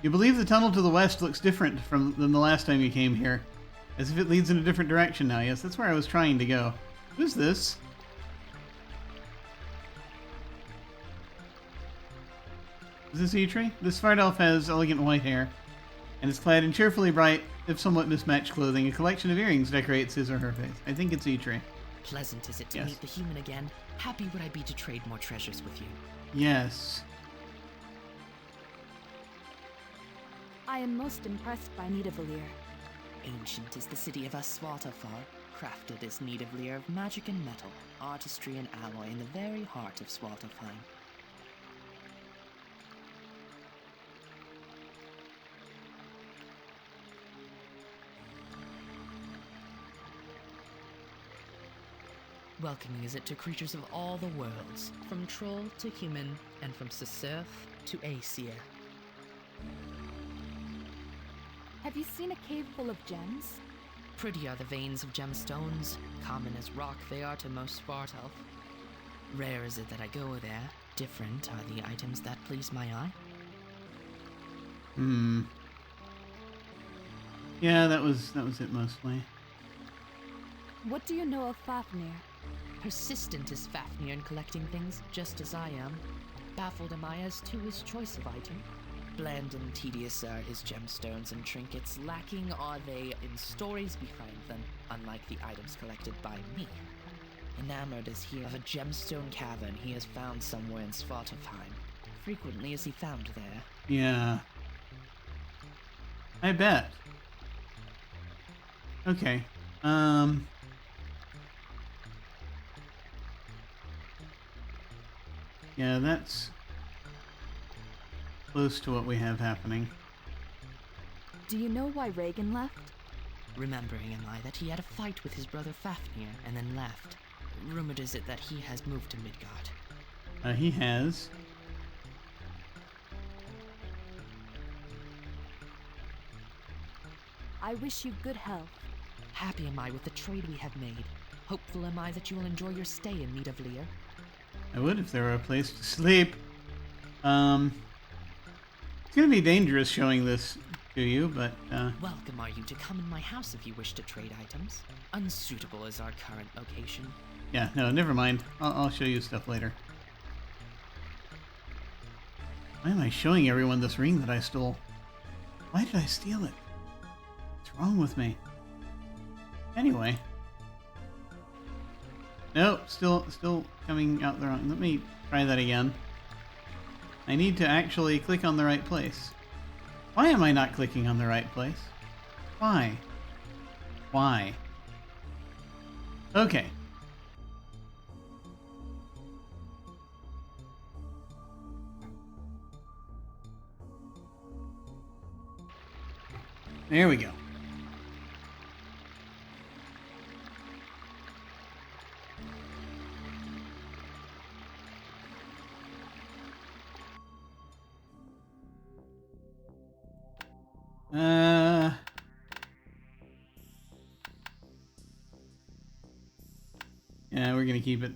You believe the tunnel to the west looks different than the last time you came here. As if it leads in a different direction now. Yes, that's where I was trying to go. Who's this? Is this Eitri? This Svartalf has elegant white hair, and is clad in cheerfully bright, if somewhat mismatched clothing. A collection of earrings decorates his or her face. I think it's Eitri. Pleasant is it to Yes. meet the human again. Happy would I be to trade more treasures with you. Yes. I am most impressed by Nidavellir. Ancient is the city of Svartalfheim, crafted as Nidavellir of magic and metal, artistry and alloy in the very heart of Svartalfheim. Welcoming is it to creatures of all the worlds, from troll to human, and from Sisirth to Aesir. Have you seen a cave full of gems? Pretty are the veins of gemstones, common as rock they are to most Svartalf. Rare is it that I go there, different are the items that please my eye. Yeah, that was it mostly. What do you know of Fafnir? Persistent is Fafnir in collecting things, just as I am. Baffled am I as to his choice of item. Bland and tedious are his gemstones and trinkets, lacking are they in stories behind them, unlike the items collected by me. Enamored is he of a gemstone cavern he has found somewhere in Svartalfheim. Frequently is he found there. Yeah. I bet. Okay. Yeah, that's close to what we have happening. Do you know why Reagan left? Remembering am I that he had a fight with his brother Fafnir and then left. Rumored is it that he has moved to Midgard. He has. I wish you good health. Happy am I with the trade we have made. Hopeful am I that you will enjoy your stay in Nidavellir. I would if there were a place to sleep. It's gonna be dangerous showing this to you, but Welcome are you to come in my house if you wish to trade items. Unsuitable is our current location. yeah, no, never mind. I'll show you stuff later. Why am I showing everyone this ring that I stole? Why did I steal it? What's wrong with me? Anyway. Nope, still coming out the wrong. Let me try that again. I need to actually click on the right place. Why am I not clicking on the right place? Why? Why? Okay. There we go. Yeah, we're gonna keep it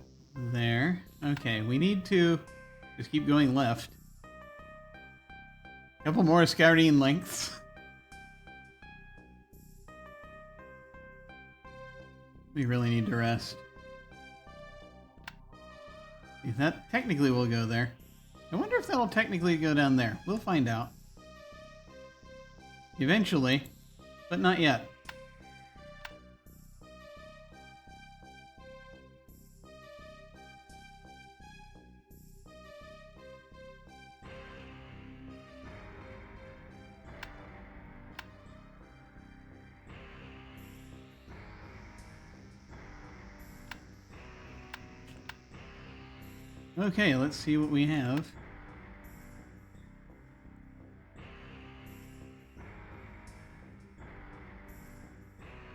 there. Okay, we need to just keep going left. A couple more scouting lengths. We really need to rest. That technically will go there. I wonder if that'll technically go down there. We'll find out. Eventually, but not yet. Okay, let's see what we have.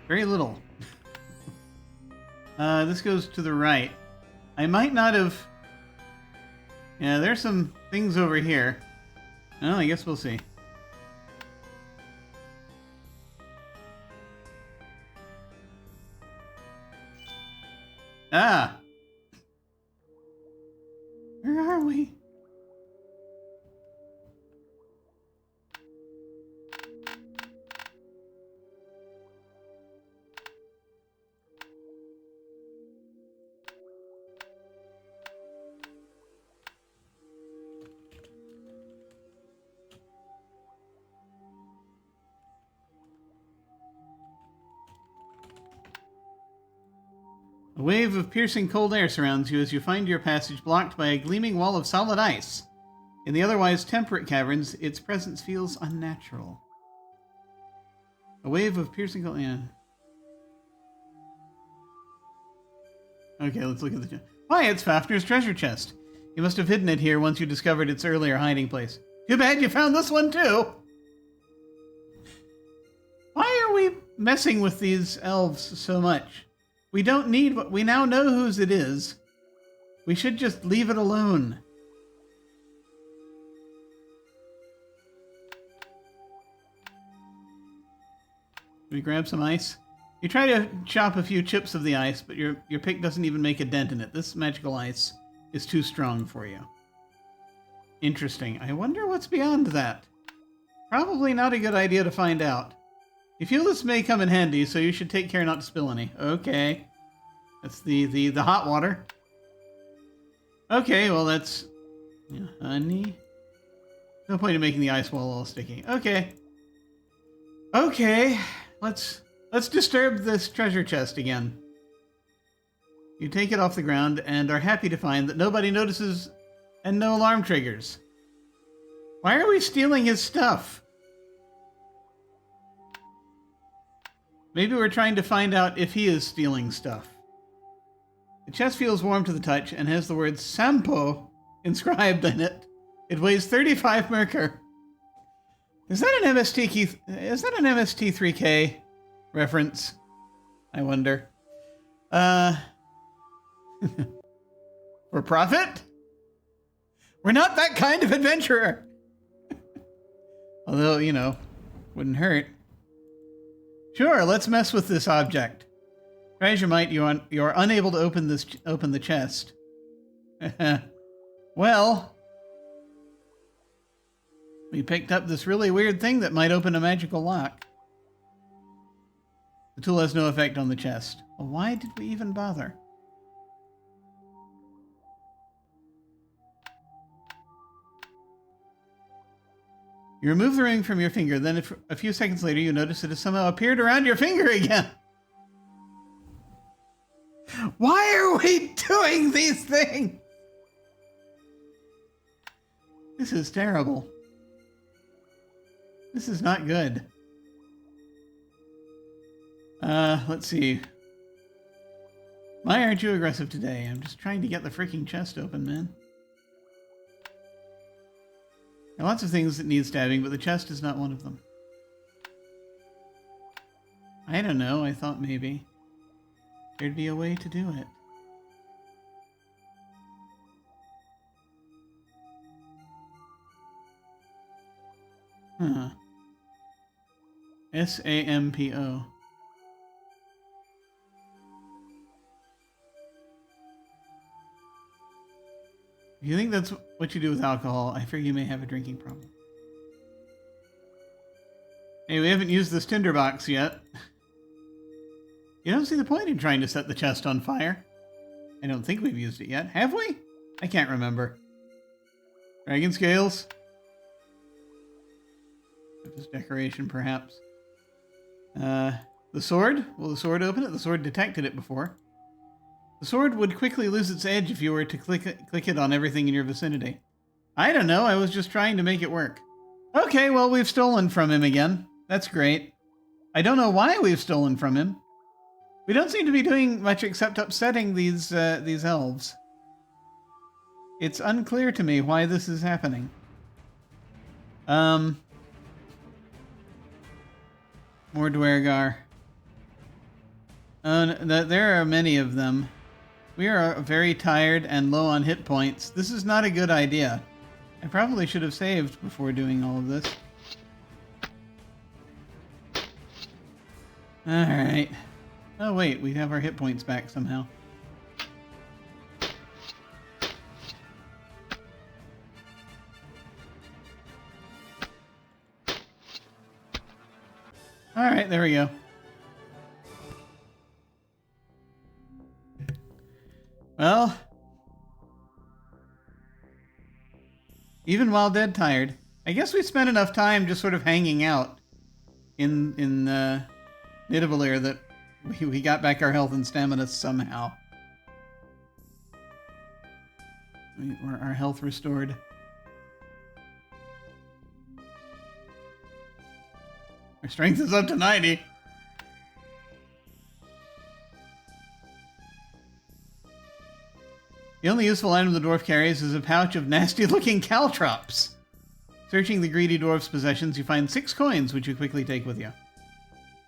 Very little. This goes to the right. I might not have... Yeah, there's some things over here. Well, I guess we'll see. Ah! Where are we? A wave of piercing cold air surrounds you as you find your passage blocked by a gleaming wall of solid ice. In the otherwise temperate caverns, its presence feels unnatural. A wave of piercing cold air. Okay, let's look at the... Why, it's Fafnir's treasure chest. You must have hidden it here once you discovered its earlier hiding place. Too bad you found this one too! Why are we messing with these elves so much? We don't need what we now know whose it is. We should just leave it alone. We grab some ice. You try to chop a few chips of the ice, but your pick doesn't even make a dent in it. This magical ice is too strong for you. Interesting. I wonder what's beyond that. Probably not a good idea to find out. You feel this may come in handy, so you should take care not to spill any. Okay. That's the hot water. Okay, well that's... Yeah, honey. No point in making the ice wall all sticky. Okay. Okay. Let's disturb this treasure chest again. You take it off the ground and are happy to find that nobody notices and no alarm triggers. Why are we stealing his stuff? Maybe we're trying to find out if he is stealing stuff. The chest feels warm to the touch and has the word Sampo inscribed in it. It weighs 35 merkur. Is that an MST3K reference? I wonder. For profit? We're not that kind of adventurer. Although, you know, wouldn't hurt. Sure, let's mess with this object. Try as you might, you are unable to open the chest. Well, we picked up this really weird thing that might open a magical lock. The tool has no effect on the chest. Well, why did we even bother? You remove the ring from your finger, then a few seconds later you notice it has somehow appeared around your finger again. Why are we doing these things? This is terrible. This is not good. Let's see. Why aren't you aggressive today? I'm just trying to get the freaking chest open, man. There are lots of things that need stabbing, but the chest is not one of them. I don't know. I thought maybe there'd be a way to do it. Huh. SAMPO. If you think that's what you do with alcohol, I fear you may have a drinking problem. Hey, we haven't used this tinderbox yet. You don't see the point in trying to set the chest on fire. I don't think we've used it yet. Have we? I can't remember. Dragon scales? Just decoration, perhaps. The sword? Will the sword open it? The sword detected it before. The sword would quickly lose its edge if you were to click it on everything in your vicinity. I don't know, I was just trying to make it work. Okay, well, we've stolen from him again. That's great. I don't know why we've stolen from him. We don't seem to be doing much except upsetting these elves. It's unclear to me why this is happening. More Dwergar. There are many of them. We are very tired and low on hit points. This is not a good idea. I probably should have saved before doing all of this. Alright. Oh wait, we have our hit points back somehow. Alright, there we go. Well, even while dead tired, I guess we spent enough time just sort of hanging out in Nidavellir that we got back our health and stamina somehow. Our health restored. Our strength is up to 90. The only useful item the dwarf carries is a pouch of nasty-looking caltrops. Searching the greedy dwarf's possessions, you find 6 coins, which you quickly take with you.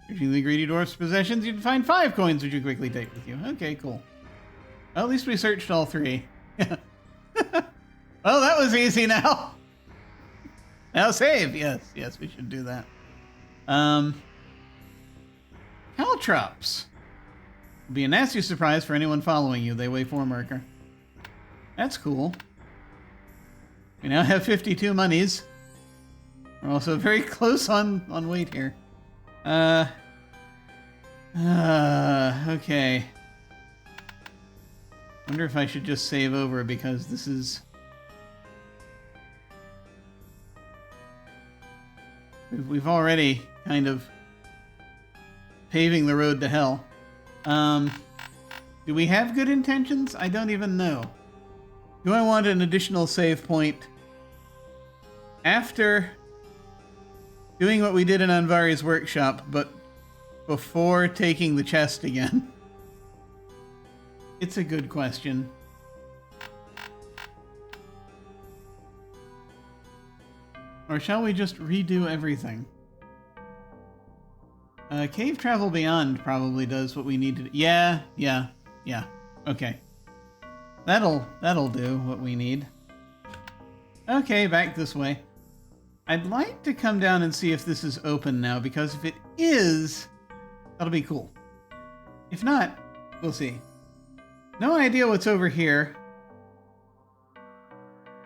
Searching the greedy dwarf's possessions, you'd find 5 coins which you quickly take with you. Okay, cool. Well, at least we searched all 3. Well, that was easy now. Now save. Yes, we should do that. Caltrops. Will be a nasty surprise for anyone following you. They weigh 4 marker. That's cool. We now have 52 monies. We're also very close on weight here. Okay. Wonder if I should just save over because this is... We've already kind of paving the road to hell. Do we have good intentions? I don't even know. Do I want an additional save point after doing what we did in Anvari's workshop, but before taking the chest again? It's a good question. Or shall we just redo everything? Cave Travel Beyond probably does what we need to do. Yeah. Okay. That'll do what we need. Okay, back this way. I'd like to come down and see if this is open now, because if it is, that'll be cool. If not, we'll see. No idea what's over here,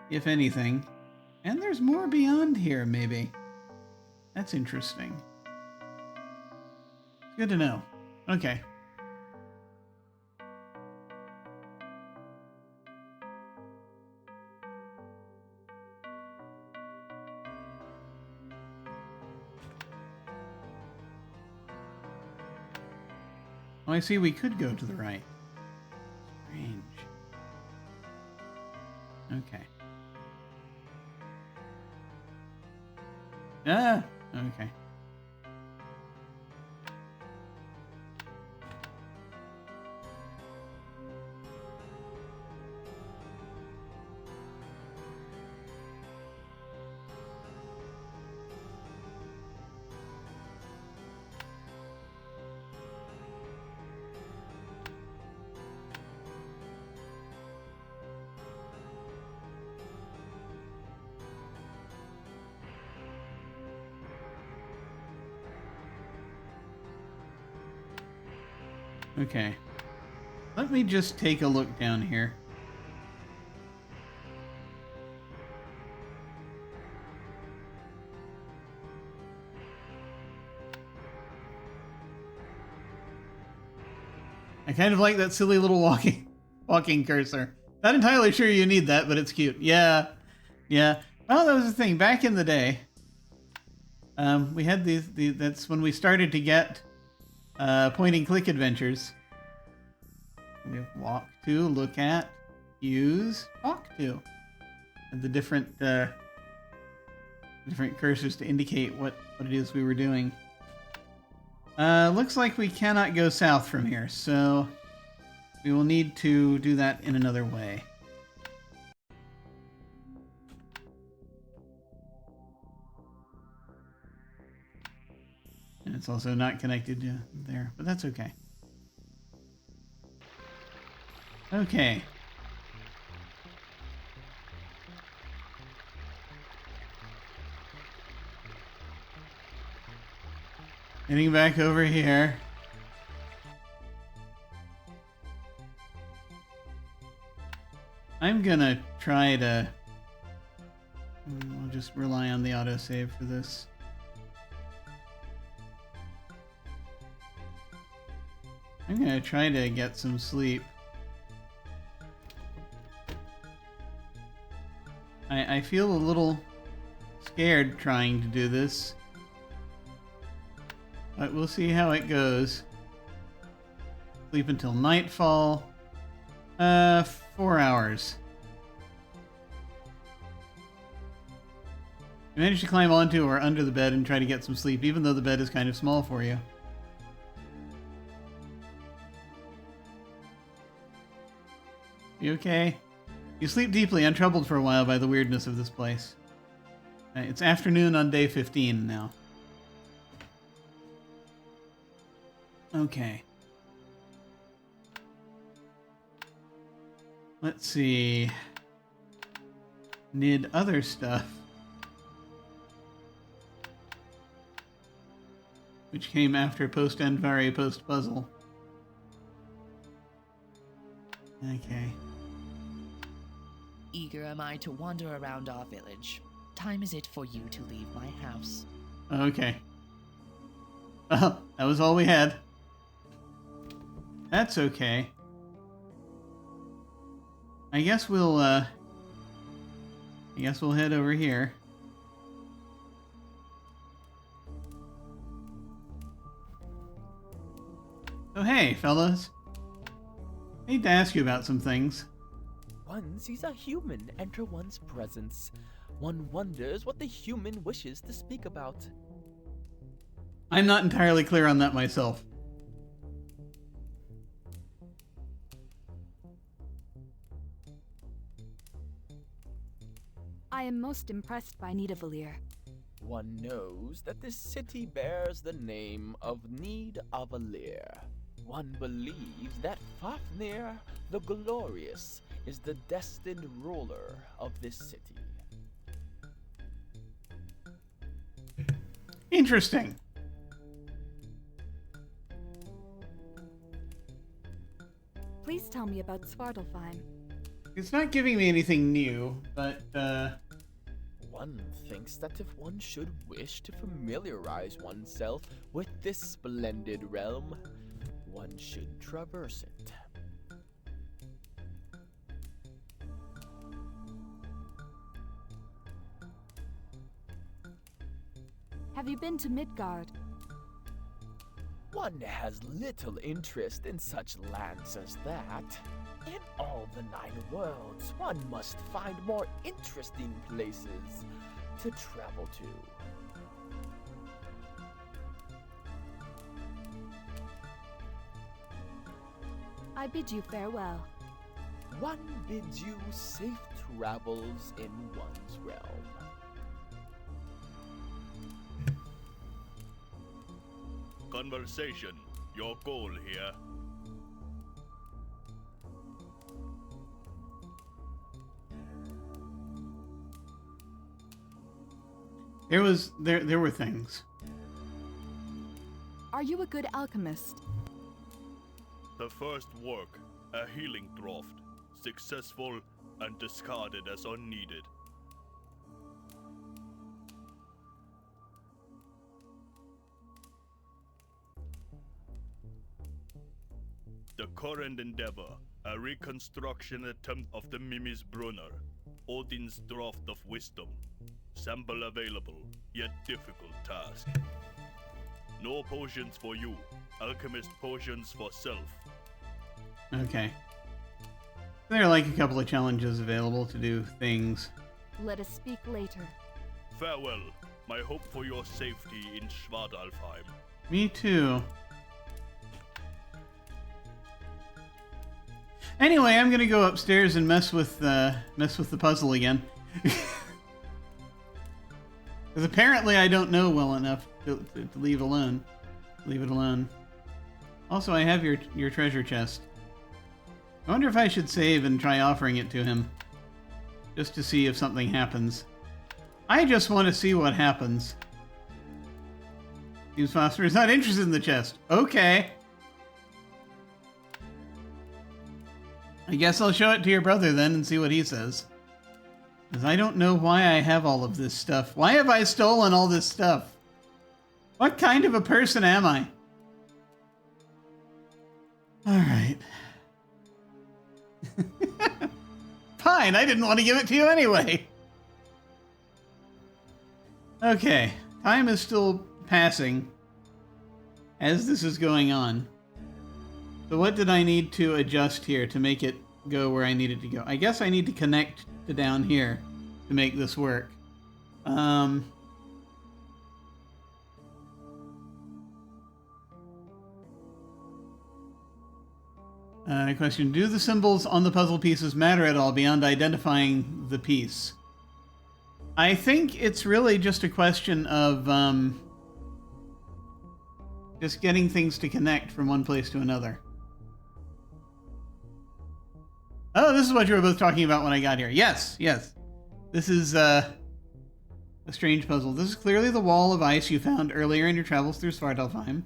if anything. And there's more beyond here, maybe. That's interesting. Good to know. Okay. Oh, I see we could go to the right. Strange. Okay. Ah, okay. Okay. Let me just take a look down here. I kind of like that silly little walking cursor. Not entirely sure you need that, but it's cute. Yeah. Well, that was the thing. Back in the day, we had that's when we started to get point-and-click adventures. We have walk to, look at, use, talk to. And the different cursors to indicate what it is we were doing. Looks like we cannot go south from here, so we will need to do that in another way. And it's also not connected to there, but that's okay. Okay. Heading back over here. I'm gonna try to... I'll just rely on the autosave for this. I'm gonna try to get some sleep. I feel a little scared trying to do this, but we'll see how it goes. Sleep until nightfall. 4 hours. You managed to climb onto or under the bed and try to get some sleep, even though the bed is kind of small for you. You okay? You sleep deeply, untroubled for a while by the weirdness of this place. It's afternoon on day 15 now. Okay. Let's see. Need other stuff. Which came after post-Andvari, post-puzzle. Okay. Eager am I to wander around our village. Time is it for you to leave my house. Okay. Well, that was all we had. That's okay. I guess we'll head over here. So hey, fellas. Need to ask you about some things. One sees a human enter one's presence. One wonders what the human wishes to speak about. I'm not entirely clear on that myself. I am most impressed by Nidavellir. One knows that this city bears the name of Nidavellir. One believes that Fafnir the Glorious is the destined ruler of this city. Interesting. Please tell me about Svartalfheim. It's not giving me anything new, but, One thinks that if one should wish to familiarize oneself with this splendid realm, one should traverse it. Have you been to Midgard? One has little interest in such lands as that. In all the 9 worlds, one must find more interesting places to travel to. I bid you farewell. One bids you safe travels in one's realm. Conversation, your goal here. There were things. Are you a good alchemist? The first work, a healing draught, successful and discarded as unneeded. The current endeavor, a reconstruction attempt of the Mimi's Brunner, Odin's Draught of Wisdom. Sample available, yet difficult task. No potions for you, alchemist potions for self. Okay. There are like a couple of challenges available to do things. Let us speak later. Farewell. My hope for your safety in Svartalfheim. Me too. Anyway, I'm gonna go upstairs and mess with the puzzle again. Because apparently I don't know well enough to leave it alone. Leave it alone. Also, I have your treasure chest. I wonder if I should save and try offering it to him. Just to see if something happens. I just want to see what happens. Seems Foster is not interested in the chest. Okay. I guess I'll show it to your brother then and see what he says. Because I don't know why I have all of this stuff. Why have I stolen all this stuff? What kind of a person am I? Alright. Fine, I didn't want to give it to you anyway. Okay, time is still passing as this is going on. So what did I need to adjust here to make it go where I need it to go? I guess I need to connect to down here to make this work. Question, do the symbols on the puzzle pieces matter at all beyond identifying the piece? I think it's really just a question of, just getting things to connect from one place to another. Oh, this is what you were both talking about when I got here. Yes, yes. This is a strange puzzle. This is clearly the wall of ice you found earlier in your travels through Svartalfheim.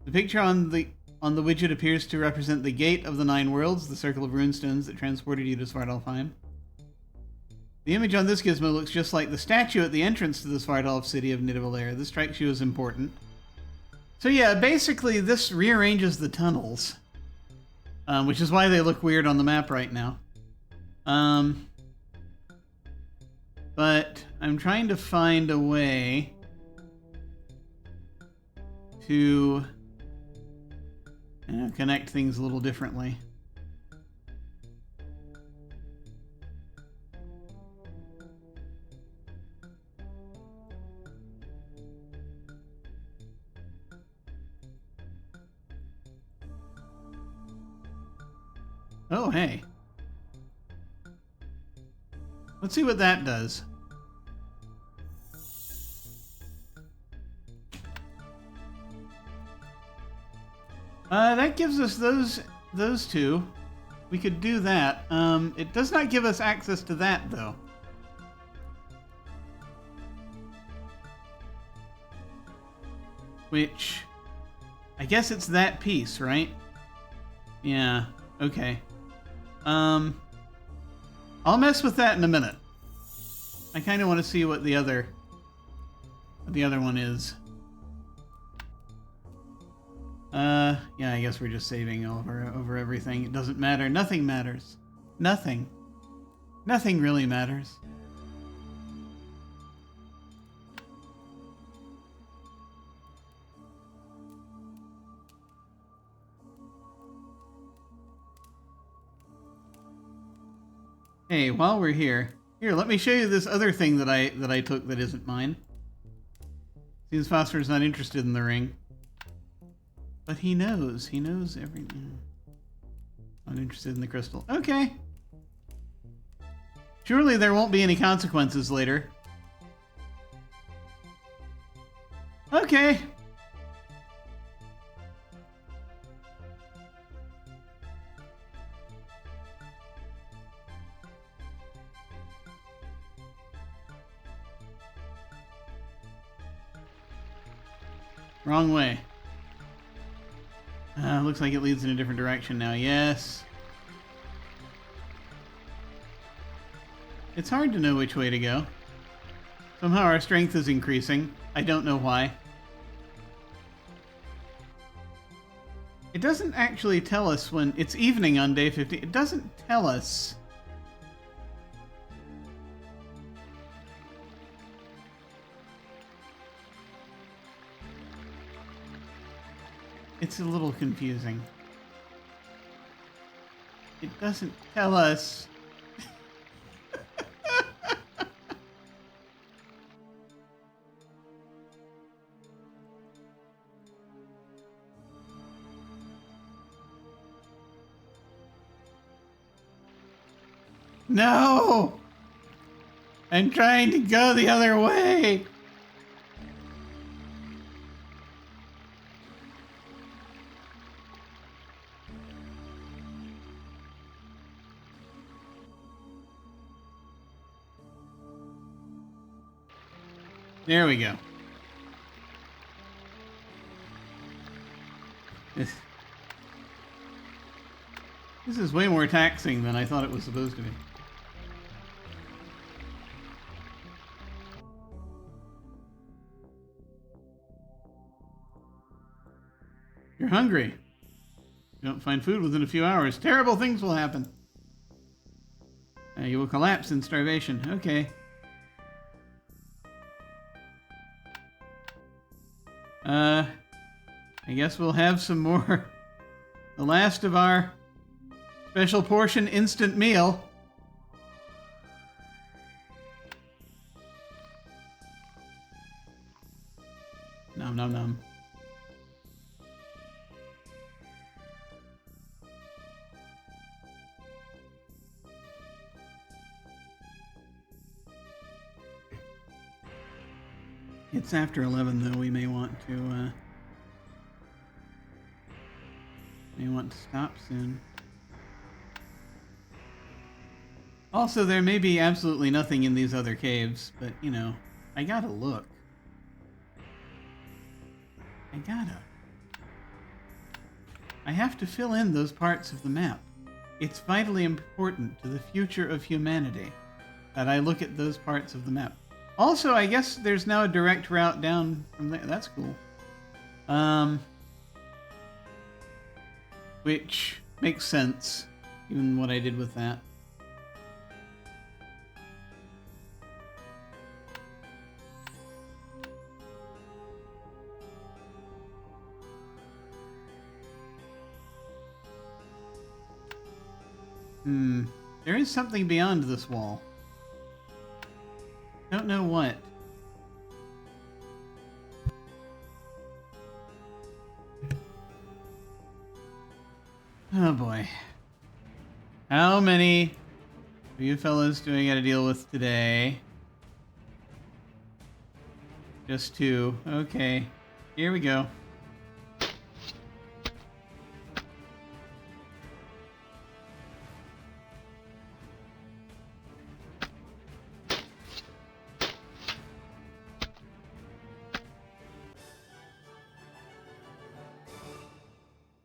The picture on the widget appears to represent the Gate of the Nine Worlds, the circle of runestones that transported you to Svartalfheim. The image on this gizmo looks just like the statue at the entrance to the Svartalf city of Nidavellir. This strikes you as important. So yeah, basically this rearranges the tunnels, which is why they look weird on the map right now. But I'm trying to find a way to connect things a little differently. Oh, hey. Let's see what that does. That gives us those two. We could do that. It does not give us access to that, though. Which, I guess it's that piece, right? Yeah, okay. I'll mess with that in a minute. I kind of want to see what the other one is. Yeah, I guess we're just saving over everything. It doesn't matter. Nothing matters. Nothing. Nothing really matters. Hey, while we're here, let me show you this other thing that I took that isn't mine. Seems Phosphor's not interested in the ring. But he knows everything. Not interested in the crystal. Okay. Surely there won't be any consequences later. Okay. Wrong way. Looks like it leads in a different direction now. Yes. It's hard to know which way to go. Somehow our strength is increasing. I don't know why. It doesn't actually tell us when it's evening on day 50. It doesn't tell us. It's a little confusing. It doesn't tell us. No! I'm trying to go the other way! There we go. This is way more taxing than I thought it was supposed to be. You're hungry. You don't find food within a few hours. Terrible things will happen. You will collapse in starvation. Okay. I guess we'll have some more. The last of our special portion instant meal. Nom nom nom. It's after 11, though. We may want to stop soon. Also, there may be absolutely nothing in these other caves, but, you know, I gotta look. I have to fill in those parts of the map. It's vitally important to the future of humanity that I look at those parts of the map. Also, I guess there's now a direct route down from there. That's cool. Which makes sense, given what I did with that. There is something beyond this wall. Don't know what. Oh boy. How many of you fellas do I gotta deal with today? Just 2. Okay. Here we go.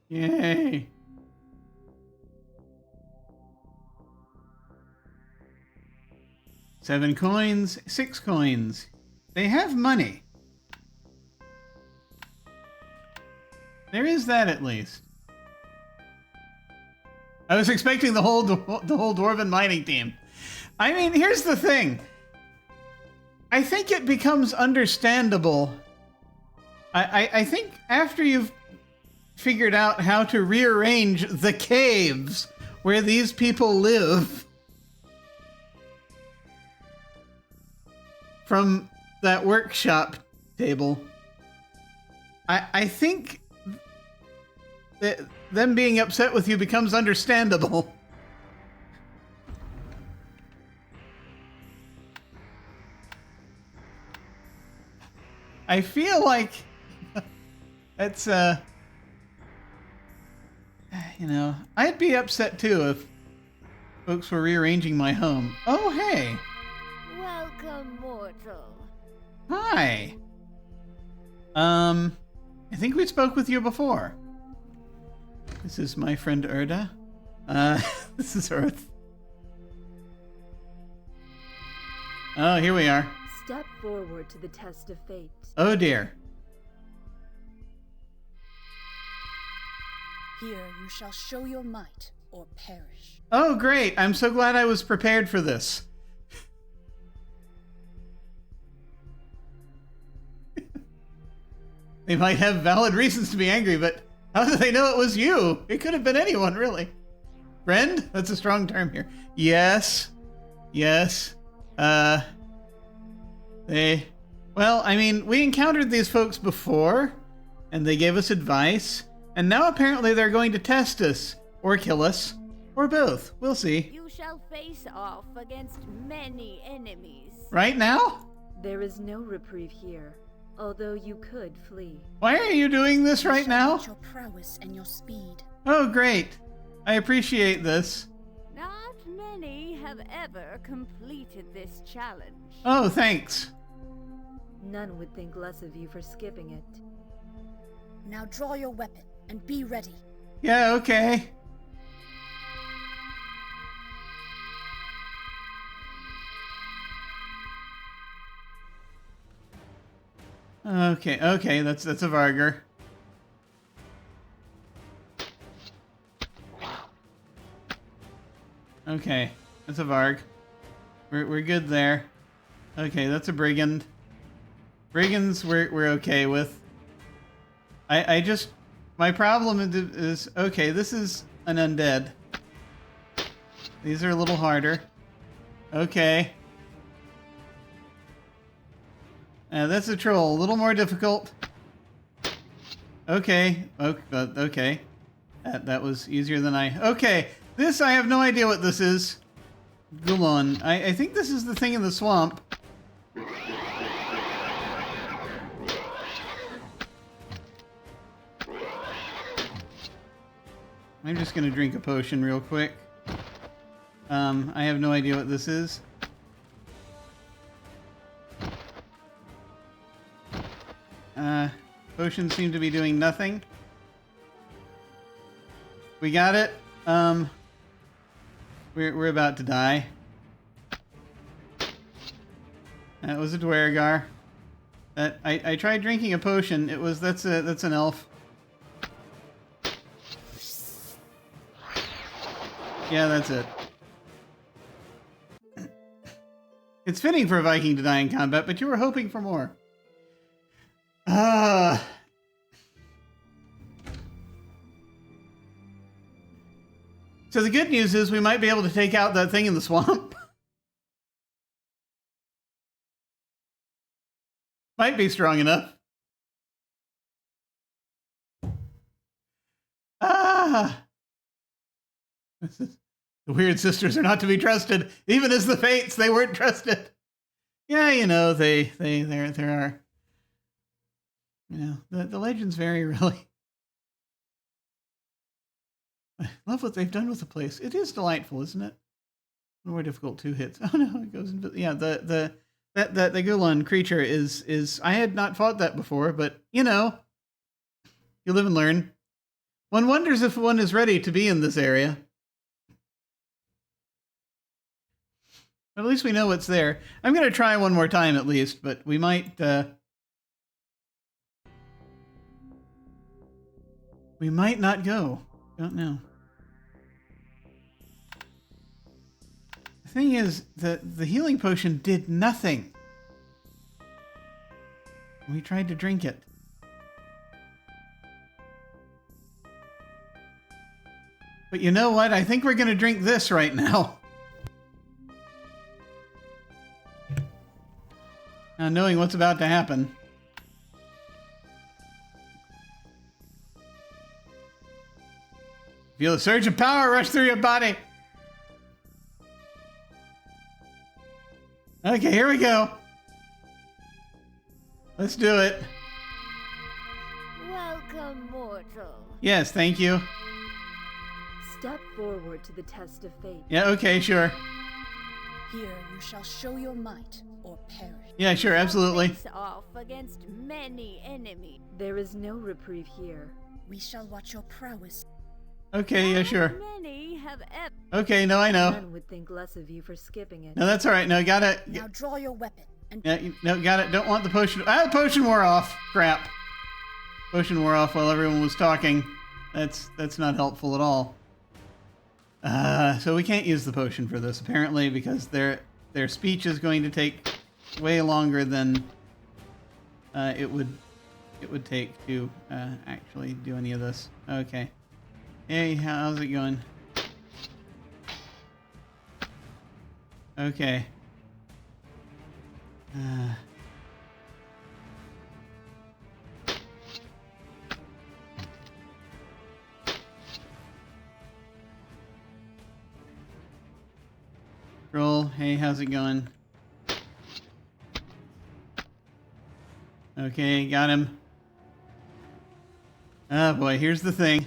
Yay! Seven coins, 6 coins. They have money. There is that at least. I was expecting the whole dwarven mining team. I mean, here's the thing. I think it becomes understandable. I think after you've figured out how to rearrange the caves where these people live from that workshop table, I think that them being upset with you becomes understandable. I feel like that's you know, I'd be upset too if folks were rearranging my home. Oh, hey. Welcome, mortal. Hi. I think we spoke with you before. This is my friend Erda. This is Earth. Oh, here we are. Step forward to the test of fate. Oh dear. Here you shall show your might or perish. Oh great, I'm so glad I was prepared for this. They might have valid reasons to be angry, but how did they know it was you? It could have been anyone, really. Friend? That's a strong term here. Yes. Yes. Well, I mean, we encountered these folks before, and they gave us advice, and now apparently they're going to test us, or kill us, or both. We'll see. You shall face off against many enemies. Right now? There is no reprieve here, although you could flee. Why are you doing this right now? Your prowess and your speed. Oh, great. I appreciate this. Not many have ever completed this challenge. Oh, thanks. None would think less of you for skipping it. Now draw your weapon and be ready. Yeah, okay. Okay, that's a Varger. Okay, that's a Varg. We're good there. Okay, that's a Brigand. Brigands we're okay with. I just, my problem is okay, this is an undead. These are a little harder. Okay. That's a troll, a little more difficult. Okay, okay. That was easier than okay, this, I have no idea what this is. Gulon. I think this is the thing in the swamp. I'm just gonna drink a potion real quick. I have no idea what this is. Potions seem to be doing nothing. We got it. We're about to die. That was a Dwergar. That I tried drinking a potion. That's an elf. Yeah, that's it. It's fitting for a Viking to die in combat, but you were hoping for more. So the good news is we might be able to take out that thing in the swamp. Might be strong enough. The weird sisters are not to be trusted. Even as the fates, they weren't trusted. Yeah, you know, there are, you know, the legends vary, really. I love what they've done with the place. It is delightful, isn't it? More difficult 2 hits. Oh no, it goes into, yeah, the Gulan creature is I had not fought that before, but you know, you live and learn. One wonders if one is ready to be in this area. But at least we know what's there. I'm going to try one more time at least, but we might not go. Don't know. The thing is, the healing potion did nothing. We tried to drink it. But you know what? I think we're going to drink this right now. Now, knowing what's about to happen. Feel a surge of power rush through your body. Okay, here we go. Let's do it. Welcome, mortal. Yes, thank you. Step forward to the test of fate. Yeah, okay, sure. Here you shall show your might or perish. Yeah, sure, absolutely. Face off against many enemies. There is no reprieve here. We shall watch your prowess. Okay, yeah, sure. Many have Okay, no, I know. None would think less of you for skipping it. No, that's all right. No, got it. Now draw your weapon and Yeah, no, got it. Don't want the potion. Ah, the potion wore off. Crap. Potion wore off while everyone was talking. That's not helpful at all. So we can't use the potion for this apparently because their speech is going to take way longer than it would take to actually do any of this. Okay. Hey, how's it going? Okay. Roll. Hey, how's it going? Okay, got him. Oh boy, here's the thing.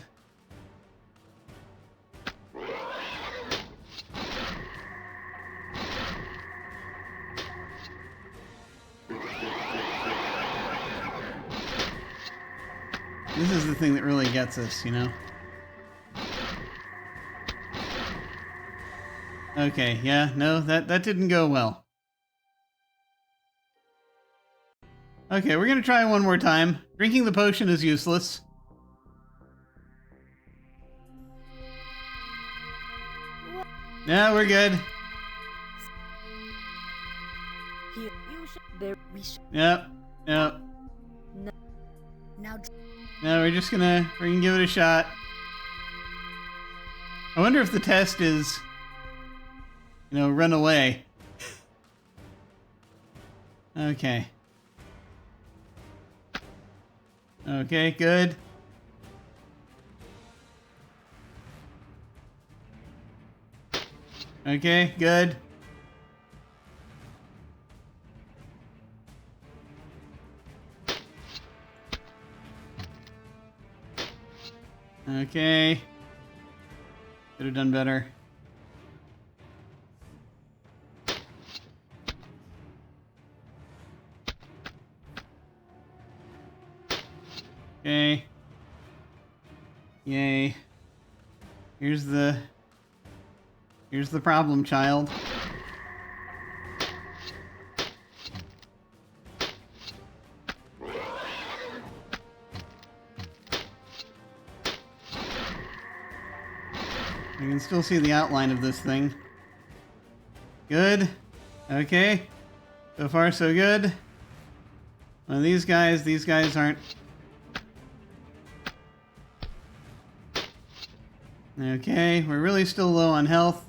This is the thing that really gets us, you know? Okay, yeah, no, that didn't go well. Okay, we're gonna try one more time. Drinking the potion is useless. No, we're good. here you shall there we shall Yep, yep. now No, we're gonna give it a shot. I wonder if the test is, you know, run away. Okay. Okay, good. Okay, good. Okay. Could have done better. Okay. Yay. Here's the problem, child. I can still see the outline of this thing. Good. Okay. So far, so good. Well, these guys aren't... Okay, we're really still low on health.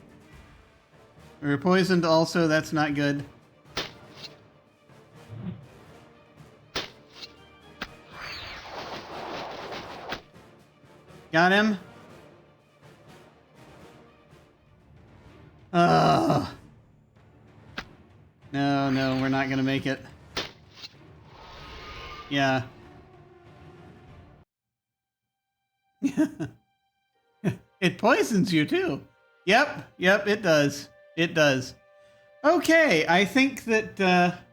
We're poisoned also, that's not good. Got him? No, we're not gonna make it. Yeah. It poisons you too. Yep, it does. It does. Okay, I think that,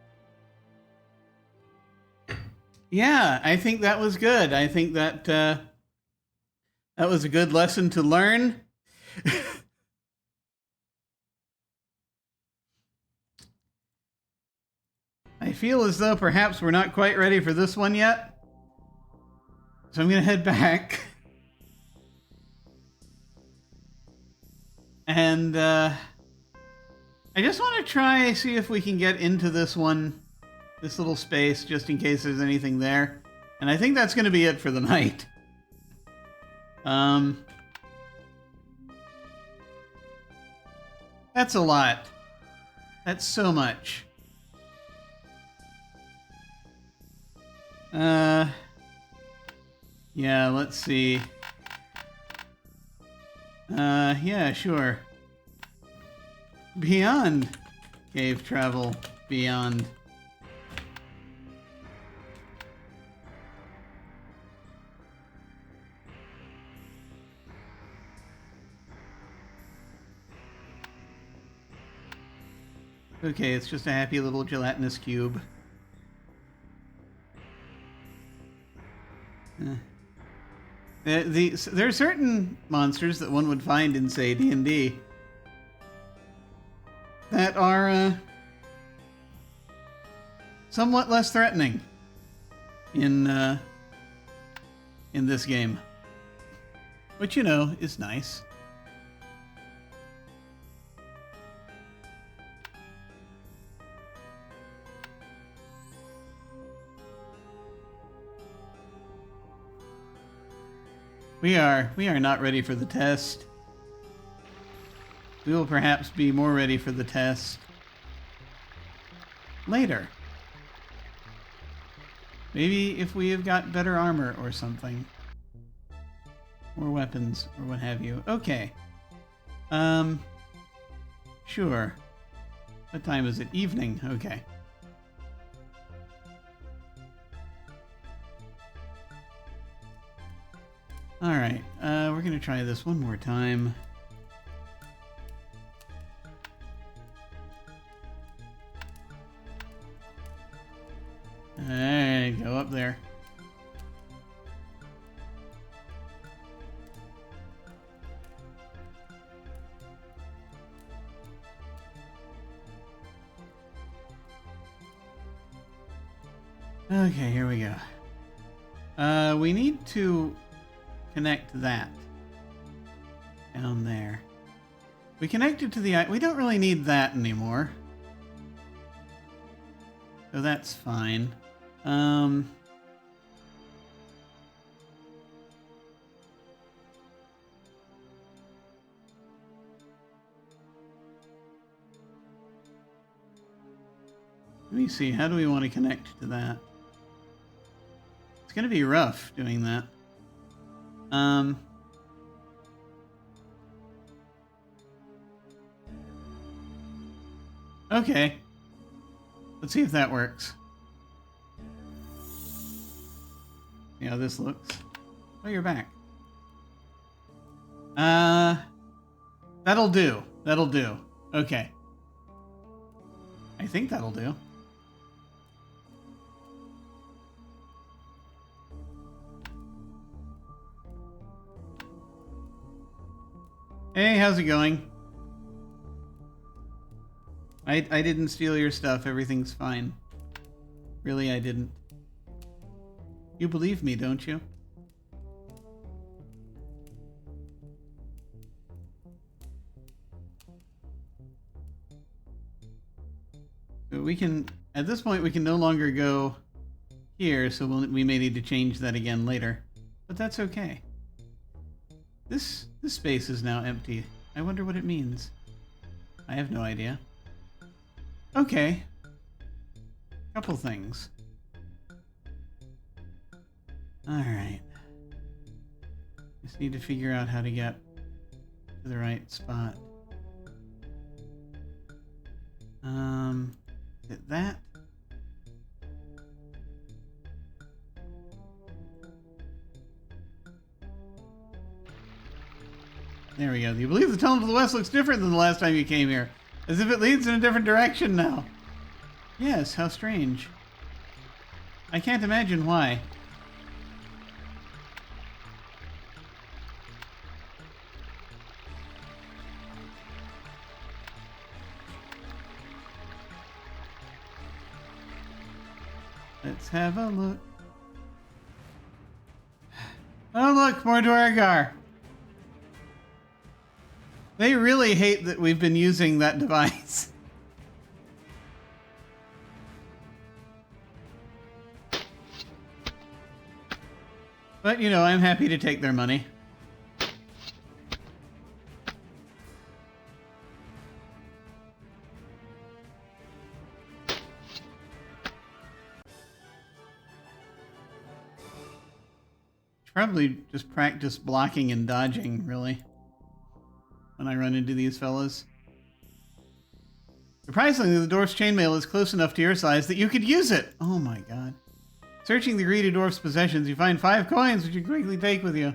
yeah, I think that was good. I think that, that was a good lesson to learn. I feel as though perhaps we're not quite ready for this one yet. So I'm going to head back. And I just want to try see if we can get into this one, this little space, just in case there's anything there. And I think that's going to be it for the night. That's a lot. That's so much. Yeah, let's see. Yeah, sure. Beyond. Cave travel. Beyond. Okay, it's just a happy little gelatinous cube. There are certain monsters that one would find in, say, D&D that are somewhat less threatening in this game, which, you know, is nice. We are not ready for the test. We will perhaps be more ready for the test later. Maybe if we have got better armor or something. Or weapons, or what have you. Okay. Sure. What time is it? Evening. Okay. Alright, we're gonna try this one more time. Alright, go up there. Okay, here we go. We need to connect that down there. We connected to the... We don't really need that anymore. So that's fine. Let me see, how do we want to connect to that? It's going to be rough doing that. Okay. Let's see if that works. See how this looks. Oh, you're back. That'll do. That'll do. Okay. I think that'll do. Hey, how's it going? I didn't steal your stuff. Everything's fine. Really, I didn't. You believe me, don't you? So we can, at this point, we can no longer go here, so we may need to change that again later. But that's okay. This space is now empty. I wonder what it means. I have no idea. Okay. Couple things. Alright. Just need to figure out how to get to the right spot. Is it that? There we go. Do you believe the tunnel to the west looks different than the last time you came here? As if it leads in a different direction now. Yes, how strange. I can't imagine why. Let's have a look. Oh look, more Dwargar. They really hate that we've been using that device. But, you know, I'm happy to take their money. Probably just practice blocking and dodging, really, when I run into these fellas. Surprisingly, the dwarf's chainmail is close enough to your size that you could use it! Oh my god. Searching the greedy dwarf's possessions, you find 5 coins, which you quickly take with you.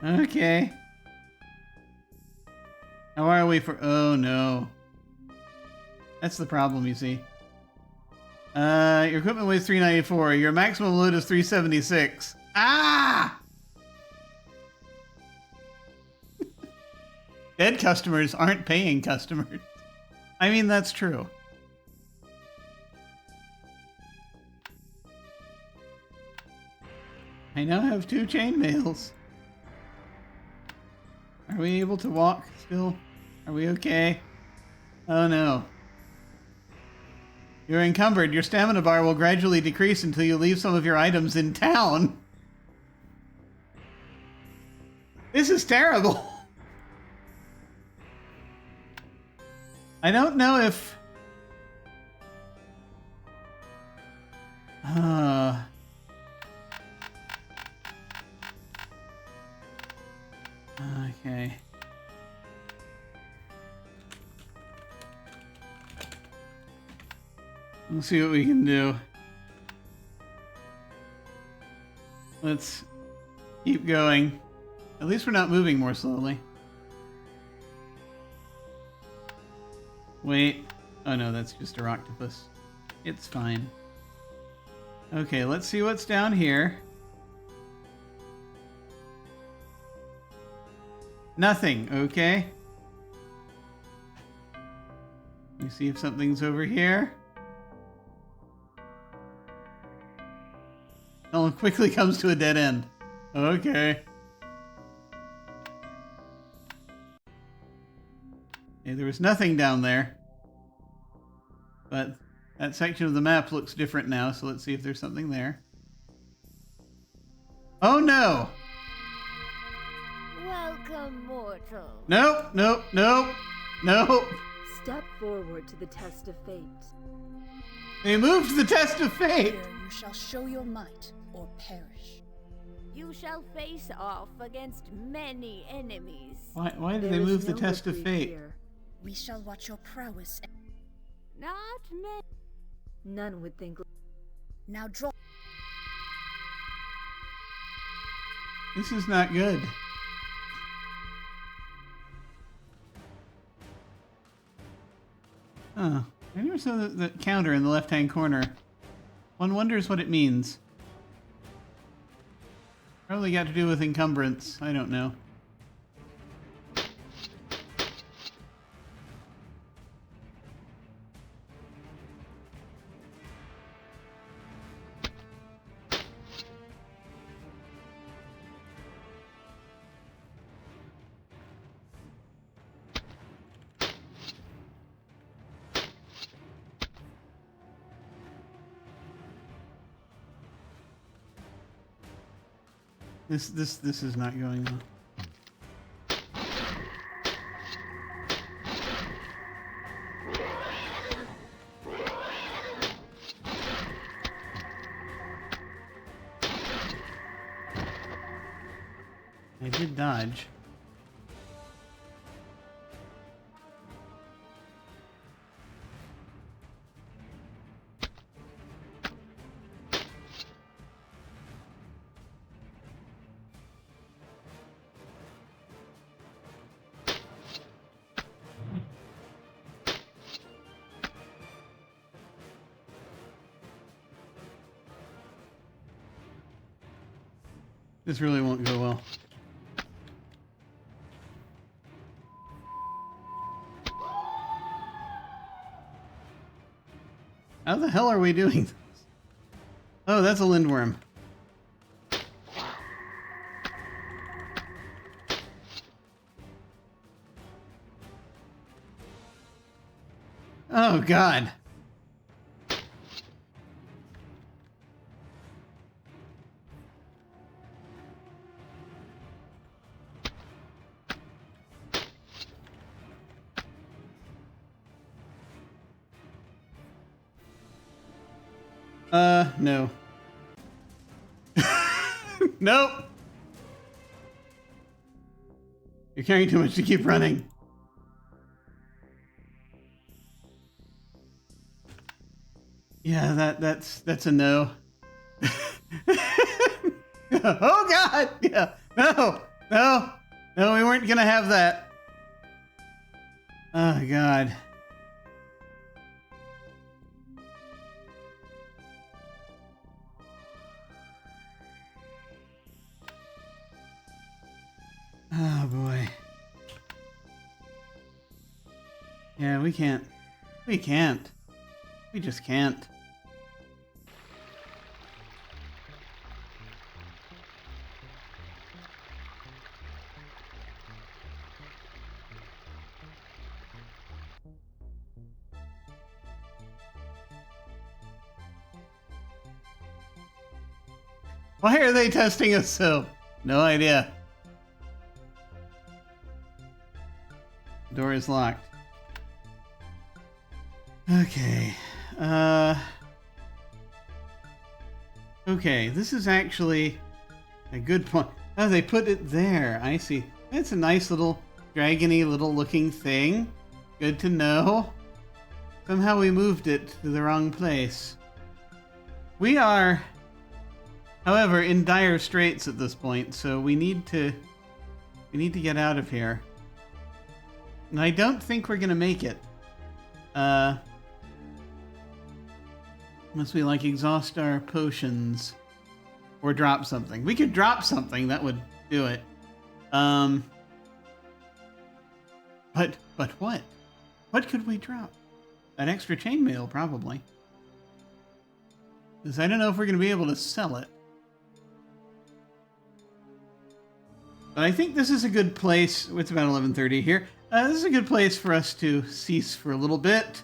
Okay. How are we for... Oh no. That's the problem, you see. Your equipment weighs 394. Your maximum load is 376. Ah! Dead customers aren't paying customers. I mean, that's true. I now have 2 chainmails. Are we able to walk still? Are we okay? Oh no. You're encumbered. Your stamina bar will gradually decrease until you leave some of your items in town. This is terrible. I don't know if... Okay. We'll see what we can do. Let's keep going. At least we're not moving more slowly. Wait. Oh no, that's just a octopus. It's fine. Okay, let's see what's down here. Nothing, okay. Let me see if something's over here. Oh, it quickly comes to a dead end. Okay. Okay, there was nothing down there. But that section of the map looks different now, so let's see if there's something there. Oh no! Welcome, mortal. Nope, nope, nope, nope. Step forward to the test of fate. They moved the test of fate! Here you shall show your might, or perish. You shall face off against many enemies. Why did they move the test of fate? Here. We shall watch your prowess. Not many. None would think. Now draw. This is not good. Oh, I never saw the counter in the left-hand corner. One wonders what it means. Probably got to do with encumbrance. I don't know. This is not going on. I did dodge. This really won't go well. How the hell are we doing this? Oh, that's a lindworm. Oh, God. No. Nope. You're carrying too much to keep running. Yeah, that's a no. Oh God! Yeah. No, we weren't gonna have that. Oh God. Oh boy. Yeah, we can't. We can't. We just can't. Why are they testing us so? No idea. Door is locked. Okay. Okay, this is actually a good point. Oh, they put it there. I see. It's a nice little dragony little looking thing. Good to know. Somehow we moved it to the wrong place. We are, however, in dire straits at this point, so we need to get out of here. And I don't think we're gonna make it. Unless we like exhaust our potions or drop something. We could drop something, that would do it. But what? What could we drop? An extra chainmail, probably. Because I don't know if we're gonna be able to sell it. But I think this is a good place. It's about 11:30 here. This is a good place for us to cease for a little bit.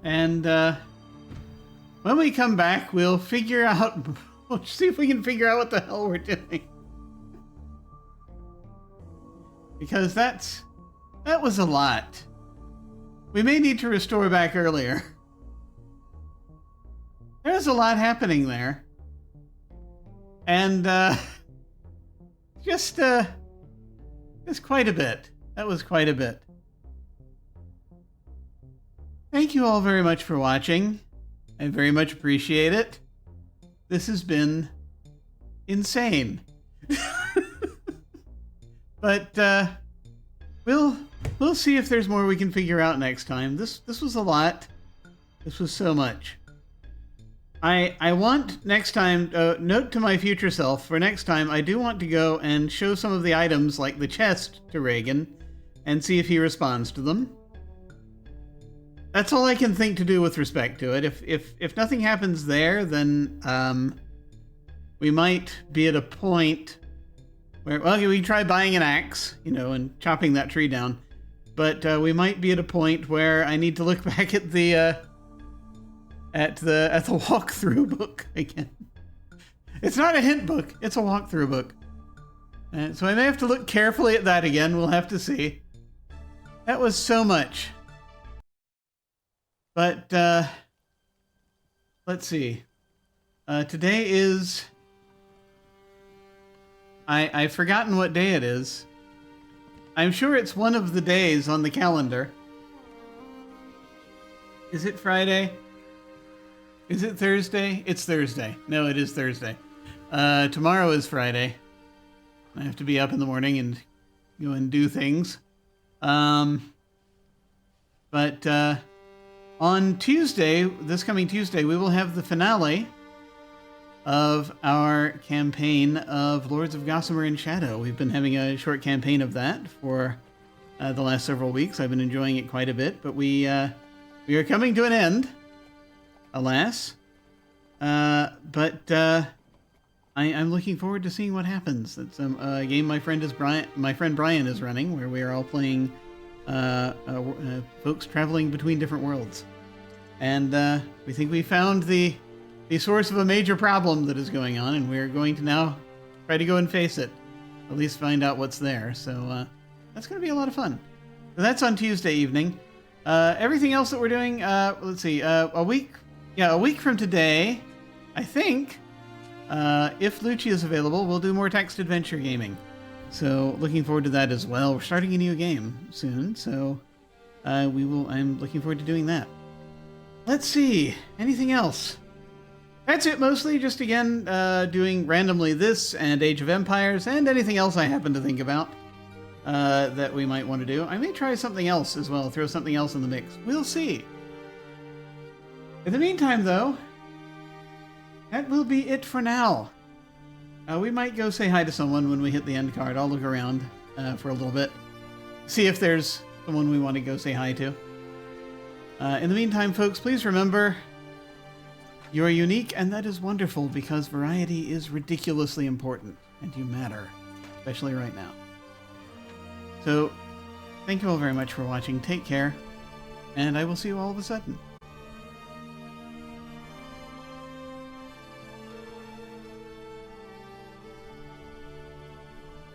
And when we come back, we'll figure out... We'll see if we can figure out what the hell we're doing. Because that was a lot. We may need to restore back earlier. There's a lot happening there. And just It's quite a bit. That was quite a bit. Thank you all very much for watching. I very much appreciate it. This has been insane. But we'll see if there's more we can figure out next time. This was a lot. This was so much. I want next time, note to my future self, for next time, I do want to go and show some of the items, like the chest, to Reagan, and see if he responds to them. That's all I can think to do with respect to it. If nothing happens there, then we might be at a point where, well, we can try buying an axe, you know, and chopping that tree down. But we might be at a point where I need to look back at the walkthrough book again. It's not a hint book; it's a walkthrough book. So I may have to look carefully at that again. We'll have to see. That was so much. But let's see. Today is. I've forgotten what day it is. I'm sure it's one of the days on the calendar. Is it Friday? Is it Thursday? It's Thursday. No, it is Thursday. Tomorrow is Friday. I have to be up in the morning and go and do things. But on Tuesday, this coming Tuesday, we will have the finale of our campaign of Lords of Gossamer and Shadow. We've been having a short campaign of that for the last several weeks. I've been enjoying it quite a bit, but we are coming to an end, alas. But I'm looking forward to seeing what happens. It's a game my friend Brian is running, where we are all playing folks traveling between different worlds, and we think we found the source of a major problem that is going on, and we're going to now try to go and face it, at least find out what's there. So that's going to be a lot of fun. So that's on Tuesday evening. Everything else that we're doing, let's see, a week from today, I think, if Lucci is available, we'll do more text adventure gaming. So looking forward to that as well. We're starting a new game soon, so I'm looking forward to doing that. Let's see, anything else? That's it mostly, just again, doing randomly this and Age of Empires and anything else I happen to think about that we might want to do. I may try something else as well, throw something else in the mix. We'll see. In the meantime, though, that will be it for now. We might go say hi to someone when we hit the end card. I'll look around for a little bit, see if there's someone we want to go say hi to. In the meantime, folks, please remember, you are unique, and that is wonderful, because variety is ridiculously important, and you matter, especially right now. So, thank you all very much for watching. Take care, and I will see you all of a sudden.